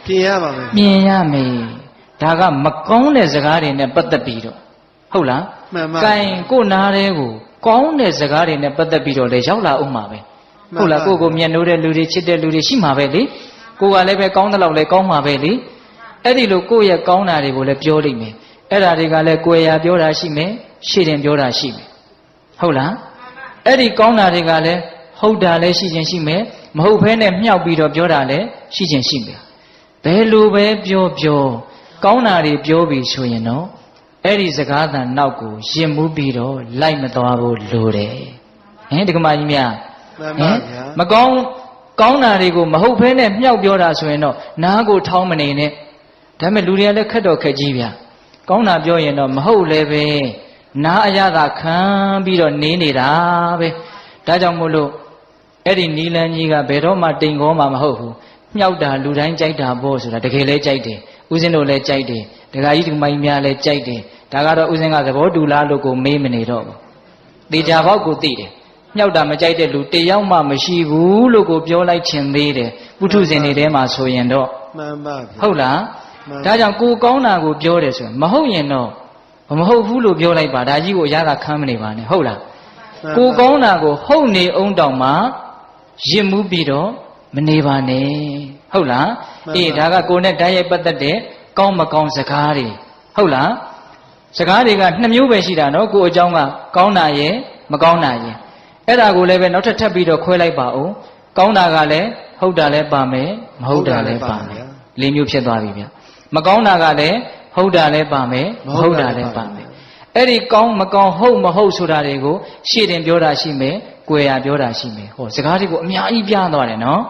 ပြင်ရပါမယ်ပြင်ရမယ်ဒါကမကောင်းတဲ့စကားတွေနဲ့ပတ်သက်ပြီးတော့ဟုတ်လားမှန်ပါကဲကိုနားတဲ့ကိုကောင်းတဲ့စကားတွေနဲ့ပတ်သက်ပြီးတော့လေရောက်လာအောင်ပါပဲဟုတ်လားကိုမြတ်နိုးတဲ့လူတွေချစ်တဲ့လူတွေရှိမှာပဲလေကိုကလည်းပဲကောင်းတဲ့လောက်လည်းကောင်းမှာပဲလေအဲ့ဒီလိုကိုရဲ့ကောင်းတာတွေကိုလည်းပြောလိမ့်မယ်အဲ့ဒါတွေကလည်းကိုယ်ရာပြောတာရှိမယ်ရှေ့တင်ပြောတာရှိမယ်ဟုတ်လားအဲ့ဒီကောင်းတာတွေကလည်းဟုတ်တာလည်းရှိခြင်းရှိမယ်မဟုတ်ဘဲနဲ့မြှောက်ပြီးတော့ပြောတာလည်းရှိခြင်းရှိမယ်ဘယ်လိုပဲပြောကောင်းတာတွေပြောပြီးဆိုရင်တော့အဲ့ဒီစကားသံနောက်ကိုရင်မှုပြီးတော့လိုက်မသွားဖို့လိုတယ်ဟင်ဒီကမာကြီးများမကောင်းတာတွေကိုမဟုတ်ဘဲနဲ့မြှောက်ပြောတာဆိုရင်တော့နားကိုထောင်းမနေနဲ့ဒါပေမဲ့လူတွေကလည်းခက်တော့ခက်ကြီးဗျာကောင်းတာပြောရင်တော့မဟုတ်လည်းပဲနားအရသာခံပြီးတော့နေနေတာပဲဒါကြောင့်မို့လို့အဲ့ဒီနီလန်းကြီးကဘယ်တော့မှတိမ်ခေါ်မှမဟုတ်ဘူးမြှောက်တာလူတိုင်းကြိုက်တာပေါ့ဆိုတာတကယ်လဲကြိုက်တယ်ဦးဇင်းတို့လည်းကြိုက်တယ်ဒကာကြီးဒကာမကြီးများလည်းကြိုက်တယ်ဒါကတော့ဦးဇင်းကသဘောတူလားလို့ကိုမေးမနေတော့ဘူးတေချာပေါက်ကိုသိတယ်မြှောက်တာမကြိုက်တဲ့လူတယောက်မှမရှိဘူးလို့ကိုပြောလိုက်ခြင်းသေးတယ်ပုထုဇဉ်တွေထဲမှာဆိုရင်တော့မှန်ပါဟုတ်လားဒါကြောင့်ကိုကောင်းတာကိုပြောတယ်ဆိုရင်မဟုတ်ရင်တော့မဟုတ်ဘူးလို့ပြောလိုက်ပါဒါကြီးကိုအရသာခံမနေပါနဲ့ဟုတ်လားကိုကောင်းတာကိုဟုတ်နေအောင်တောင်မှရစ်မှုပြီးတော့မနေပါနဲ့ဟုတ်လားအေးဒါကကိုနဲ့ဓာတ်ရိုက်ပတ်သက်တဲ့ကောင်းမကောင်းစကားတွေဟုတ်လားစကားတွေကနှစ်မျိုးပဲရှိတာနော်ကိုအကြောင်းကကောင်းတာရဲ့မကောင်းတာရဲ့အဲ့ဒါကိုလည်းပဲနောက်ထပ်ပြီးတော့ခွဲလိုက်ပါဦးကောင်းတာကလည်းဟုတ်တာလည်းပါမယ်မဟုတ်တာလည်းပါမယ်လေးမျိုးဖြစ်သွားပြီဗျမကောင်းတာကလည်းဟုတ်တာလည်းပါမယ်မဟုတ်တာလည်းပါမယ်အဲ့ဒီကောင်းမကောင်းဟုတ်မဟုတ်ဆိုတာတွေကိုရှေ့တင်ပြောတာရှိမယ်ကိုယ်ရပြောတာရှိမယ်ဟောစကားတွေကိုအများကြီးပြသွားတယ်နော်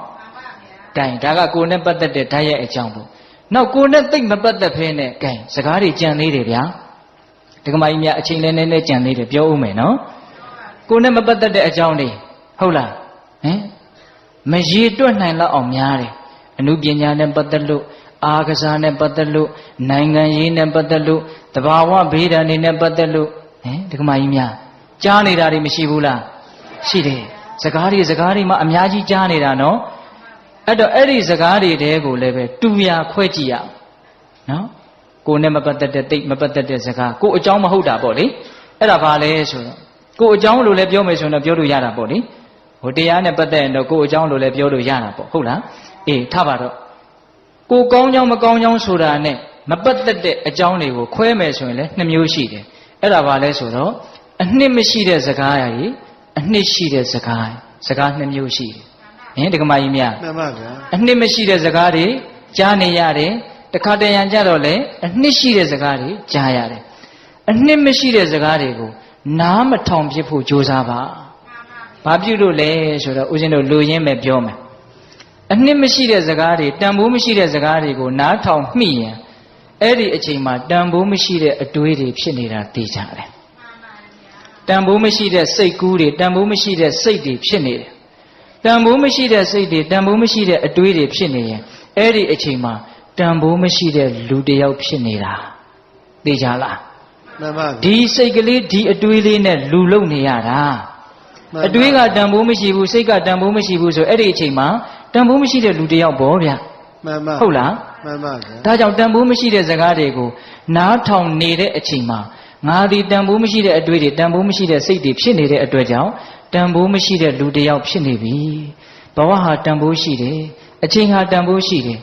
တိုင်ဒါကကိုယ်နဲ့ပတ်သက်တဲ့ဓာတ်ရဲ့အကြောင်းပေါ့နောက်ကိုယ်နဲ့သိမ့်မပတ်သက်ဖဲနဲ့ကဲစကားတွေကြံသေးတယ်ဗျာဒီကမကြီးများအချိန်လဲနေနဲ့ကြံသေးတယ်ပြောဦးမယ်နော်ကိုယ်နဲ့မပတ်သက်တဲ့အကြောင်းတွေဟုတ်လားဟင်မရေတွက်နိုင်လောက်အောင်များတယ်အနုပညာနဲ့ပတ်သက်လို့အာကစားနဲ့ပတ်သက်လို့နိုင်ငံရေးနဲ့ပတ်သက်လို့တဘာဝဘေးဒဏ်တွေနဲ့ပတ်သက်လို့ဟင်ဒီကမကြီးများကြားနေတာတွေမရှိဘူးလားရှိတယ်စကားတွေမှအများကြီးကြားနေတာနော်အဲ့တော့အဲ့ဒီစကားတွေတဲကိုလည်းပဲတူရာခွဲကြည့်ရအောင်နော်ကိုယ်နဲ့မပတ်သက်တဲ့တိတ်မပတ်သက်တဲ့စကားကိုအကြောင်းမဟုတ်တာပေါ့လေအဲ့ဒါဘာလဲဆိုတော့ကိုအကြောင်းလို့လည်းပြောမယ်ဆိုရင်တော့ပြောလို့ရတာပေါ့လေဟိုတရားနဲ့ပတ်သက်ရင်တော့ကိုအကြောင်းလို့လည်းပြောလို့ရတာပေါ့ဟုတ်လားအေးထားပါတော့ကိုကောင်းကြောင်းမကောင်းကြောင်းဆိုတာနဲ့မပတ်သက်တဲ့အကြောင်းတွေကိုခွဲမယ်ဆိုရင်လည်းနှစ်မျိုးရှိတယ်အဲ့ဒါဘာလဲဆိုတော့အနှစ်မရှိတဲ့စကားကြီးအနှစ်ရှိတဲ့စကားနှစ်မျိုးရှိတယ်ဟင်ဒီကမကြီးများမှန်ပါဗျာအနှစ်မရှိတဲ့စကားတွေကြားနေရတယ်တခါတရံကြတော့လေအနှစ်ရှိတဲ့စကားတွေကြားရတယ်အနှစ်မရှိတဲ့စကားတွေကိုနားမထောင်ဖြစ်ဖို့ကြိုးစားပါဘာပြုလို့လဲဆိုတော့ဦးဇင်းတို့လူရင်းပဲပြောမယ်အနှစ်မရှိတဲ့စကားတွေတန်ဖိုးမရှိတဲ့စကားတွေကိုနားထောင်မိရင်အဲ့ဒီအချိန်မှာတန်ဖိုးမရှိတဲ့အတွေးတွေဖြစ်နေတာသိကြတယ်တန်ဖိုးမရှိတဲ့စိတ်ကူးတွေတန်ဖိုးမရှိတဲ့စိတ်တွေဖြစ်နေတယ်တန်ဖိုးမရှိတဲ့စိတ်တွေတန်ဖိုးမရှိတဲ့အတွေးတွေဖြစ်နေရင်အဲ့ဒီအချိန်မှာတန်ဖိုးမရှိတဲ့လူတစ်ယောက်ဖြစ်နေတာသိကြလားမှန်ပါဒီစိတ်ကလေးဒီအတွေးလေးနဲ့လူလုံနေရတာအတွေးကတန်ဖိုးမရှိဘူးစိတ်ကတန်ဖိုးမရှိဘူးဆိုအဲ့ဒီအချိန်မှာတန်ဖိုးမရှိတဲ့လူတစ်ယောက်ပေါ့ဗျာမှန်ပါဟုတ်လားမှန်ပါဒါကြောင့်တန်ဖိုးမရှိတဲ့စကားတွေကိုနားထောင်နေတဲ့အချိန်မှာငါဒီတန်ဖိုးမရှိတဲ့အတွေးတွေတန်ဖိုးမရှိတဲ့စိတ်တွေဖြစ်နေတဲ့အတွက်ကြောင့်တန်ဖိုးမရှိတဲ့လူတစ်ယောက်ဖြစ်နေပြီဘဝဟာတန်ဖိုးရှိတယ်အချိန်ဟာတန်ဖိုးရှိတယ်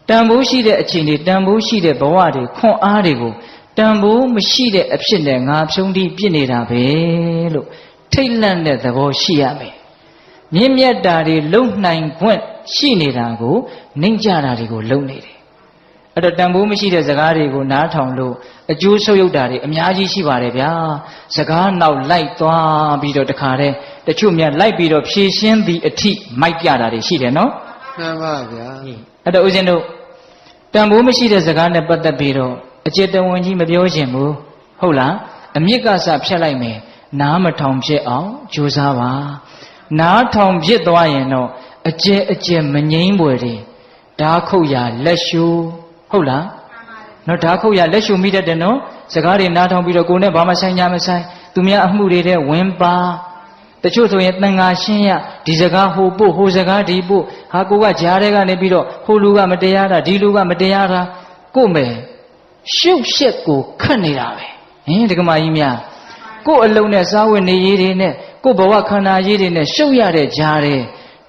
တန်ဖိုးရှိတဲ့အချိန်တွေတန်ဖိုးရှိတဲ့ဘဝတွေခွန်အားတွေကိုတန်ဖိုးမရှိတဲ့အဖြစ်နဲ့ငါဖြုံးတိပြစ်နေတာပဲလို့ထိတ်လန့်တဲ့သဘောရှိရမယ်မြင့်မြတ်တာတွေလုံနိုင်ခွင့်ရှိနေတာကိုနှိမ့်ကြတာတွေကိုလုံနေတယ် အဲ့တော့တန်ဖိုးမရှိတဲ့စကားတွေကိုနားထောင်လို့အကျိုးဆုပ်ယုတ်တာတွေအများကြီးရှိပါတယ်ဗျာစကားနောက်လိုက်သွားပြီးတော့တခါတည်းတချို့များလိုက်ပြီးတော့ဖြည့်ရှင်းသည့်အထိမိုက်ပြတာတွေရှိတယ်နော်မှန်ပါဗျာအဲ့တော့ဦးဇင်းတို့တန်ဖိုးမရှိတဲ့စကားနဲ့ပတ်သက်ပြီးတော့အကျေတဝန်ကြီးမပြောရှင်ဘူးဟုတ်လားအမြင့်ကစဖြတ်လိုက်မယ်နားမထောင်ဖြစ်အောင်ကြိုးစားပါနားထောင်ဖြစ်သွားရင်တော့အကျဲမငိမ့်ပွယ်တွေဓာခုတ်ရလက်ရှူဟုတ်လားနော်ဓာခုတ်ရလက်ရှူမိတတ်တယ်နော်စကားတွေနားထောင်ပြီးတော့ကိုယ်နဲ့ဘာမှဆိုင်ကြမဆိုင်သူများအမှုတွေတဲ့ဝင်ပါတချို့ဆိုရင်တန်ဃာရှင်းရဒီစကားဟိုပို့ဟိုစကားဒီပို့ဟာကိုကကြားထဲကနေပြီးတော့ဟိုလူကမတရားတာဒီလူကမတရားတာကို့မယ်ရှုပ်ရှက်ကိုခတ်နေတာပဲဟင်ဒကမာကြီးများကို့အလုံးနဲ့စားဝတ်နေရေးတွေနဲ့ကို့ဘဝခန္ဓာရေးတွေနဲ့ရှုပ်ရတဲ့ကြားထဲ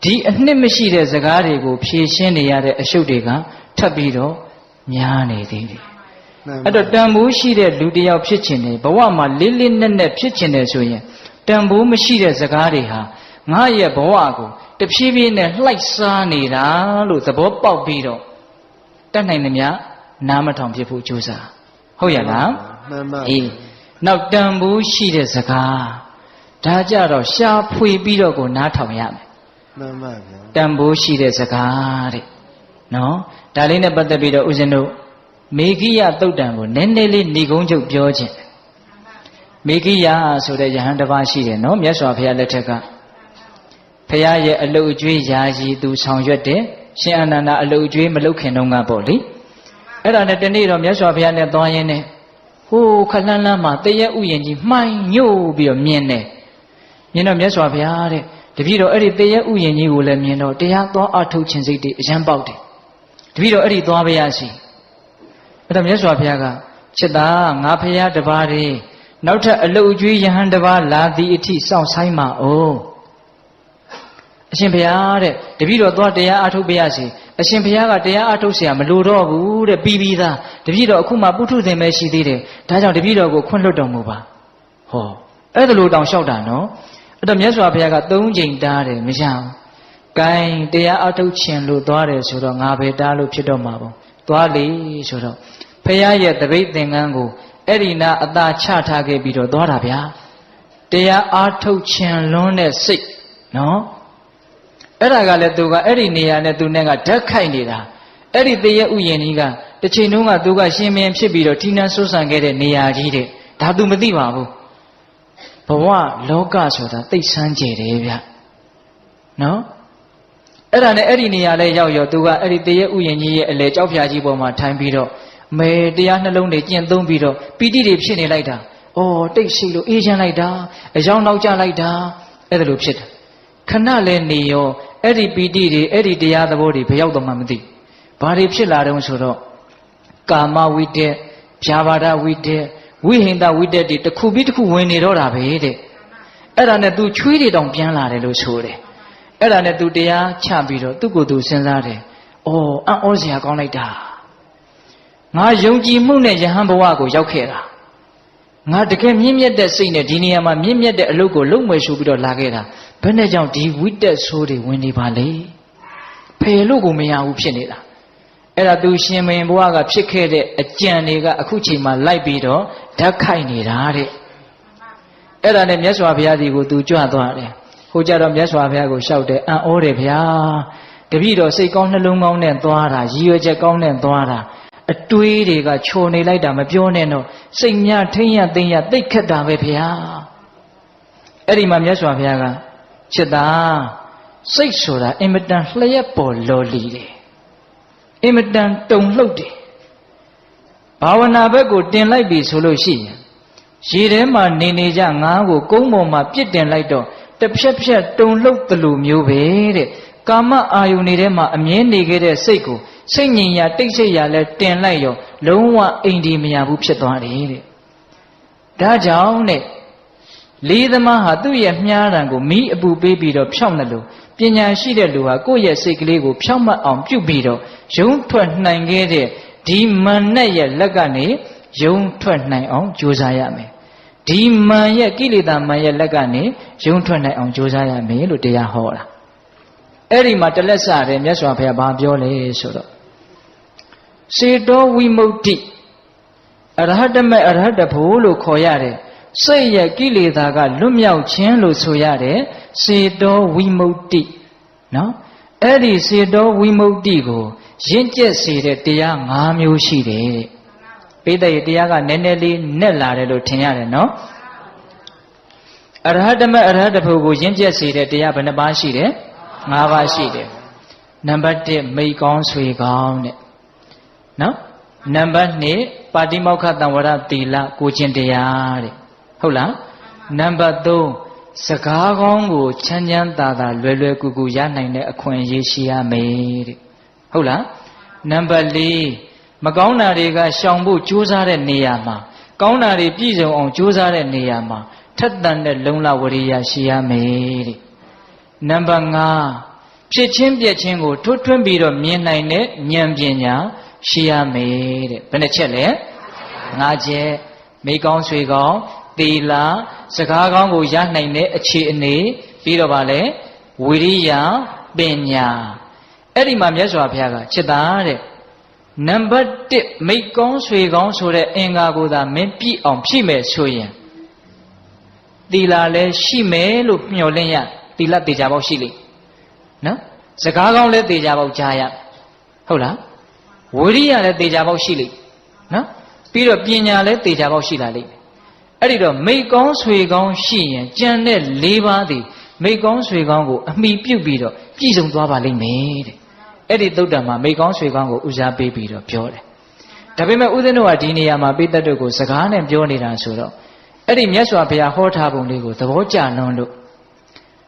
ဒီအနှစ်မရှိတဲ့စကားတွေကိုဖြေရှင်းနေရတဲ့အရှုပ်တွေကထပ်ပြီးတော့များနေသေးတယ်အဲ့တော့တန်ဖိုးရှိတဲ့လူတစ်ယောက်ဖြစ်ချင်တယ်ဘဝမှာလေးလေးနက်နက်ဖြစ်ချင်တယ်ဆိုရင်တန်ဖိုးမရှိတဲ့စကားတွေဟာငါရဲ့ဘဝကိုတဖြည်းဖြည်းနဲ့လှိုက်စားနေတာလို့သဘောပေါက်ပြီးတော့တတ်နိုင်သမျှနားမထောင်ဖြစ်ဖို့ကြိုးစားဟုတ်ရလားမှန်ပါအေးနောက်တန်ဖိုးရှိတဲ့စကားဒါကြတော့ရှားဖွေပြီးတော့ကိုနားထောင်ရမယ်မှန်ပါဗျာတန်ဖိုးရှိတဲ့စကားတဲ့နော်ဒါလေးနဲ့ပတ်သက်ပြီးတော့ဦးဇင်းတို့မေဂိယသုတ်တံကိုနည်းနည်းလေးဏိကုံးချုပ်ပြောခြင်းမေဂိယဆိုတဲ့ယဟန်တစ်ပါးရှိတယ်နော်မြတ်စွာဘုရားလက်ထက်ကဘုရားရဲ့အလုတ်အကျွေးယာယီသူဆောင်ရွက်တယ်ရှင်အနန္ဒာအလုတ်အကျွေးမလုခင်တုန်းကပေါ့လေအဲ့ဒါနဲ့တနေ့တော့မြတ်စွာဘုရားနဲ့သွားရင်းနဲ့ဟိုးခလန်းလန်းမှာတရက်ဥယျာဉ်ကြီးမှိုင်းညို့ပြီးတော့မြင်တယ်မြင်တော့မြတ်စွာဘုရားတဲ့တပည့်တော်အဲ့ဒီတရက်ဥယျာဉ်ကြီးကိုလည်းမြင်တော့တရားသွားအထုတ်ခြင်းစိတ်တွေအရန်ပေါက်တယ်တပည့်တော်အဲ့ဒီသွားပါရစီအဲ့တော့မြတ်စွာဘုရားကချစ်သားငါဘုရားတပါးတည်းနောက်ထပ်အလုတ်အကျွေးယဟန်တပါးလာသည်အထိစောင့်ဆိုင်ပါအောင်အရှင်ဘုရားတဲ့တပည့်တော်သွားတရားအထုတ်ပါရစီအရှင်ဘုရားကတရားအထုတ်เสียမလိုတော့ဘူးတဲ့ပြီးသားတပည့်တော်အခုမှပုထုသင်ပဲရှိသေးတယ်ဒါကြောင့်တပည့်တော်ကိုခွင့်လွတ်တော်မူပါဟောအဲ့ဒါလိုတောင်လျှောက်တာနော်အဲ့တော့မြတ်စွာဘုရားက3ချိန်တားတယ်မရဘူး။ကိုင်းတရားအထုတ်ခြင်းလို့သွားတယ်ဆိုတော့ငါပဲတားလို့ဖြစ်တော့မှာပေါ့။သွားလေဆိုတော့ဘုရားရဲ့တပိတ်သင်္ကန်းကိုအဲ့ဒီနာအသာချထားခဲ့ပြီးတော့သွားတာဗျာ။တရားအထုတ်ခြင်းလွန်းတဲ့စိတ်နော်။အဲ့ဒါကလည်းသူကအဲ့ဒီနေရာနဲ့သူနဲ့ကဓာတ်ခိုက်နေတာ။အဲ့ဒီတရက်ဥယျာဉ်ကြီးကတစ်ချိန်တုန်းကသူကရှင်မင်းဖြစ်ပြီးတော့ထိနှံဆွဆန်ခဲ့တဲ့နေရာကြီးတဲ့။ဒါသူမသိပါဘူး။ဘဝလောကဆိုတာသိဆန်းကျယ်တယ်ဗျနော်အဲ့ဒါနဲ့အဲ့ဒီနေရာလဲရောက်ရောသူကအဲ့ဒီတရက်ဥယျာဉ်ကြီးရဲ့အလေကြောက်ဖြာကြီးပေါ်မှာထိုင်ပြီးတော့မေတရားနှလုံးတွေကျင့်သုံးပြီးတော့ပီတိတွေဖြစ်နေလိုက်တာဩတိတ်ရှိလို့အေးချမ်းလိုက်တာအယောင်နောက်ကျလိုက်တာအဲ့ဒါလိုဖြစ်တာခဏလဲနေရောအဲ့ဒီပီတိတွေအဲ့ဒီတရားသဘောတွေဘယ်ရောက်တော့မှမသိဘာတွေဖြစ်လာတုံးဆိုတော့ကာမဝိတ္တဗျာပါဒဝိတ္တဝိဟိန္ဒဝိတ္တတွေတစ်ခုပြီးတစ်ခုဝင်နေတော့တာပဲတဲ့အဲ့ဒါနဲ့ तू ချွေးတွေတောင်ပြန်လာတယ်လို့ဆိုတယ်အဲ့ဒါနဲ့ तू တရားချပြီးတော့သူ့ကိုယ်သူစဉ်းစားတယ်ဩအံ့ဩစရာကောင်းလိုက်တာငါယုံကြည်မှုနဲ့ယဟန်ဘဝကိုရောက်ခဲ့တာငါတကယ်မြင့်မြတ်တဲ့စိတ်နဲ့ဒီနေရာမှာမြင့်မြတ်တဲ့အလုပ်ကိုလုပ်မယ်ဆိုပြီးတော့လာခဲ့တာဘယ်နဲ့ကြောင့်ဒီဝိတ္တဆိုးတွေဝင်နေပါလဲဖယ်လို့ကိုမရဘူးဖြစ်နေတာအဲ့ဒါ तू ရှင်မင်းဘဝကဖြစ်ခဲ့တဲ့အကြံတွေကအခုချိန်မှာလိုက်ပြီးတော့ဓာတ်ခိုက်နေတာတဲ့အဲ့ဒါနဲ့မြတ်စွာဘုရားဒီကို तू ကြွသွားတယ်ဟိုကြတော့မြတ်စွာဘုရားကိုလျှောက်တယ်အံ့ဩတယ်ဗျာတပည့်တော်စိတ်ကောင်းနှလုံးကောင်းနဲ့သွားတာရည်ရွယ်ချက်ကောင်းနဲ့သွားတာအတွေးတွေကချော်နေလိုက်တာမပြောနဲ့တော့စိတ်များထိမ့်ရသိမ့်ရသိခက်တာပဲဗျာအဲ့ဒီမှာမြတ်စွာဘုရားကချစ်တာစိတ်ဆိုတာအင်မတန်လျှက်ပေါ်လော်လီတယ်အင်မတန်တုန်လှုပ်တယ်ဘာဝနာဘက်ကိုတင်လိုက်ပြီဆိုလို့ရှိရင်ရေထဲမှာနေကြငါးကိုကုန်းပေါ်မှာပြစ်တင်လိုက်တော့တစ်ဖြက်ဖြက်တုန်လှုပ်သလိုမျိုးပဲတဲ့ကာမအာယုန်တွေထဲမှာအမြဲနေခဲ့တဲ့စိတ်ကိုစိတ်ငြိမ်ရာတိတ်ဆိတ်ရာလဲတင်လိုက်ရောလုံးဝအိမ်ဒီမရဘူးဖြစ်သွားတယ်တဲ့ဒါကြောင့်တဲ့လေးသမားဟာသူ့ရဲ့မြားတံကိုမိအပူပေးပြီးတော့ဖြောက်နေလို့ပညာရှိတဲ့လူဟာကိုယ့်ရဲ့စိတ်ကလေးကိုဖြောက်မှတ်အောင်ပြုတ်ပြီးတော့ယုံထွက်နိုင်ခဲ့တဲ့ဒီမန်နဲ့ရဲ့လက်ကနေယုံထွက်နိုင်အောင်ကြိုးစားရမယ်ဒီမန်ရဲ့ကိလေသာမန်ရဲ့လက်ကနေယုံထွက်နိုင်အောင်ကြိုးစားရမယ်လို့တရားဟောတာအဲ့ဒီမှာတလက်စတယ်မြတ်စွာဘုရားဘာပြောလဲဆိုတော့ Sedo Wimoti Arhadame Arhadapu Koyare Say Gilidaga Lumyao Chen Lu Soyare Sedo Wimoti No Eddie Sedo Wimotigo Jinja Sede Tia Mamu Shide Peda Diaga Neneli Nella Tiare no Arhadame Arhadapu Jinja Sede Tia Banabashide Mavashide Number 10 Make on Sweet Gown No Number 9 Padimoka Tawara Tila Kuchindiare Hola Number 2 Sakagongo Chanyan Dada Lulu Guguyan and Aquan Yeshia made Hola Number 3 Magona Riga Shambu Chusa and Niyama Gauna Piso on Chusa and Niyama Tatan the Luna Waria Shia made Number 9 Chichin Piachingo, 2 bit of Mienine, Nyambinya, Shia made Penechele, Naje, Makon Swigo, Dila, Sakagongo Yanine, Chini, Pirobale, Wiria, Benya. Edimam Yaswa Piaga, Chedare. Number 10, Makon Swigon, so the Engagoda, Mempi on Pime Suya. Dila le Shime, look Miolia, Dila de Javoshili. No? Sakagon let the Jabo Jaya. Hola? Wodia let the Jabo Shili. No? Peter Pina let the Jabo Shilali. Editor, make on Swigon she, Janet Levadi, make on Swigongo, me Pubido, Pizum Dwabali made. Editor Dama, make on Swigongo, Uza baby of Pure. Tabima Udeno Adinia, my beta to go, Sagan and Johnny Ransuro. Eddie Yaswa Pia Hortabon Ligo, the Voja Nondo.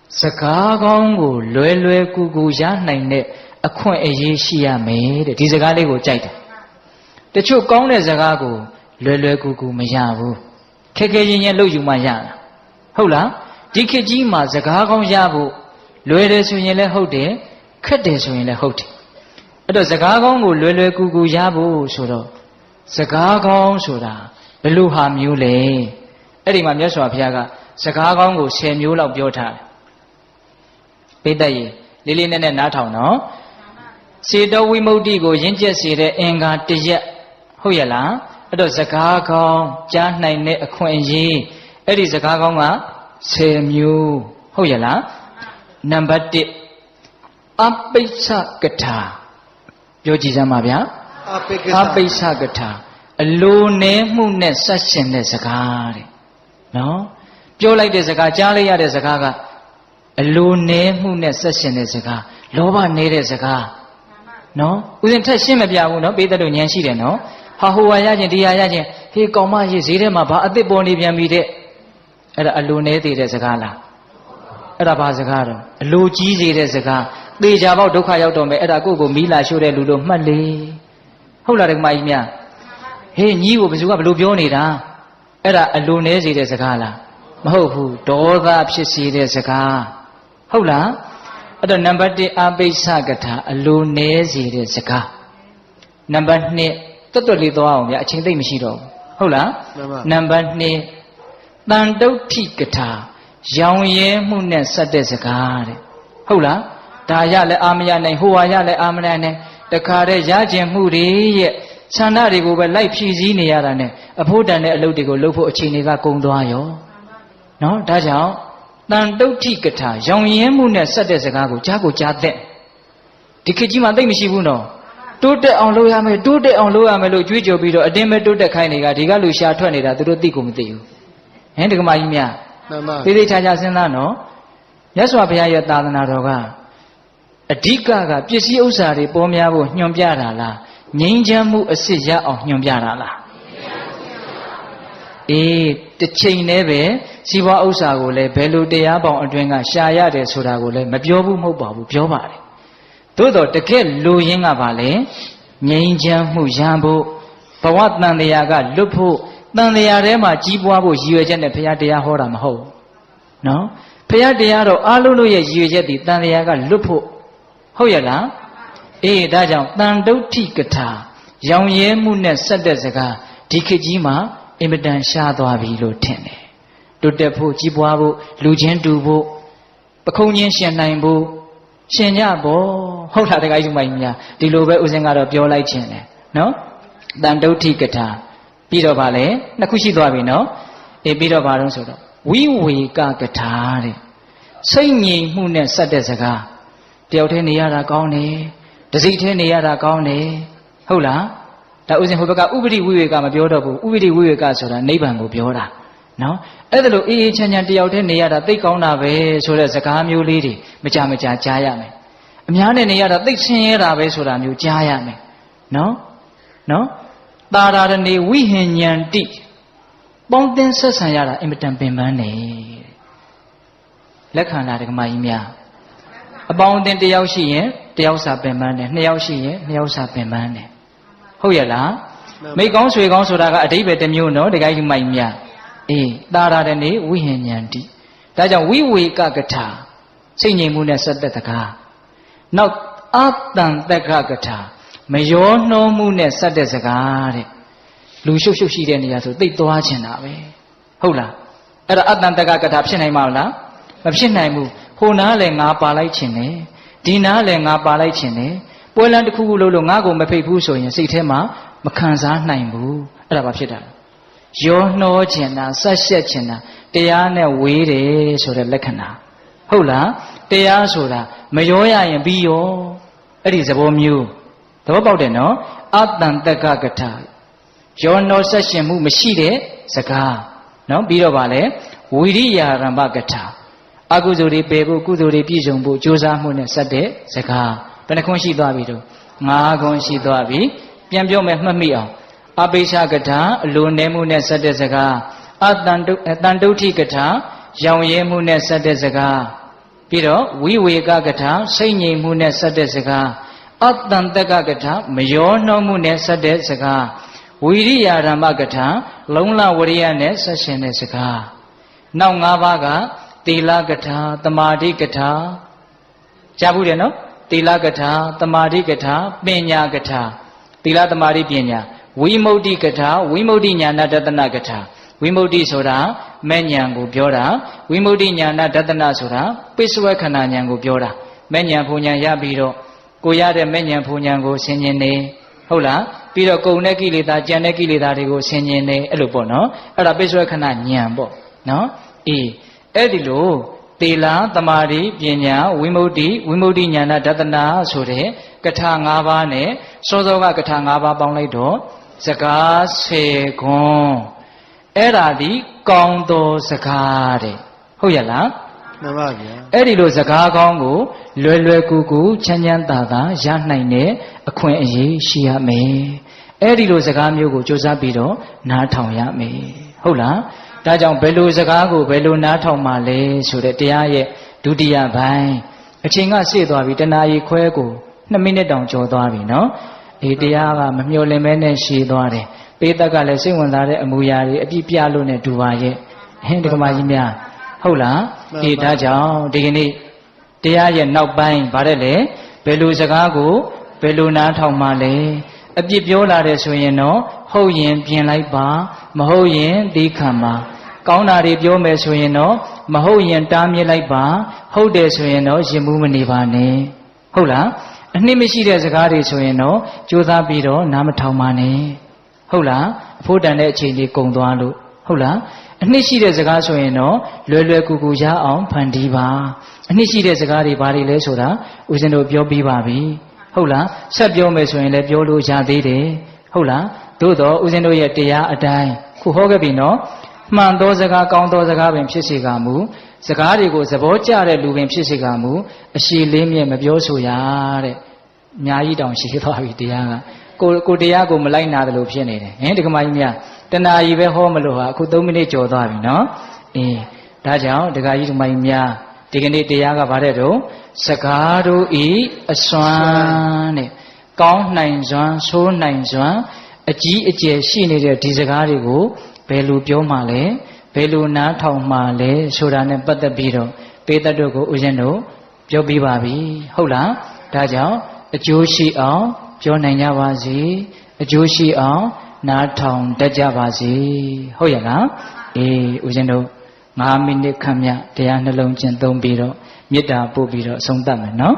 Sakagongo, Lue Gugu Yan, a coin a Yeshia made, it is a Galigo Jita. The two Gone Zagago, Lue Gugu Mayavu, Kekayin Loju Mayana. Hola, Dikajima Zagagon Yabu, Lue Sunyele Hote, Kades in the Hote. It was Zagagongo, Lue Gugu Yabu, Suro, Zagagon Sura, Beluha Mule, Ediman Yaswa Piaga, Zagagongo, Samuel of Yota. Pedaye, Lilin and Natal, no? Sido Wimodigo, Jinja Sire, Enga, Tija, Hoyala, Ado Zakagon, Jan Nine, a Quenji, Eddie Zakagonga, Samu, Hoyala, number 10, Apisa Gata, Yojiza Mabia, Apisa Gata, a low name, Moon, such in the Zakari. No? Pure like the Zakajali, the Zakaga. A low name who necessary Zaka, Loba needed Zaka. No? Within touching a Biabuno, better than Yanshi, no? Hahuayan, Diayan, he coma his Irema, at the Bonivian Mide at a lunated Zakala. At a Bazagaro, a low cheesy Zaka, the Java Dokayotome at a Gogo Mila should a Ludo Mali. Hola, my mia. He knew was up Lubionida at a lunated Zakala. Mahofu, Doga Psi Zaka. Hola, at the number de Abe Sagata, a lunezi de Zaka. Number ne, totally down, yaching the Michido. Hola, number ne, Dando Tikata, Young Ye Munen Sade Zakari. Hola, Dayale Amiane, Huayale Amane, the Kare Yajin Muri, Sanari go by life cheesy nearane, a Podane, a Lodigo, Lopo Chiniga Gondoyo. No, Dajao. Dan do tikata, young Yemun said as a gago, Jago Jade. Dikijima de Mishibuno. Do the on Loyame, do the on Loyamelo, Jujo Bido, a deme do the Kainiga, Digalusha 20 that do Ticum to you. Hendigamia. Did Tajasano? Yaswa Pia Tadanaroga. A Dikaga, Pisi Usari, Pomiabu, Nyombiara, Ninjamu, a Sija of Nyombiara. The chain neve, Siva Usagole, Belu de Abon and Dringa, Shaya de Sudagole, Mabiobu Mobabu, Piobari. Todo the kid Luying Avale, Ninja Mujambo, Pawat Nandiaga, Lupu, Nandiarema, Jibuabu, Yujan, and Piadia Horam Ho. No? Piadiaro, Aluluya, Yujeti, Nandiaga, Lupu. Hoyala? Dajam, Nando Tikata, Young Yemunet Sadezaka, Tikijima. Imitan Shadwabi Lutene. Do depo, Jibuabu, Lujan Dubo, Baconian Shanaibo, Shenyabo, hold out the guy to my mia, the lobe using out of your light chene. နော်တန်တုဋ္ဌိကထာပြီးတော့ဗာလဲနှစ်ခုရှိသွားပြီနော်ပြီးတော့ဗာတော့ဆိုတော့ဝိဝေကကထာတဲ့စိတ်ငြိမ်မှုနဲ့စက်တဲ့စကားတယောက်တည်းနေရတာကောင်းတယ်တစိမ့်တည်းနေရတာကောင်းတယ်ဟုတ်လားဒါဥစဉ်ဟိုဘက်ကဥပတိဝိဝေကမပြောတော့ဘူးဥပတိဝိဝေကဆိုတာနိဗ္ဗာန်ကိုပြောတာနော်အဲ့ဒါလို့အေးအေးချမ်းချမ်းတယောက်တည်းနေရတာသိကောင်းတာပဲဆိုတဲ့စကားမျိုးလေးတွေမကြမကြာကြားရမယ်အများနဲ့နေရတာသိဆင်းရဲတာပဲဆိုတာမျိုးကြားရမယ်နော်တာရာရဏေဝိဟဉ္ဉန္တိပေါင်းသင်းဆက်ဆံရတာအင်မတန်ပင်ပန်းနေလက်ခံလာတဲ့ကမကြီးများအပေါင်းအသင်းတစ်ယောက်ရှိရင်တစ်ယောက်စာပင်ပန်းတယ်နှစ်ယောက်ရှိရင်နှစ်ယောက်စာပင်ပန်းတယ်ဟုတ်ရဲ့လားမိကောင်းဆွေကောင်းဆိုတာကအဓိပ္ပာယ်တစ်မျိုးနော်တကယ်ကြီးမိုက်များတာရာရဏေဝိဟဉ္ဉန္တိဒါကြောင့်ဝိဝေကကထာစိတ်ငြိမ်မှုနဲ့ဆက်သက်တကားနောက်အတန်တက္ကကထာမယောနှောမှုနဲ့ဆက်တဲ့စကားတဲ့လူရှုပ်ရှုပ်ရှိတဲ့နေရာဆိုသိသွားချင်တာပဲဟုတ်လားအဲ့ဒါအတန်တက္ကကထာဖြစ်နိုင်မှာမလားမဖြစ်နိုင်ဘူးဟိုနားလည်းငါပါလိုက်ချင်တယ်ဒီနားလည်းငါပါလိုက်ချင်တယ်ပွဲလန်းတစ်ခုခုလို့ငါ့ကိုမဖိတ်ဘူးဆိုရင်စိတ်ထဲမှာမခံစားနိုင်ဘူးအဲ့ဒါဘာဖြစ်တာလဲယောနှောချင်တာဆက်ရှက်ချင်တာတရားနဲ့ဝေးတယ်ဆိုတဲ့လက္ခဏာဟုတ်လားတရားဆိုတာမရောရရင်ပြီးရောအဲ့ဒီသဘောမျိုးသဘောပေါက်တယ်နော်အတန်တက္ကကထာယောနှောဆက်ရှင်မှုမရှိတဲ့စကားနော်ပြီးတော့ဗာလဲဝိရိယရမ္ပကထာအကုသိုလ်တွေပယ်ဖို့ကုသိုလ်တွေပြည့်စုံဖို့ကြိုးစားမှုနဲ့ဆက်တဲ့စကားဘယ်နှခွန်းရှိသွားပြီတော့၅ခွန်းရှိသွားပြီပြန်ပြောမယ်မှတ်မိအောင်အပိစ္ဆကထာအလိုနည်းမှုနဲ့ဆက်တဲ့စကားအတန်တုဋ္ဌိကထာရောင်ရဲမှုနဲ့ဆက်တဲ့စကားပြီးတော့ဝိဝေကကထာစိတ်ငြိမ်မှုနဲ့ဆက်တဲ့စကားအတန်တက္ကကထာမယောနှောမှုနဲ့ဆက်တဲ့စကားဝိရိယဓမ္မကထာလုံလဝရိယနဲ့ဆက်ရှင်တဲ့စကားနောက်၅ပါးကသီလကထာသမာဓိကထာကြားဘူးတယ်နော်သီလကထာသမာဓိကထာပညာကထာသီလသမာဓိပညာဝိမု ക്തി ကထာဝိမု ക്തി ညာဏဒသနကထာဝိမု ക്തി ဆိုတာမဲ့ဉာဏ်ကိုပြောတာဝိမု ക്തി ညာဏဒသနဆိုတာပိစဝခဏဉာဏ်ကိုပြောတာမဲ့ဉာဏ်ဘုံဉာဏ်ရပြီးတော့ကိုရတဲ့မဲ့ဉာဏ်ဘုံဉာဏ်ကိုဆင်ញင်နေဟုတ်လားပြီးတော့ကုံတဲ့ကိလေသာကြံတဲ့ကိလေသာတွေကိုဆင်ញင်နေအဲ့လိုပေါ့နော်အဲ့ဒါပိစဝခဏဉာဏ်ပေါ့နော်အဲ့ဒီလိုသီလသမာဓိပညာဝိမု ക്തി ညာဏဒသနာဆိုတဲ့ကထာ၅ပါးနဲ့စောစောကကထာ၅ပါးပေါင်းလိုက်တော့စကား10ခွန်းအဲ့ဒါဒီကောင်းသောစကားတဲ့ဟုတ်ရလားမှန်ပါဗျာအဲ့ဒီလိုစကားကောင်းကိုလွယ်လွယ်ကူကူချမ်းချမ်းသာသာရနိုင်တဲ့အခွင့်အရေးရှိရမယ်အဲ့ဒီလိုစကားမျိုးကိုစူးစမ်းပြီးတော့နားထောင်ရမယ်ဟုတ်လားဒါကြောင့်ဘယ်လိုစကားကိုဘယ်လိုနားထောင်မှလဲဆိုတဲ့တရားရဲ့ဒုတိယပိုင်းအချိန်ကရှေ့သွားပြီတနာရီခွဲကို2မိနစ်တောင်ကျော်သွားပြီနော်တရားကမမျှော်လင့်မဲနဲ့ရှည်သွားတယ်ပေးသက်ကလည်းစိတ်ဝင်စားတဲ့အမူအရာတွေအပြည့်ပြလို့နဲ့ဒူပါရဲ့ဟင်းဒီကမာကြီးများဟုတ်လားဒါကြောင့်ဒီကနေ့တရားရဲ့နောက်ပိုင်းဗါတဲ့လေဘယ်လိုစကားကိုဘယ်လိုနားထောင်မှလဲအပြစ်ပြောလာတယ်ဆိုရင်တော့ဟုတ်ရင်ပြင်လိုက်ပါမဟုတ်ရင်ဒီခံပါကောင်းတာတွေပြောမယ်ဆိုရင်တော့မဟုတ်ရင်တားမြစ်လိုက်ပါဟုတ်တယ်ဆိုရင်တော့ရင်မှုမနေပါနဲ့ဟုတ်လားအနှစ်မရှိတဲ့စကားတွေဆိုရင်တော့ကြိုးစားပြီးတော့နားမထောင်ပါနဲ့ဟုတ်လားအဖို့တန်တဲ့အချိန်လေးကုန်သွားလို့ဟုတ်လားအနှစ်ရှိတဲ့စကားဆိုရင်တော့လွယ်လွယ်ကူကူရအောင်ဖန်တီးပါအနှစ်ရှိတဲ့စကားတွေဘာတွေလဲဆိုတာဦးဇင်းတို့ပြောပြီးပါပြီဟုတ်လားဆက်ပြောမယ်ဆိုရင်လည်းပြောလို့ရသေးတယ်ဟုတ်လားသို့တော့ဦးဇင်းတို့ရဲ့တရားအတိုင်းခုဟောခဲ့ပြီနော်မှန်သောစကားကောင်းသောစကားပင်ဖြစ်စေကမူစကားတွေကိုသဘောကျတဲ့လူပင်ဖြစ်စေကမူအရှိလေးမြဲမပြောဆိုရတဲ့အများကြီးတောင်ရှိသွားပြီတရားကကိုတရားကိုမလိုက်နာတယ်လို့ဖြစ်နေတယ်ဟင်ဒီကမကြီးများတဏှာကြီးပဲဟောမလို့ဟာအခု3မိနစ်ကျော်သွားပြီနော်ဒါကြောင့်ဒကာကြီးဒီမကြီးများဒီကနေ့တရားကဗါတဲ့တော့စကားတို့ဤအစွမ်းတဲ့ကောင်းနိုင်စွမ်းဆိုးနိုင်စွမ်းအကြီးအကျယ်ရှိနေတဲ့ဒီစကားတွေကိုဘယ်လိုပြောမှလဲဘယ်လိုနားထောင်မှလဲဆိုတာနဲ့ပတ်သက်ပြီးတော့ပေးတတ်တို့ကိုဦးဇင်းတို့ပြောပြပါပြီဟုတ်လားဒါကြောင့်အကျိုးရှိအောင်ပြောနိုင်ကြပါစေအကျိုးရှိအောင်နားထောင်တတ်ကြပါစေဟုတ်ရလားဦးဇင်းတို့5မိနစ်ခန့်မြတရားနှလုံးကျင့်သုံးပြီးတော့မေတ္တာပို့ပြီးတော့ဆုံးသတ်မယ်နော်